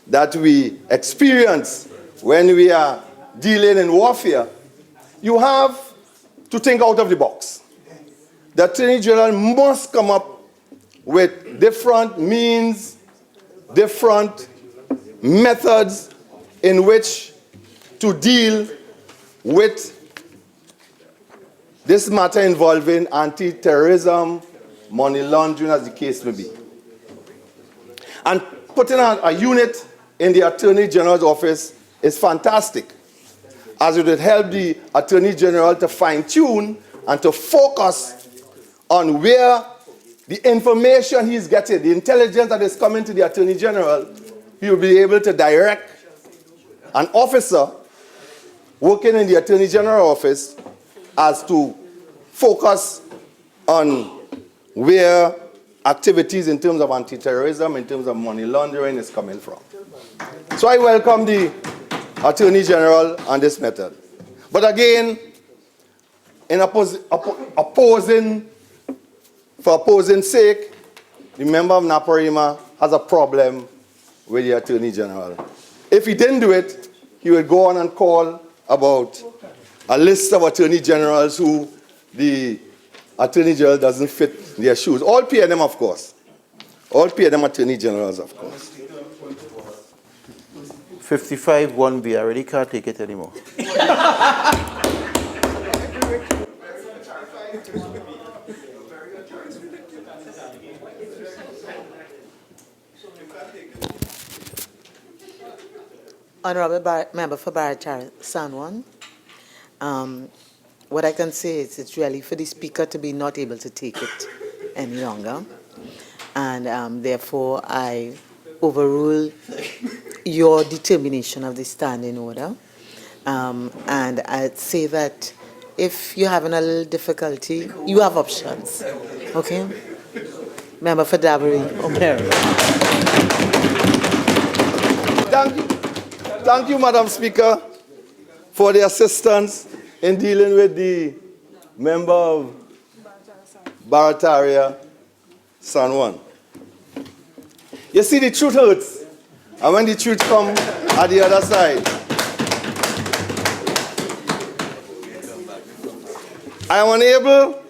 that we experience when we are dealing in warfare, you have to think out of the box. The Attorney General must come up with different means, different methods in which to deal with this matter involving anti-terrorism, money laundering, as the case may be. And putting a unit in the Attorney General's office is fantastic, as it would help the Attorney General to fine-tune and to focus on where the information he's getting, the intelligence that is coming to the Attorney General, he will be able to direct an officer working in the Attorney General office as to focus on where activities in terms of anti-terrorism, in terms of money laundering is coming from. So I welcome the Attorney General on this method. But again, in for opposing sake, the member of Naparima has a problem with the Attorney General. If he didn't do it, he would go on and call about a list of Attorney Generals who the Attorney General doesn't fit their shoes. All PNM, of course. All PNM Attorney Generals, of course. 55-1B, I already can't take it anymore. Honorable Member for Barachar Sanwan, what I can say is it's really for the Speaker to be not able to take it any longer. And therefore, I overrule your determination of the standing order. And I'd say that if you're having a little difficulty, you have options, okay? Member for Dabari, O'Meara. Thank you, Madam Speaker, for the assistance in dealing with the member of Barataria, San Juan. You see, the truth hurts, and when the truth comes at the other side, I am unable,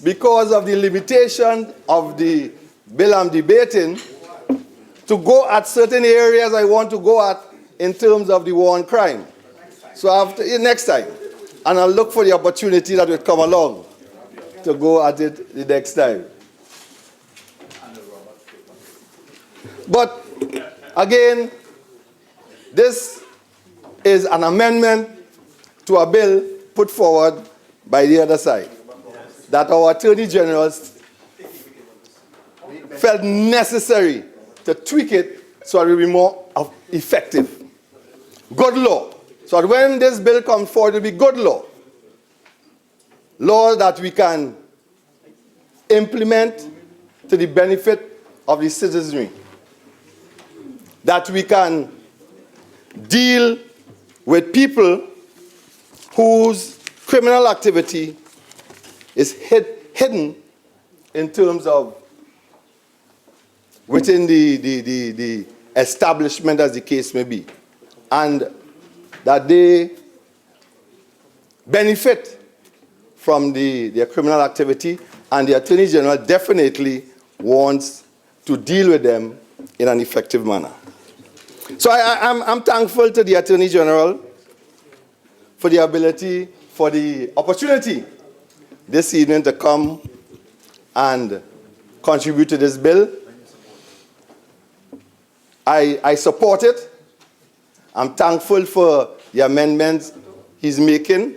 because of the limitation of the bill I'm debating, to go at certain areas I want to go at in terms of the war on crime. So next time, and I'll look for the opportunity that will come along to go at it the next time. But again, this is an amendment to a bill put forward by the other side that our Attorney General felt necessary to tweak it so it will be more effective. Good law. So that when this bill comes forward, it will be good law. Law that we can implement to the benefit of the citizenry. That we can deal with people whose criminal activity is hidden in terms of within the establishment, as the case may be, and that they benefit from their criminal activity, and the Attorney General definitely wants to deal with them in an effective manner. So I'm thankful to the Attorney General for the ability, for the opportunity this evening to come and contribute to this bill. I support it. I'm thankful for the amendments he's making.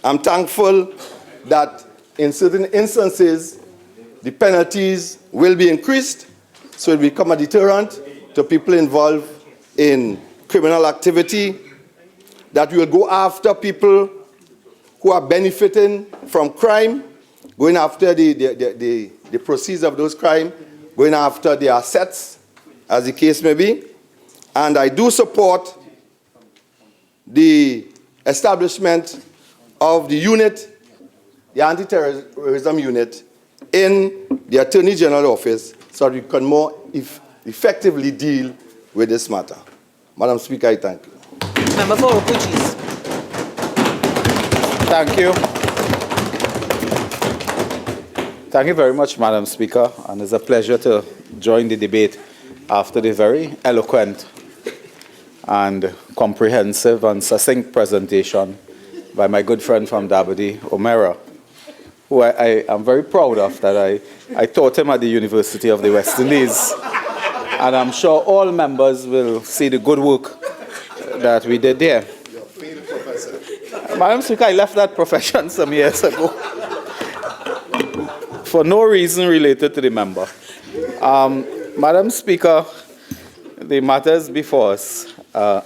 I'm thankful that in certain instances, the penalties will be increased, so it will become a deterrent to people involved in criminal activity, that we will go after people who are benefiting from crime, going after the proceeds of those crimes, going after the assets, as the case may be. And I do support the establishment of the unit, the Anti-Terrorism unit, in the Attorney General office so that we can more effectively deal with this matter. Madam Speaker, I thank you. Member for Opujis. Thank you. Thank you very much, Madam Speaker, and it's a pleasure to join the debate after the very eloquent and comprehensive and succinct presentation by my good friend from Dabadi, O'Meara, who I am very proud of, that I taught him at the University of the West Indies. And I'm sure all members will see the good work that we did there. Madam Speaker, I left that profession some years ago for no reason related to the member. Madam Speaker, the matters before us,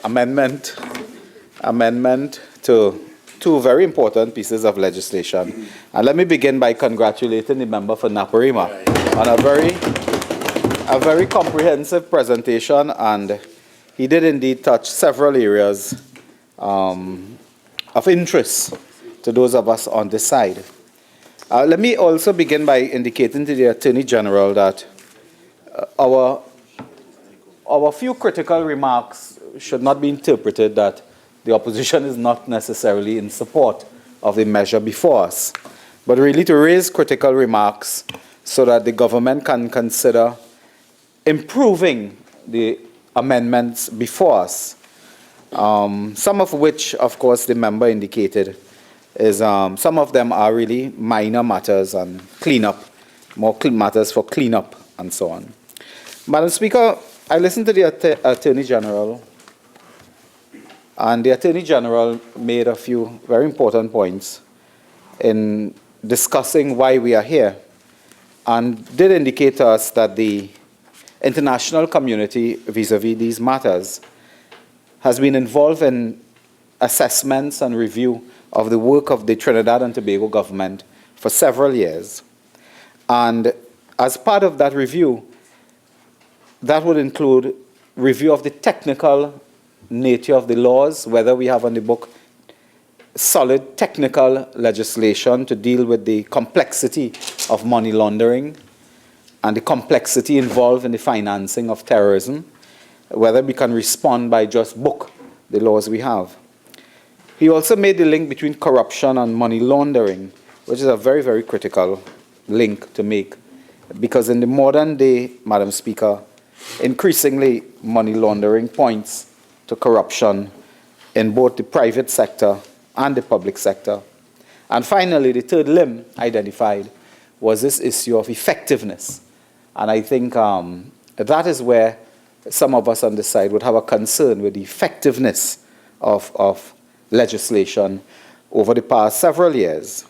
amendment to two very important pieces of legislation. And let me begin by congratulating the member for Naparima on a very comprehensive presentation, and he did indeed touch several areas of interest to those of us on this side. Let me also begin by indicating to the Attorney General that our few critical remarks should not be interpreted that the opposition is not necessarily in support of the measure before us, but really to raise critical remarks so that the government can consider improving the amendments before us, some of which, of course, the member indicated is some of them are really minor matters and cleanup, more matters for cleanup and so on. Madam Speaker, I listened to the Attorney General, and the Attorney General made a few very important points in discussing why we are here, and did indicate to us that the international community vis-à-vis these matters has been involved in assessments and review of the work of the Trinidad and Tobago government for several years. And as part of that review, that would include review of the technical nature of the laws, whether we have on the book solid technical legislation to deal with the complexity of money laundering and the complexity involved in the financing of terrorism, whether we can respond by just book the laws we have. He also made the link between corruption and money laundering, which is a very, very critical link to make, because in the modern day, Madam Speaker, increasingly money laundering points to corruption in both the private sector and the public sector. And finally, the third limb identified was this issue of effectiveness. And I think that is where some of us on this side would have a concern with the effectiveness of legislation over the past several years.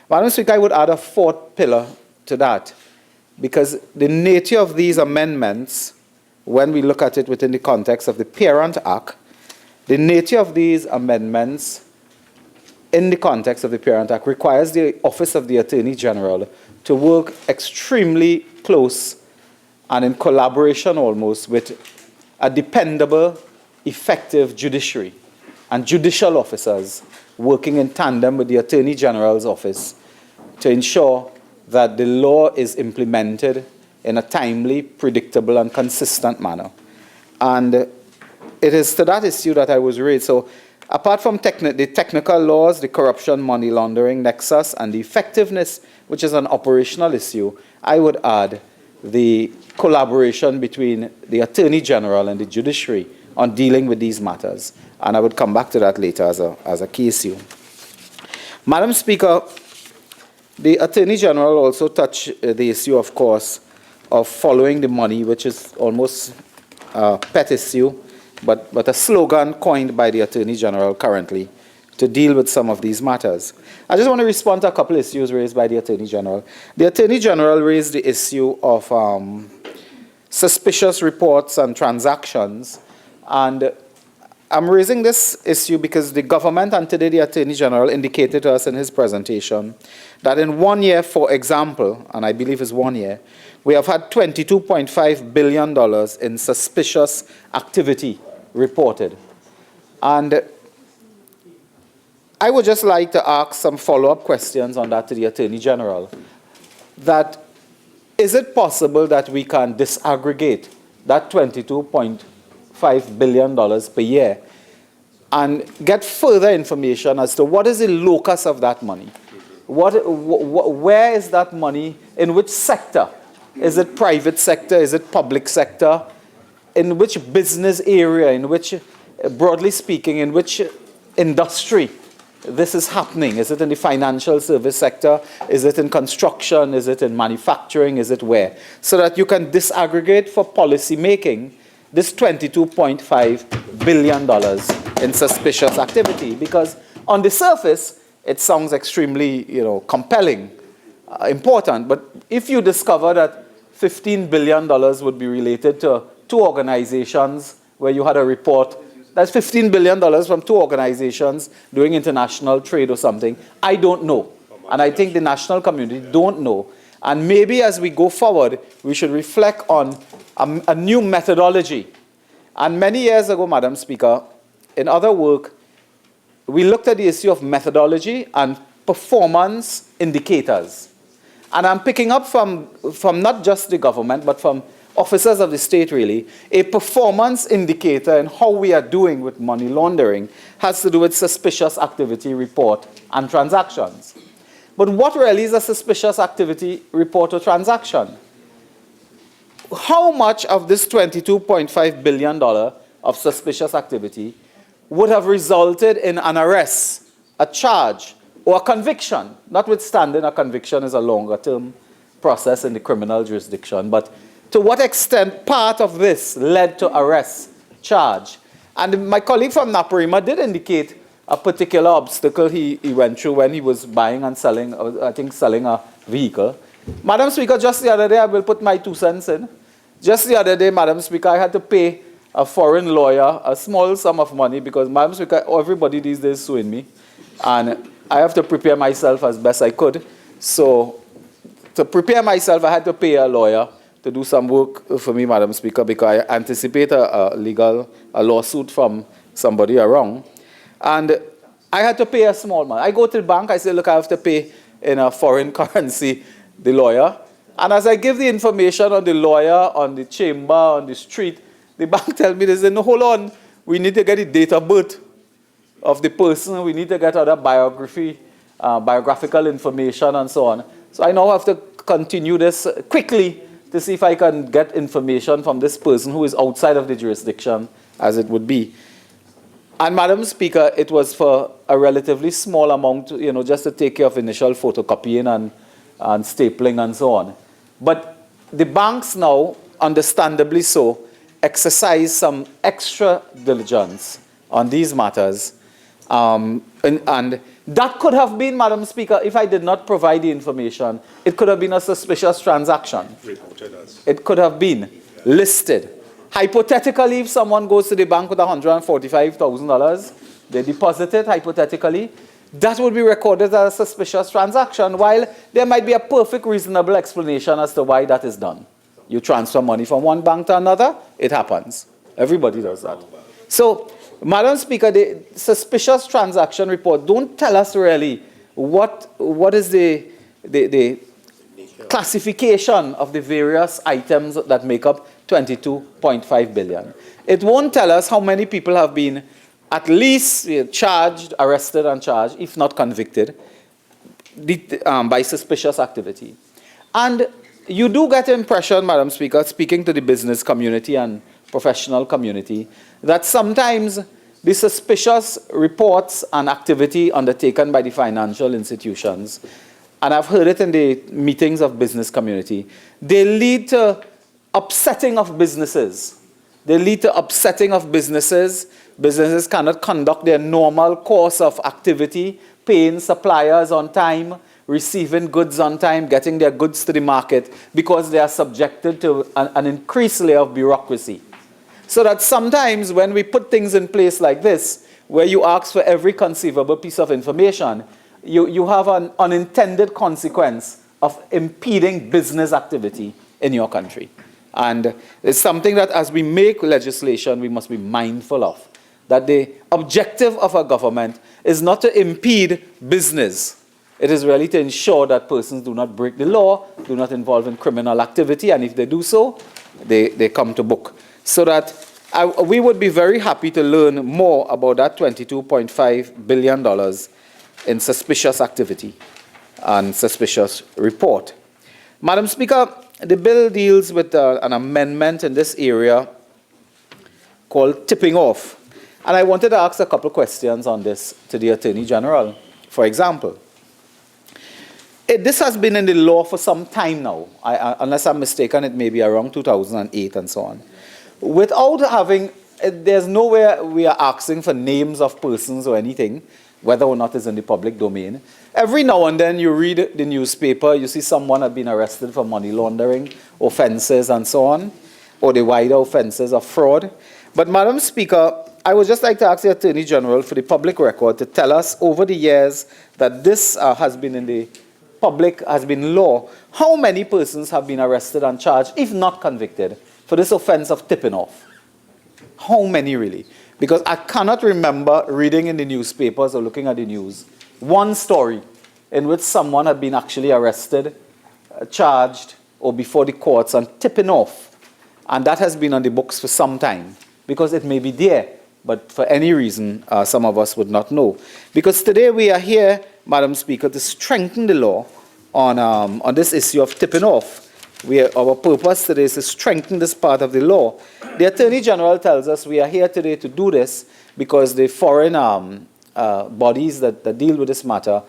Madam Speaker, I would add a fourth pillar to that, because the nature of these amendments, when we look at it within the context of the Parent Act, the nature of these amendments in the context of the Parent Act requires the Office of the Attorney General to work extremely close and in collaboration almost with a dependable, effective judiciary and judicial officers working in tandem with the Attorney General's office to ensure that the law is implemented in a timely, predictable, and consistent manner. And it is to that issue that I was raised. So apart from the technical laws, the corruption, money laundering nexus, and the effectiveness, which is an operational issue, I would add the collaboration between the Attorney General and the judiciary on dealing with these matters. And I would come back to that later as a key issue. Madam Speaker, the Attorney General also touched the issue, of course, of following the money, which is almost a pet issue, but a slogan coined by the Attorney General currently to deal with some of these matters. I just want to respond to a couple of issues raised by the Attorney General. The Attorney General raised the issue of suspicious reports and transactions, and I'm raising this issue because the government and today the Attorney General indicated to us in his presentation that in 1 year, for example, and I believe it's 1 year, we have had $22.5 billion in suspicious activity reported. And I would just like to ask some follow-up questions on that to the Attorney General. That is it possible that we can disaggregate that $22.5 billion per year and get further information as to what is the locus of that money? Where is that money? In which sector? Is it private sector? Is it public sector? In which business area? In which, broadly speaking, in which industry this is happening? Is it in the financial service sector? Is it in construction? Is it in manufacturing? Is it where? So that you can disaggregate for policy making this $22.5 billion in suspicious activity. Because on the surface, it sounds extremely, compelling, important. But if you discover that $15 billion would be related to two organizations where you had a report, that's $15 billion from two organizations doing international trade or something, I don't know. And I think the national community don't know. And maybe as we go forward, we should reflect on a new methodology. And many years ago, Madam Speaker, in other work, we looked at the issue of methodology and performance indicators. And I'm picking up from not just the government, but from officers of the state, really, a performance indicator in how we are doing with money laundering has to do with suspicious activity report and transactions. But what really is a suspicious activity report or transaction? How much of this $22.5 billion of suspicious activity would have resulted in an arrest, a charge, or a conviction? Notwithstanding, a conviction is a longer-term process in the criminal jurisdiction, but to what extent part of this led to arrest, charge? And my colleague from Naparima did indicate a particular obstacle he went through when he was buying and selling, I think selling a vehicle. Madam Speaker, just the other day, I will put my 2 cents in. Just the other day, Madam Speaker, I had to pay a foreign lawyer a small sum of money because, Madam Speaker, everybody these days is suing me. And I have to prepare myself as best I could. So to prepare myself, I had to pay a lawyer to do some work for me, Madam Speaker, because I anticipate a lawsuit from somebody around. And I had to pay a small amount. I go to the bank, I say, look, I have to pay in a foreign currency the lawyer. And as I give the information on the lawyer, on the chamber, on the street, the bank tells me, they say, no, hold on, we need to get the date of birth of the person, we need to get other biographical information and so on. So I now have to continue this quickly to see if I can get information from this person who is outside of the jurisdiction, as it would be. And Madam Speaker, it was for a relatively small amount, just to take care of initial photocopying and stapling and so on. But the banks now, understandably so, exercise some extra diligence on these matters. And that could have been, Madam Speaker, if I did not provide the information, it could have been a suspicious transaction. It could have been listed. Hypothetically, if someone goes to the bank with $145,000, they deposit it, hypothetically, that would be recorded as a suspicious transaction, while there might be a perfect reasonable explanation as to why that is done. You transfer money from one bank to another, it happens. Everybody does that. So, Madam Speaker, the suspicious transaction report don't tell us really what is the classification of the various items that make up 22.5 billion. It won't tell us how many people have been at least charged, arrested and charged, if not convicted, by suspicious activity. And you do get the impression, Madam Speaker, speaking to the business community and professional community, that sometimes the suspicious reports and activity undertaken by the financial institutions, and I've heard it in the meetings of business community, they lead to upsetting of businesses. They lead to upsetting of businesses. Businesses cannot conduct their normal course of activity, paying suppliers on time, receiving goods on time, getting their goods to the market, because they are subjected to an increased layer of bureaucracy. So that sometimes when we put things in place like this, where you ask for every conceivable piece of information, you have an unintended consequence of impeding business activity in your country. And it's something that as we make legislation, we must be mindful of. That the objective of a government is not to impede business. It is really to ensure that persons do not break the law, do not involve in criminal activity, and if they do so, they come to book. So that we would be very happy to learn more about that $22.5 billion in suspicious activity and suspicious report. Madam Speaker, the bill deals with an amendment in this area called tipping off. And I wanted to ask a couple of questions on this to the Attorney General. For example, this has been in the law for some time now. Unless I'm mistaken, it may be around 2008 and so on. Without having, there's nowhere we are asking for names of persons or anything, whether or not it's in the public domain. Every now and then you read the newspaper, you see someone had been arrested for money laundering offenses and so on, or the wider offenses of fraud. But Madam Speaker, I would just like to ask the Attorney General for the public record to tell us over the years that this has been in the public, has been law, how many persons have been arrested and charged, if not convicted, for this offense of tipping off? How many really? Because I cannot remember reading in the newspapers or looking at the news one story in which someone had been actually arrested, charged, or before the courts and tipping off. And that has been on the books for some time, because it may be there, but for any reason, some of us would not know. Because today we are here, Madam Speaker, to strengthen the law on this issue of tipping off. Our purpose today is to strengthen this part of the law. The Attorney General tells us we are here today to do this because the foreign bodies that deal with this matter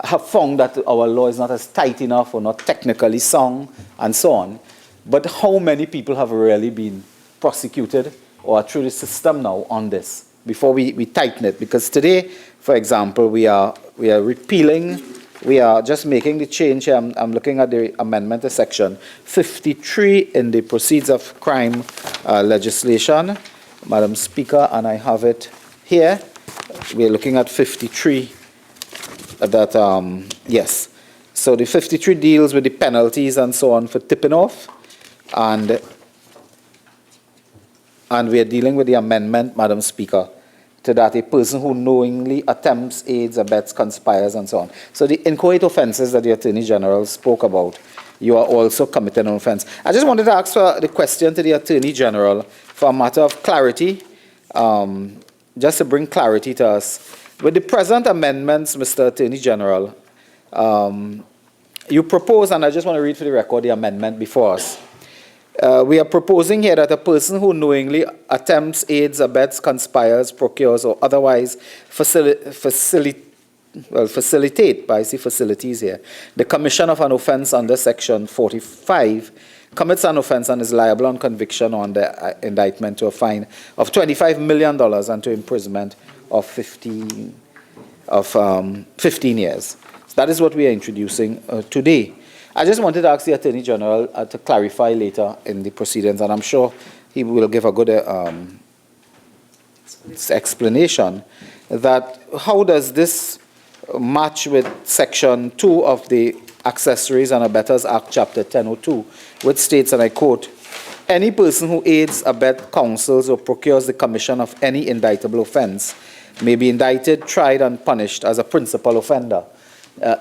have found that our law is not as tight enough or not technically sound and so on. But how many people have really been prosecuted or through the system now on this before we tighten it? Because today, for example, we are repealing. We are just making the change here. I'm looking at the amendment to section 53 in the Proceeds of Crime legislation, Madam Speaker, and I have it here. We are looking at 53. Yes. So the 53 deals with the penalties and so on for tipping off, and we are dealing with the amendment, Madam Speaker, to that a person who knowingly attempts, aids, abets, conspires, and so on. So the inchoate offences that the Attorney General spoke about, you are also committing an offence. I just wanted to ask for the question to the Attorney General for a matter of clarity, just to bring clarity to us. With the present amendments, Mr. Attorney General, you propose, and I just want to read for the record the amendment before us. We are proposing here that a person who knowingly attempts, aids, abets, conspires, procures, or otherwise facilitate, but I see facilities here, the commission of an offence under Section 45, commits an offence and is liable on conviction or under indictment to a fine of $25 million and to imprisonment of 15 years. So that is what we are introducing today. I just wanted to ask the Attorney General to clarify later in the proceedings, and I'm sure he will give a good explanation, that how does this match with Section 2 of the Accessories and Abettors Act, Chapter 1002, which states, and I quote, "Any person who aids, abets, counsels, or procures the commission of any indictable offence may be indicted, tried, and punished as a principal offender."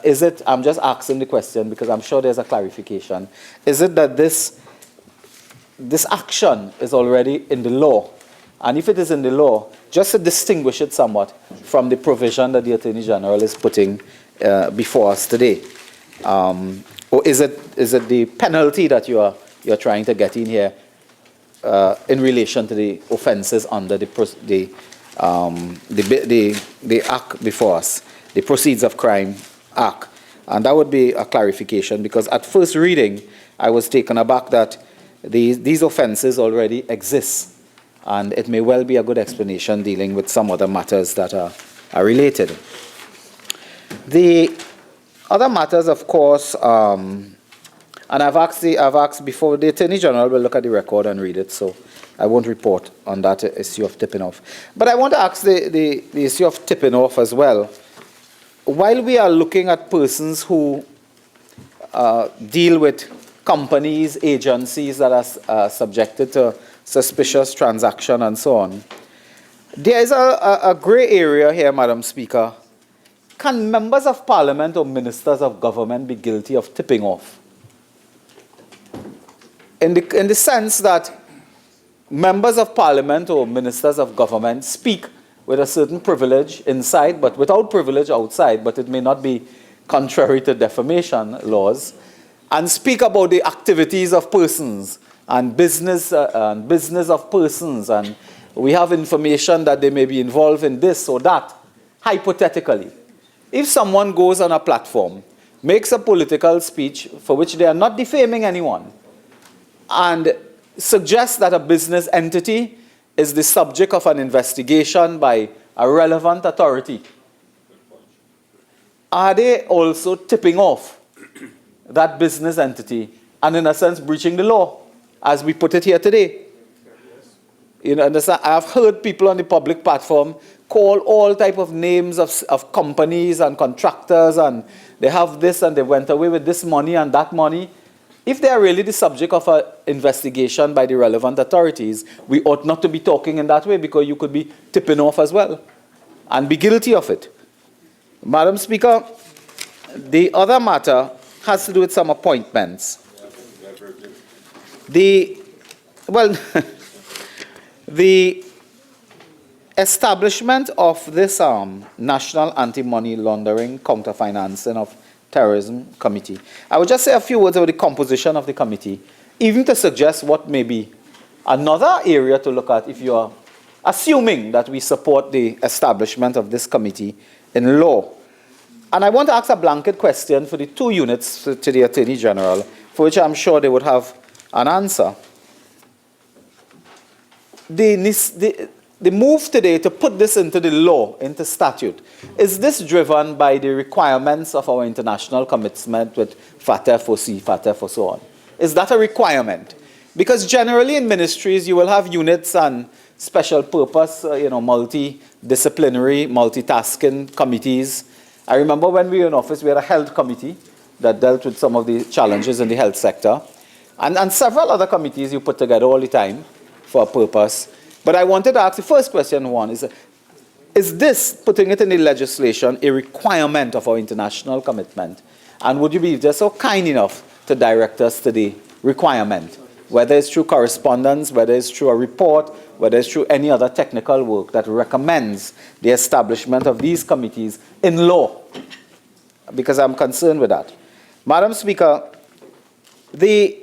Is it, I'm just asking the question because I'm sure there's a clarification, is it that this action is already in the law? And if it is in the law, just to distinguish it somewhat from the provision that the Attorney General is putting before us today. Or is it the penalty that you're trying to get in here in relation to the offences under the act before us, the Proceeds of Crime Act? And that would be a clarification, because at first reading, I was taken aback that these offences already exist, and it may well be a good explanation dealing with some other matters that are related. The other matters, of course, and I've asked before, the Attorney General will look at the record and read it, so I won't report on that issue of tipping off. But I want to ask the issue of tipping off as well. While we are looking at persons who deal with companies, agencies that are subjected to suspicious transaction and so on, there is a grey area here, Madam Speaker. Can members of Parliament or ministers of government be guilty of tipping off? In the sense that members of Parliament or ministers of government speak with a certain privilege inside, but without privilege outside, but it may not be contrary to defamation laws, and speak about the activities of persons and business of persons, and we have information that they may be involved in this or that, hypothetically. If someone goes on a platform, makes a political speech for which they are not defaming anyone, and suggests that a business entity is the subject of an investigation by a relevant authority, are they also tipping off that business entity and, in a sense, breaching the law, as we put it here today? You know, understand? I've heard people on the public platform call all type of names of companies and contractors, and they have this and they went away with this money and that money. If they are really the subject of an investigation by the relevant authorities, we ought not to be talking in that way, because you could be tipping off as well and be guilty of it. Madam Speaker, the other matter has to do with some appointments. The establishment of this National Anti-Money Laundering, Counter-Financing of Terrorism Committee. I will just say a few words about the composition of the committee, even to suggest what may be another area to look at if you are assuming that we support the establishment of this committee in law. And I want to ask a blanket question for the two units to the Attorney General, for which I'm sure they would have an answer. The move today to put this into the law, into statute, is this driven by the requirements of our international commitment with FATF or CFATF or so on? Is that a requirement? Because generally in ministries you will have units and special purpose, multidisciplinary, multitasking committees. I remember when we were in office, we had a health committee, that dealt with some of the challenges in the health sector, and several other committees you put together all the time for a purpose. But I wanted to ask the first question, one, is this, putting it in the legislation, a requirement of our international commitment? And would you be just so kind enough to direct us to the requirement, whether it's through correspondence, whether it's through a report, whether it's through any other technical work that recommends the establishment of these committees in law? Because I'm concerned with that. Madam Speaker, the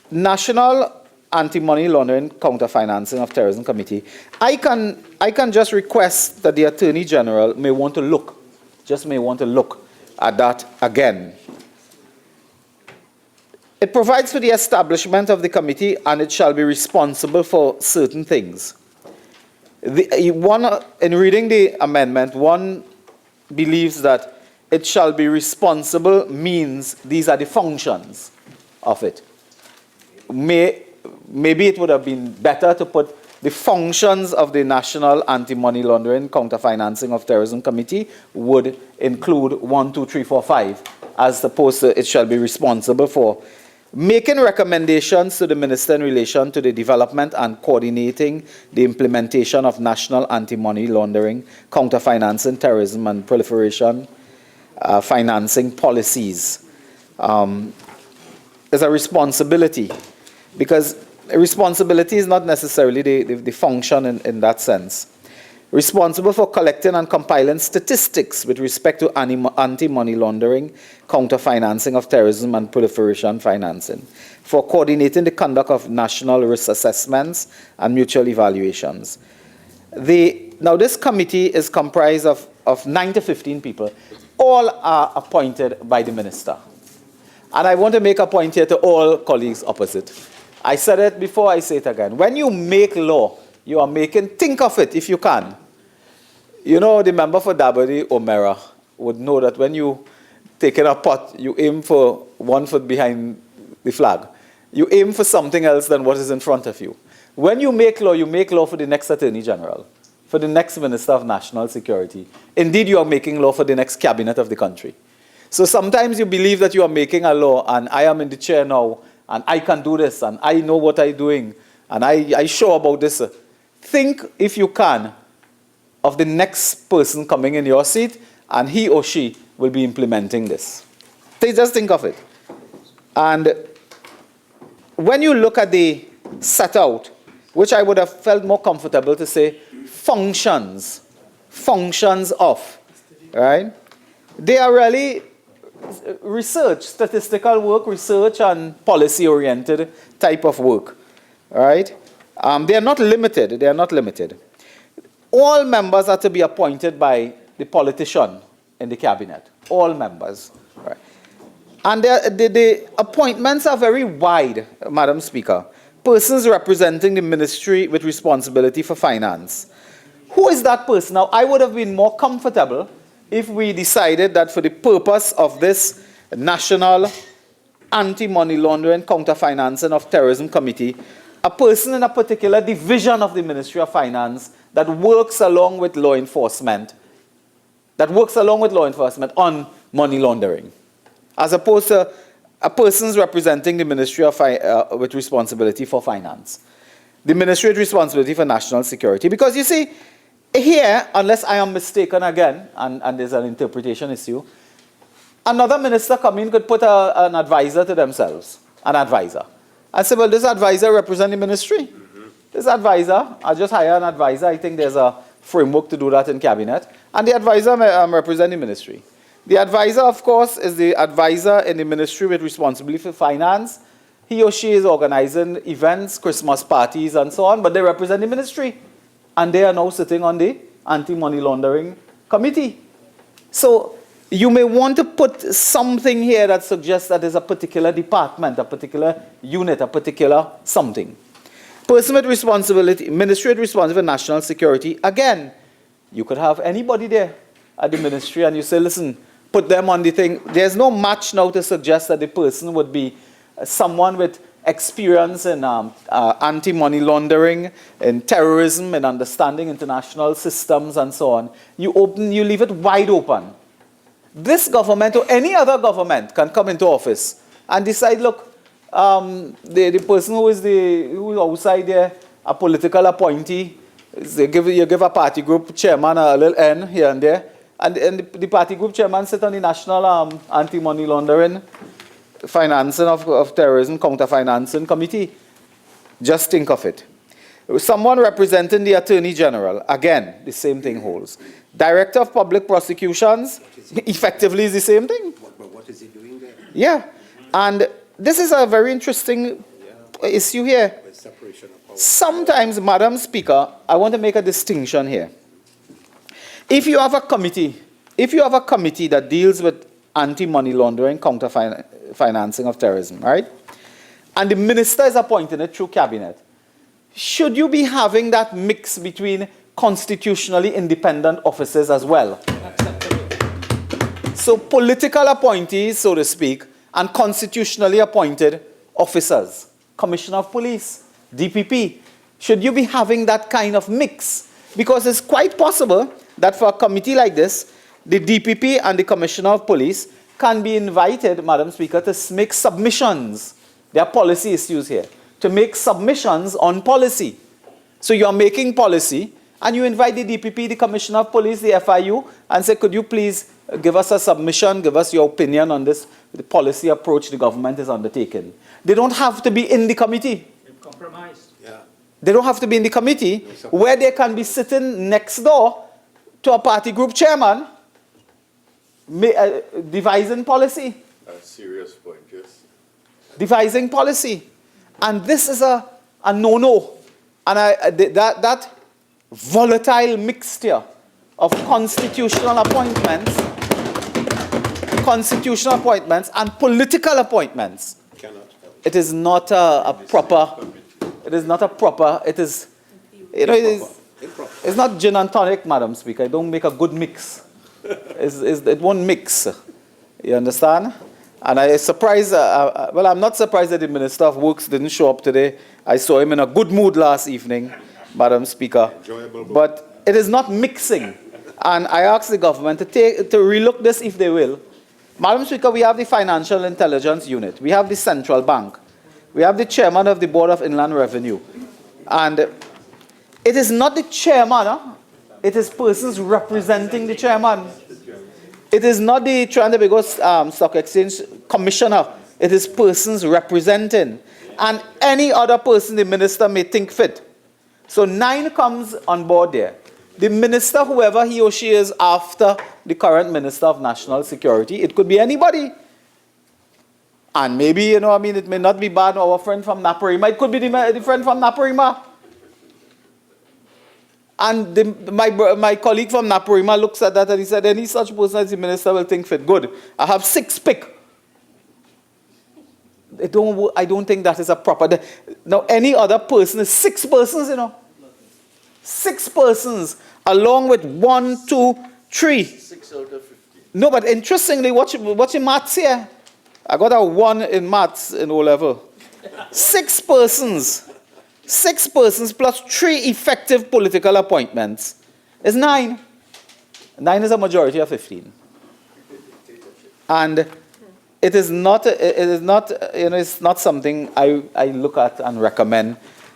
National Anti-Money Laundering Counter-Financing of Terrorism Committee, I can just request that the Attorney General may want to look at that again. It provides for the establishment of the committee, and it shall be responsible for certain things. In reading the amendment, one believes that it shall be responsible means these are the functions of it. Maybe it would have been better to put the functions of the National Anti-Money Laundering Counter-Financing of Terrorism Committee would include 1, 2, 3, 4, 5, as opposed to it shall be responsible for making recommendations to the Minister in relation to the development and coordinating the implementation of national anti-money laundering, counter-financing, terrorism and proliferation financing policies. Is a responsibility, because responsibility is not necessarily the function in that sense. Responsible for collecting and compiling statistics with respect to anti-money laundering, counter-financing of terrorism and proliferation financing, for coordinating the conduct of national risk assessments and mutual evaluations. Now this committee is comprised of 9 to 15 people. All are appointed by the minister. And I want to make a point here to all colleagues opposite. I said it before, I say it again. When you make law, you are making, think of it if you can. You know, the member for Dabadi, Omera, would know that when you take in a pot, you aim for 1 foot behind the flag. You aim for something else than what is in front of you. When you make law for the next Attorney General, for the next Minister of National Security. Indeed, you are making law for the next cabinet of the country. So sometimes you believe that you are making a law, and I am in the chair now, and I can do this, and I know what I'm doing, and I sure about this. Think, if you can, of the next person coming in your seat, and he or she will be implementing this. Just think of it. And when you look at the set out, which I would have felt more comfortable to say, functions of, right? They are really research, statistical work, research and policy-oriented type of work, right? They are not limited. All members are to be appointed by the politician in the cabinet, all members, right? And the appointments are very wide, Madam Speaker. Persons representing the ministry with responsibility for finance. Who is that person? Now, I would have been more comfortable if we decided that for the purpose of this National Anti-Money Laundering Counter-Financing of Terrorism Committee, a person in a particular division of the Ministry of Finance that works along with law enforcement, on money laundering, as opposed to a person's representing the Ministry of with responsibility for finance, the Ministry with responsibility for national security. Because you see, here, unless I am mistaken again, and there's an interpretation issue, another minister coming in could put an advisor to themselves, an advisor. I say, well, this advisor represents the ministry. This advisor, I just hire an advisor. I think there's a framework to do that in cabinet. And the advisor represents the ministry. The advisor, of course, is the advisor in the ministry with responsibility for finance. He or she is organizing events, Christmas parties, and so on, but they represent the ministry. And they are now sitting on the anti-money laundering committee. So you may want to put something here that suggests that there's a particular department, a particular unit, a particular something. Person with responsibility, ministry with responsibility for national security. Again, you could have anybody there at the ministry and you say, listen, put them on the thing. There's no match now to suggest that the person would be someone with experience in anti-money laundering, in terrorism, in understanding international systems and so on. You leave it wide open. this government or any other government can come into office and decide, look, the person who is outside there, a political appointee, you give a party group chairman a little N here and there, and the party group chairman sit on the National Anti-Money Laundering, Financing of Terrorism, Counter-Financing Committee. Just think of it. Someone representing the Attorney General, again, the same thing holds. Director of Public Prosecutions, effectively is the same thing. But what is he doing there? Yeah, and this is a very interesting issue here. Sometimes, Madam Speaker, I want to make a distinction here. If you have a committee that deals with anti-money laundering, counter-financing of terrorism, right? And the minister is appointing it through cabinet. Should you be having that mix between constitutionally independent offices as well? So political appointees, so to speak, and constitutionally appointed officers, Commissioner of Police, DPP, should you be having that kind of mix? Because it's quite possible that for a committee like this, the DPP and the Commissioner of Police can be invited, Madam Speaker, to make submissions. There are policy issues here. To make submissions on policy. So you're making policy, and you invite the DPP, the Commissioner of Police, the FIU, and say, could you please give us a submission, give us your opinion on this, the policy approach the government is undertaking. They don't have to be in the committee. Compromise. Yeah. They don't have to be in the committee, where they can be sitting next door to a party group chairman, devising policy. A serious point, yes. Devising policy. And this is a no-no. And that volatile mixture of constitutional appointments and political appointments. It is not a proper, it's not gin and tonic, Madam Speaker. It don't make a good mix. It won't mix. You understand? And I surprised, well, I'm not surprised that the Minister of Works didn't show up today. I saw him in a good mood last evening, Madam Speaker. But it is not mixing. And I ask the government to relook this if they will. Madam Speaker, we have the Financial Intelligence Unit. We have the Central Bank. We have the Chairman of the Board of Inland Revenue. And it is not the chairman, it is persons representing the chairman. It is not the Trinidad Stock Exchange Commissioner. It is persons representing. And any other person the minister may think fit. So 9 comes on board there. The minister, whoever he or she is after the current Minister of National Security, it could be anybody. And maybe, it may not be bad, our friend from Naparima. It could be the friend from Naparima. And my colleague from Naparima looks at that and he said, any such person as the minister will think fit. Good. I have 6 pick. I don't think that is a proper... Now, any other person is 6 persons, 6 persons, along with 1, 2, 3. 6 out of 15. No, but interestingly, what's your maths here? I got a 1 in maths in O-level. 6 persons. 6 persons plus 3 effective political appointments is 9. 9 is a majority of 15. And it's not something I look at and recommend.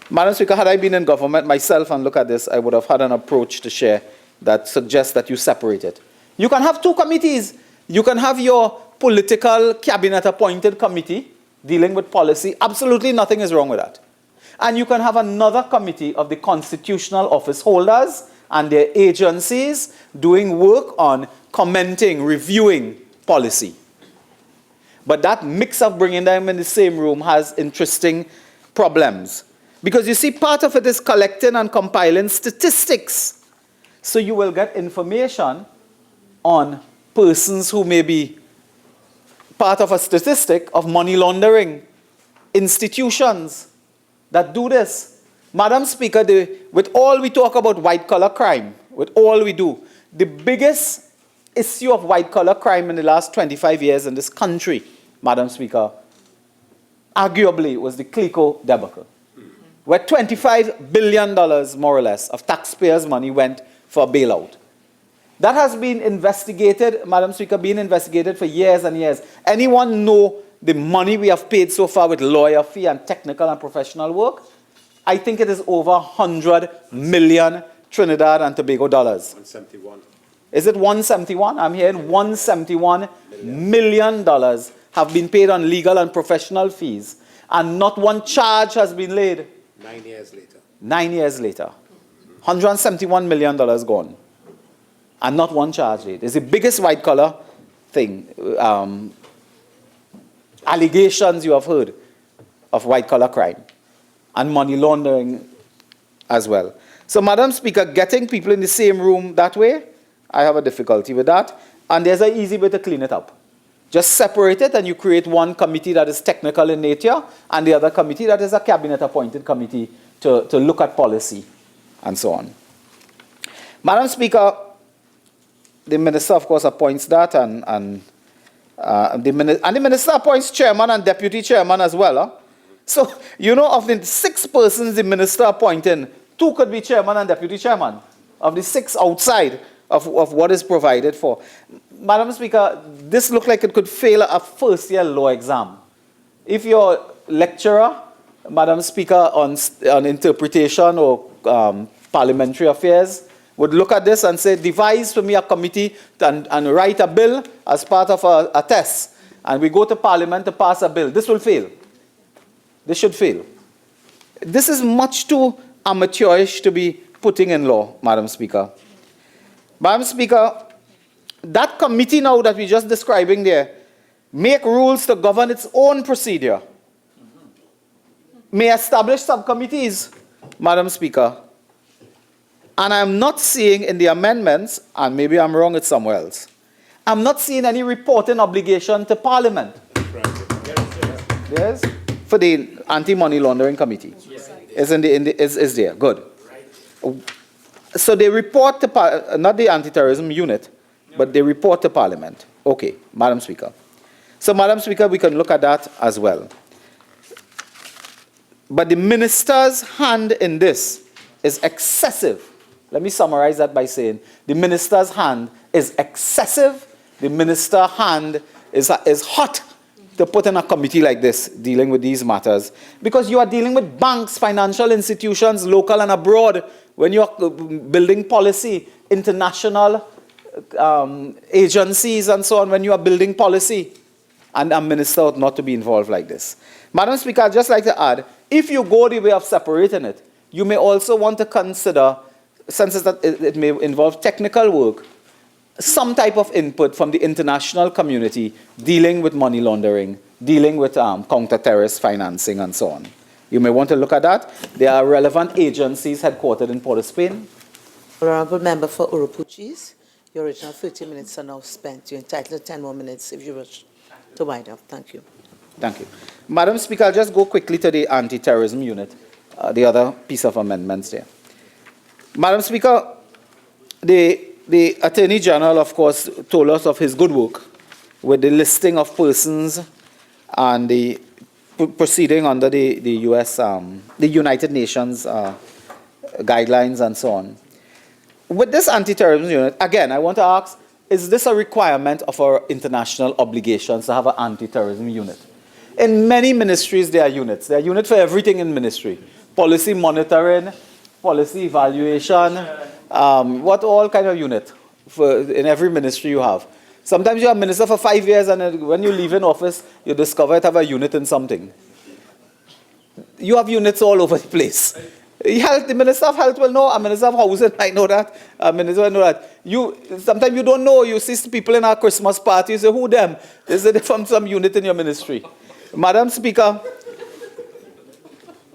Madam Speaker, had I been in government myself and look at this, I would have had an approach to share that suggests that you separate it. You can have 2 committees. You can have your political cabinet-appointed committee dealing with policy. Absolutely nothing is wrong with that. And you can have another committee of the constitutional office holders and their agencies doing work on commenting, reviewing policy. But that mix of bringing them in the same room has interesting problems. Because you see, part of it is collecting and compiling statistics. So you will get information on persons who may be part of a statistic of money laundering, institutions that do this. Madam Speaker, with all we talk about white-collar crime, with all we do, the biggest issue of white-collar crime in the last 25 years in this country, Madam Speaker, arguably was the Clico debacle, where $25 billion, more or less, of taxpayers' money went for a bailout. That has been investigated, Madam Speaker, been investigated for years and years. Anyone know the money we have paid so far with lawyer fee and technical and professional work? I think it is over 100 million Trinidad and Tobago dollars. 171. Is it 171? I'm hearing 171 million dollars have been paid on legal and professional fees, and not one charge has been laid. 9 years later. 9 years later. $171 million gone. And not one charge laid. It's the biggest white-collar thing. Allegations you have heard of white-collar crime. And money laundering as well. So, Madam Speaker, getting people in the same room that way, I have a difficulty with that. And there's an easy way to clean it up. Just separate it and you create one committee that is technical in nature and the other committee that is a cabinet-appointed committee to look at policy and so on. Madam Speaker, the Minister, of course, appoints that and the Minister appoints chairman and deputy chairman as well. Huh? So, you know, of the 6 persons the Minister appointing, 2 could be chairman and deputy chairman. Of the 6 outside of what is provided for. Madam Speaker, this looks like it could fail a first-year law exam. If your lecturer, Madam Speaker, on interpretation or parliamentary affairs, would look at this and say, devise for me a committee and write a bill as part of a test, and we go to Parliament to pass a bill, this will fail. This should fail. This is much too amateurish to be putting in law, Madam Speaker. Madam Speaker, that committee now that we're just describing there, make rules to govern its own procedure. May establish subcommittees, Madam Speaker. And I'm not seeing in the amendments, and maybe I'm wrong, it's somewhere else, I'm not seeing any reporting obligation to Parliament. Yes? For the Anti-Money Laundering Committee. Is there, good. So they report to, not the Anti-Terrorism Unit, but they report to Parliament. Okay, Madam Speaker. So, Madam Speaker, we can look at that as well. But the Minister's hand in this is excessive. Let me summarize that by saying the Minister's hand is excessive. The Minister's hand is hot to put in a committee like this dealing with these matters. Because you are dealing with banks, financial institutions, local and abroad, when you are building policy, international agencies and so on, when you are building policy. And a minister ought not to be involved like this. Madam Speaker, I'd just like to add, if you go the way of separating it, you may also want to consider, since it may involve technical work, some type of input from the international community dealing with money laundering, dealing with counter-terrorist financing and so on. You may want to look at that. There are relevant agencies headquartered in Port of Spain. Honourable Member for Urupuchis, your original 30 minutes are now spent. You're entitled to 10 more minutes if you wish to wind up. Thank you. Thank you. Madam Speaker, I'll just go quickly to the Anti-Terrorism Unit, the other piece of amendments there. Madam Speaker, the Attorney General, of course, told us of his good work with the listing of persons and the proceeding under the US, the United Nations guidelines and so on. With this Anti-Terrorism Unit, again, I want to ask, is this a requirement of our international obligations to have an Anti-Terrorism Unit? In many ministries, there are units. There are units for everything in ministry. Policy monitoring, policy evaluation, what all kind of unit in every ministry you have. Sometimes you're a minister for 5 years and when you leave in office, you discover you have a unit in something. You have units all over the place. Health, the Minister of Health will know, a Minister of Housing might know that, a Minister will know that. Sometimes you don't know, you see people in our Christmas party, you say, who them? They say they're from some unit in your ministry. Madam Speaker,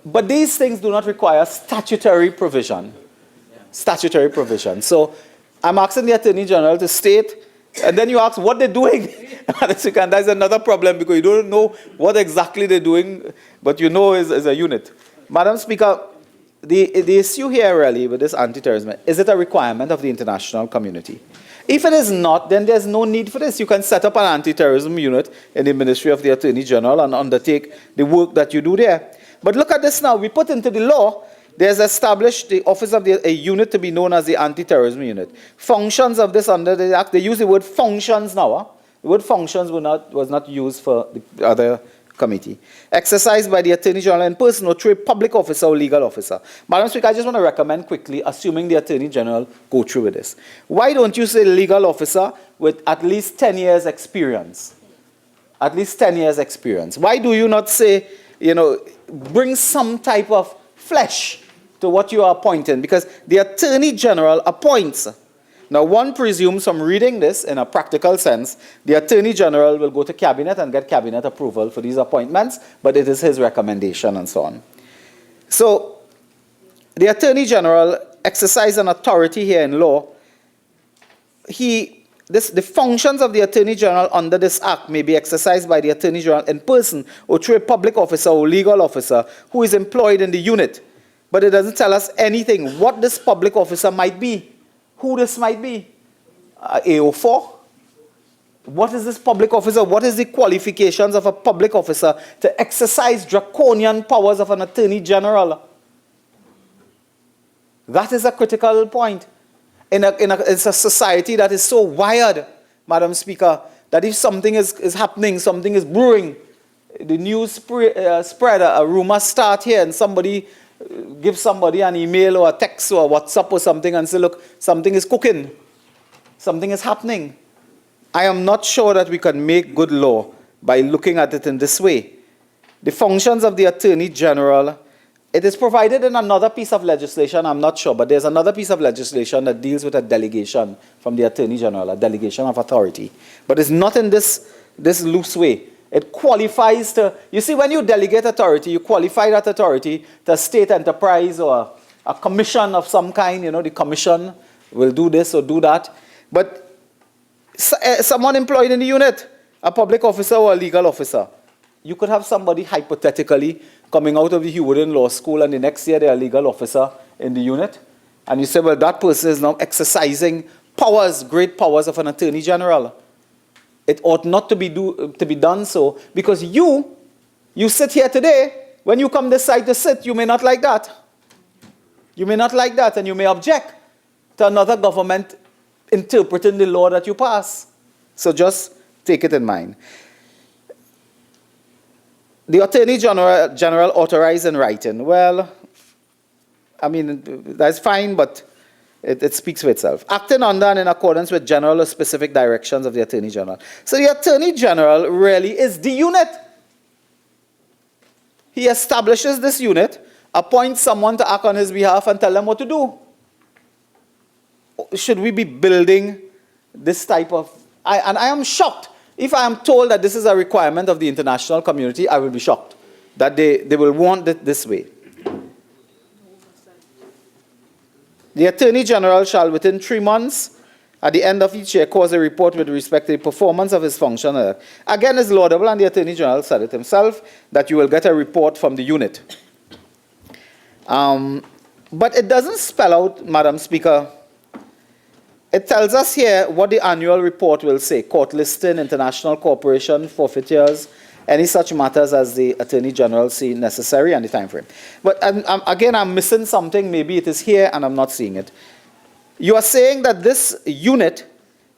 but these things do not require statutory provision. Statutory provision. So I'm asking the Attorney General to state, and then you ask what they're doing. And that's another problem because you don't know what exactly they're doing, but you know is a unit. Madam Speaker, the issue here really with this anti-terrorism, is it a requirement of the international community? If it is not, then there's no need for this. You can set up an anti-terrorism unit in the Ministry of the Attorney General and undertake the work that you do there. But look at this now. We put into the law There's established the office of a unit to be known as the Anti-Terrorism Unit. Functions of this under the Act, they use the word functions now. The word functions was not used for the other committee. Exercised by the Attorney General in person or through a public officer or legal officer. Madam Speaker, I just want to recommend quickly, assuming the Attorney General go through with this. Why don't you say legal officer with at least 10 years experience? At least 10 years experience. Why do you not say, bring some type of flesh to what you are appointing? Because the Attorney General appoints. Now, one presumes from reading this in a practical sense, the Attorney General will go to Cabinet and get Cabinet approval for these appointments, but it is his recommendation and so on. So, the Attorney General exercises an authority here in law. The functions of the Attorney General under this Act may be exercised by the Attorney General in person or through a public officer or legal officer who is employed in the unit. But it doesn't tell us anything what this public officer might be. Who this might be? AO4? What is this public officer? What is the qualifications of a public officer to exercise draconian powers of an Attorney General? That is a critical point. It's a society that is so wired, Madam Speaker, that if something is happening, something is brewing, the news spread, a rumor start here, and somebody give somebody an email or a text or a WhatsApp or something and say, look, something is cooking, something is happening. I am not sure that we can make good law by looking at it in this way. The functions of the Attorney General, it is provided in another piece of legislation, I'm not sure, but there's another piece of legislation that deals with a delegation from the Attorney General, a delegation of authority. But it's not in this loose way. It qualifies to, you see, when you delegate authority, you qualify that authority to a state enterprise or a commission of some kind. The commission will do this or do that. But someone employed in the unit, a public officer or a legal officer, you could have somebody hypothetically coming out of the Heward Law School and the next year they're a legal officer in the unit. And you say, well, that person is now exercising powers, great powers of an Attorney General. It ought not to be done so, because you sit here today. When you come this side to sit, you may not like that. You may not like that, and you may object to another government interpreting the law that you pass. So just take it in mind. The Attorney General authorized in writing. Well, I mean, that's fine, but it speaks for itself. Acting under and in accordance with general or specific directions of the Attorney General. So the Attorney General really is the unit. He establishes this unit, appoints someone to act on his behalf and tell them what to do. Should we be building this type of... And I am shocked. If I am told that this is a requirement of the international community, I will be shocked that they will want it this way. The Attorney General shall, within 3 months, at the end of each year, cause a report with respect to the performance of his function. Again, it's laudable, and the Attorney General said it himself, that you will get a report from the unit. But it doesn't spell out, Madam Speaker. It tells us here what the annual report will say. Court listing, international cooperation, forfeitures, any such matters as the Attorney General see necessary and the time frame. But again, I'm missing something. Maybe it is here and I'm not seeing it. You are saying that this unit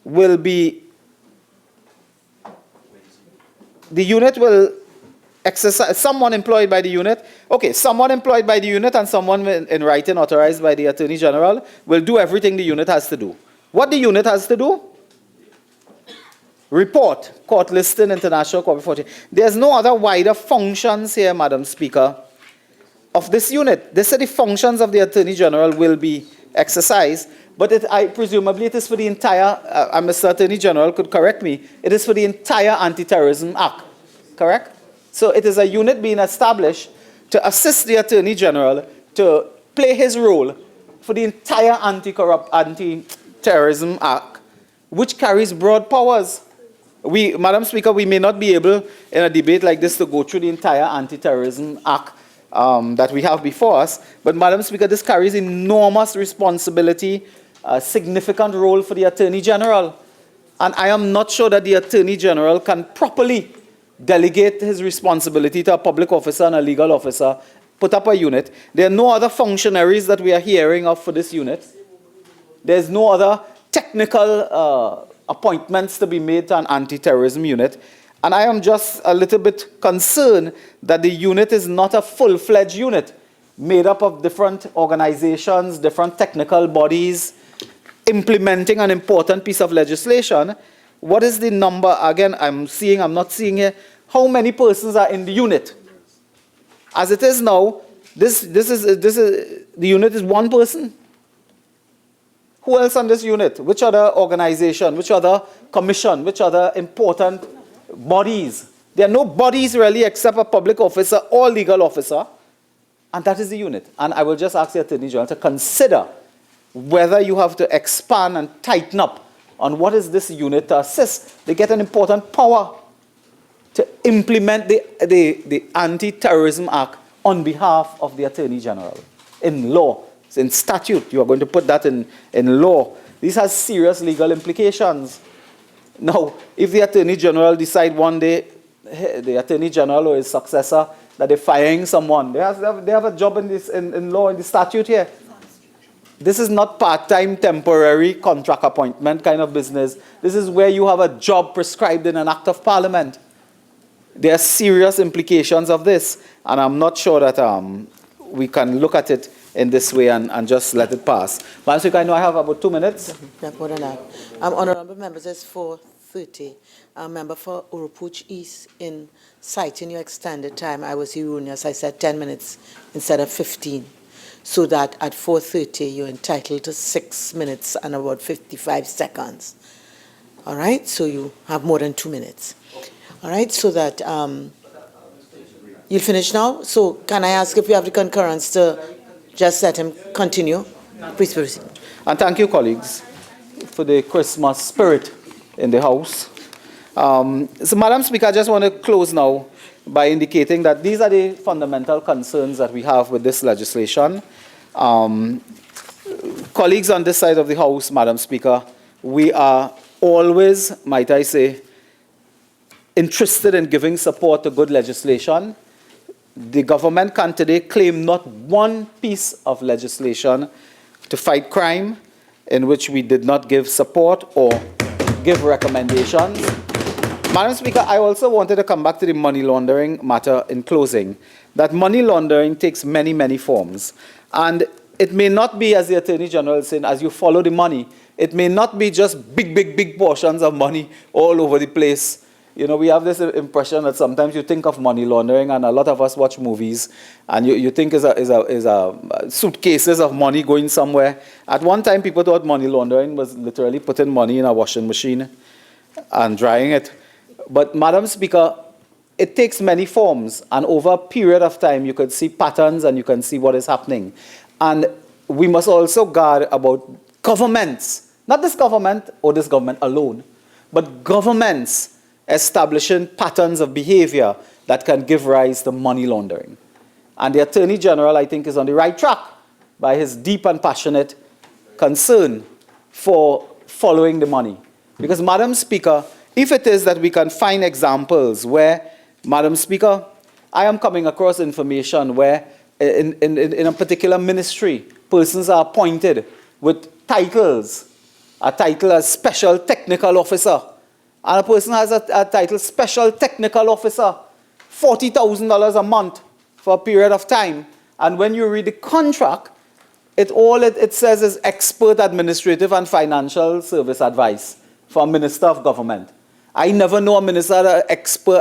will be, the unit will exercise, someone employed by the unit, okay, someone employed by the unit and someone in writing authorized by the Attorney General will do everything the unit has to do. What the unit has to do? Report, court listing, international cooperation. There's no other wider functions here, Madam Speaker, of this unit. They say the functions of the Attorney General will be exercised, but presumably it is for the entire, Mr. Attorney General could correct me, it is for the entire Anti-Terrorism Act, correct? So it is a unit being established to assist the Attorney General to play his role for the entire Anti-Terrorism Act, which carries broad powers. Madam Speaker, we may not be able in a debate like this to go through the entire Anti-Terrorism Act that we have before us, but Madam Speaker, this carries enormous responsibility, a significant role for the Attorney General. And I am not sure that the Attorney General can properly delegate his responsibility to a public officer and a legal officer put up a unit. There are no other functionaries that we are hearing of for this unit. There's no other technical appointments to be made to an anti-terrorism unit. And I am just a little bit concerned that the unit is not a full-fledged unit made up of different organizations, different technical bodies, implementing an important piece of legislation. What is the number? Again, I'm not seeing here. How many persons are in the unit? As it is now, the unit is one person. Who else on this unit? Which other organization? Which other commission? Which other important bodies? There are no bodies really except a public officer or legal officer. And that is the unit. And I will just ask the Attorney General to consider whether you have to expand and tighten up on what is this unit to assist. They get an important power to implement the Anti-Terrorism Act on behalf of the Attorney General in law. It's in statute. You are going to put that in law. This has serious legal implications. Now, if the Attorney General decide one day, the Attorney General or his successor, that they're firing someone, they have a job in law, in the statute here. This is not part-time, temporary contract appointment kind of business. This is where you have a job prescribed in an act of parliament. There are serious implications of this, and I'm not sure that we can look at it in this way and just let it pass. Madam Speaker, I know I have about 2 minutes. Not more than that. Honourable members, it's 4:30. Member for Urupuch East, in citing your extended time, I was erroneous. I said 10 minutes instead of 15. So that at 4:30, you're entitled to 6 minutes and about 55 seconds. All right? So you have more than 2 minutes. All right? So that you'll finish now? So can I ask if you have the concurrence to just let him continue? Please proceed. And thank you, colleagues, for the Christmas spirit in the House. So, Madam Speaker, I just want to close now by indicating that these are the fundamental concerns that we have with this legislation. Colleagues on this side of the House, Madam Speaker, we are always, might I say, interested in giving support to good legislation. The government can today claim not one piece of legislation to fight crime in which we did not give support or give recommendations. Madam Speaker, I also wanted to come back to the money laundering matter in closing. That money laundering takes many, many forms. And it may not be, as the Attorney General is saying, as you follow the money, it may not be just big portions of money all over the place. You know, we have this impression that sometimes you think of money laundering, and a lot of us watch movies, and you think is a suitcases of money going somewhere. At one time, people thought money laundering was literally putting money in a washing machine and drying it. But, Madam Speaker, it takes many forms, and over a period of time, you could see patterns and you can see what is happening. And we must also guard about governments, not this government or this government alone, but governments establishing patterns of behavior that can give rise to money laundering. And the Attorney General, I think, is on the right track by his deep and passionate concern for following the money. Because, Madam Speaker, if it is that we can find examples where, Madam Speaker, I am coming across information where in a particular ministry, persons are appointed with titles, a title as Special Technical Officer, and a person has a title Special Technical Officer, $40,000 a month for a period of time. And when you read the contract, it says is Expert Administrative and Financial Service Advice for a Minister of Government. I never know a minister, an expert,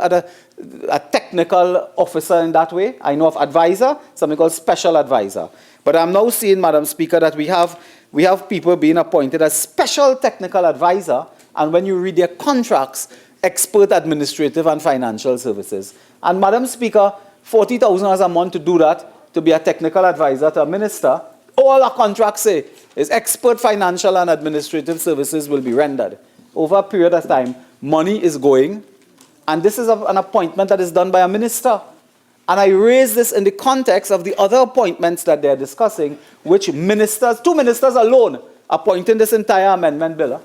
a technical officer in that way. I know of advisor, something called special advisor. But I'm now seeing, Madam Speaker, that we have people being appointed as special technical advisor, and when you read their contracts, expert administrative and financial services. And, Madam Speaker, $40,000 a month to do that, to be a technical advisor to a minister, all our contracts say is expert financial and administrative services will be rendered. Over a period of time, money is going, and this is an appointment that is done by a minister. And I raise this in the context of the other appointments that they're discussing, which ministers, 2 ministers alone, appointing this entire amendment bill.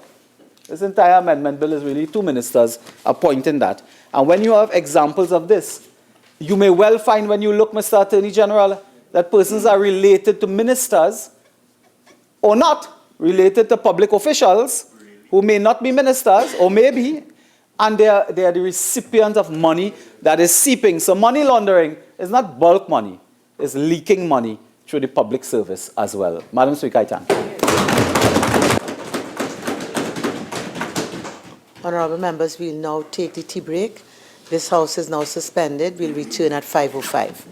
This entire amendment bill is really 2 ministers appointing that. And when you have examples of this, You may well find when you look, Mr. Attorney General, that persons are related to ministers or not related to public officials who may not be ministers or may be, and they are the recipients of money that is seeping. So money laundering is not bulk money, it's leaking money through the public service as well. Madam Speaker, I thank you. Honourable members, we'll now take the tea break. This House is now suspended. We'll return at 5:05.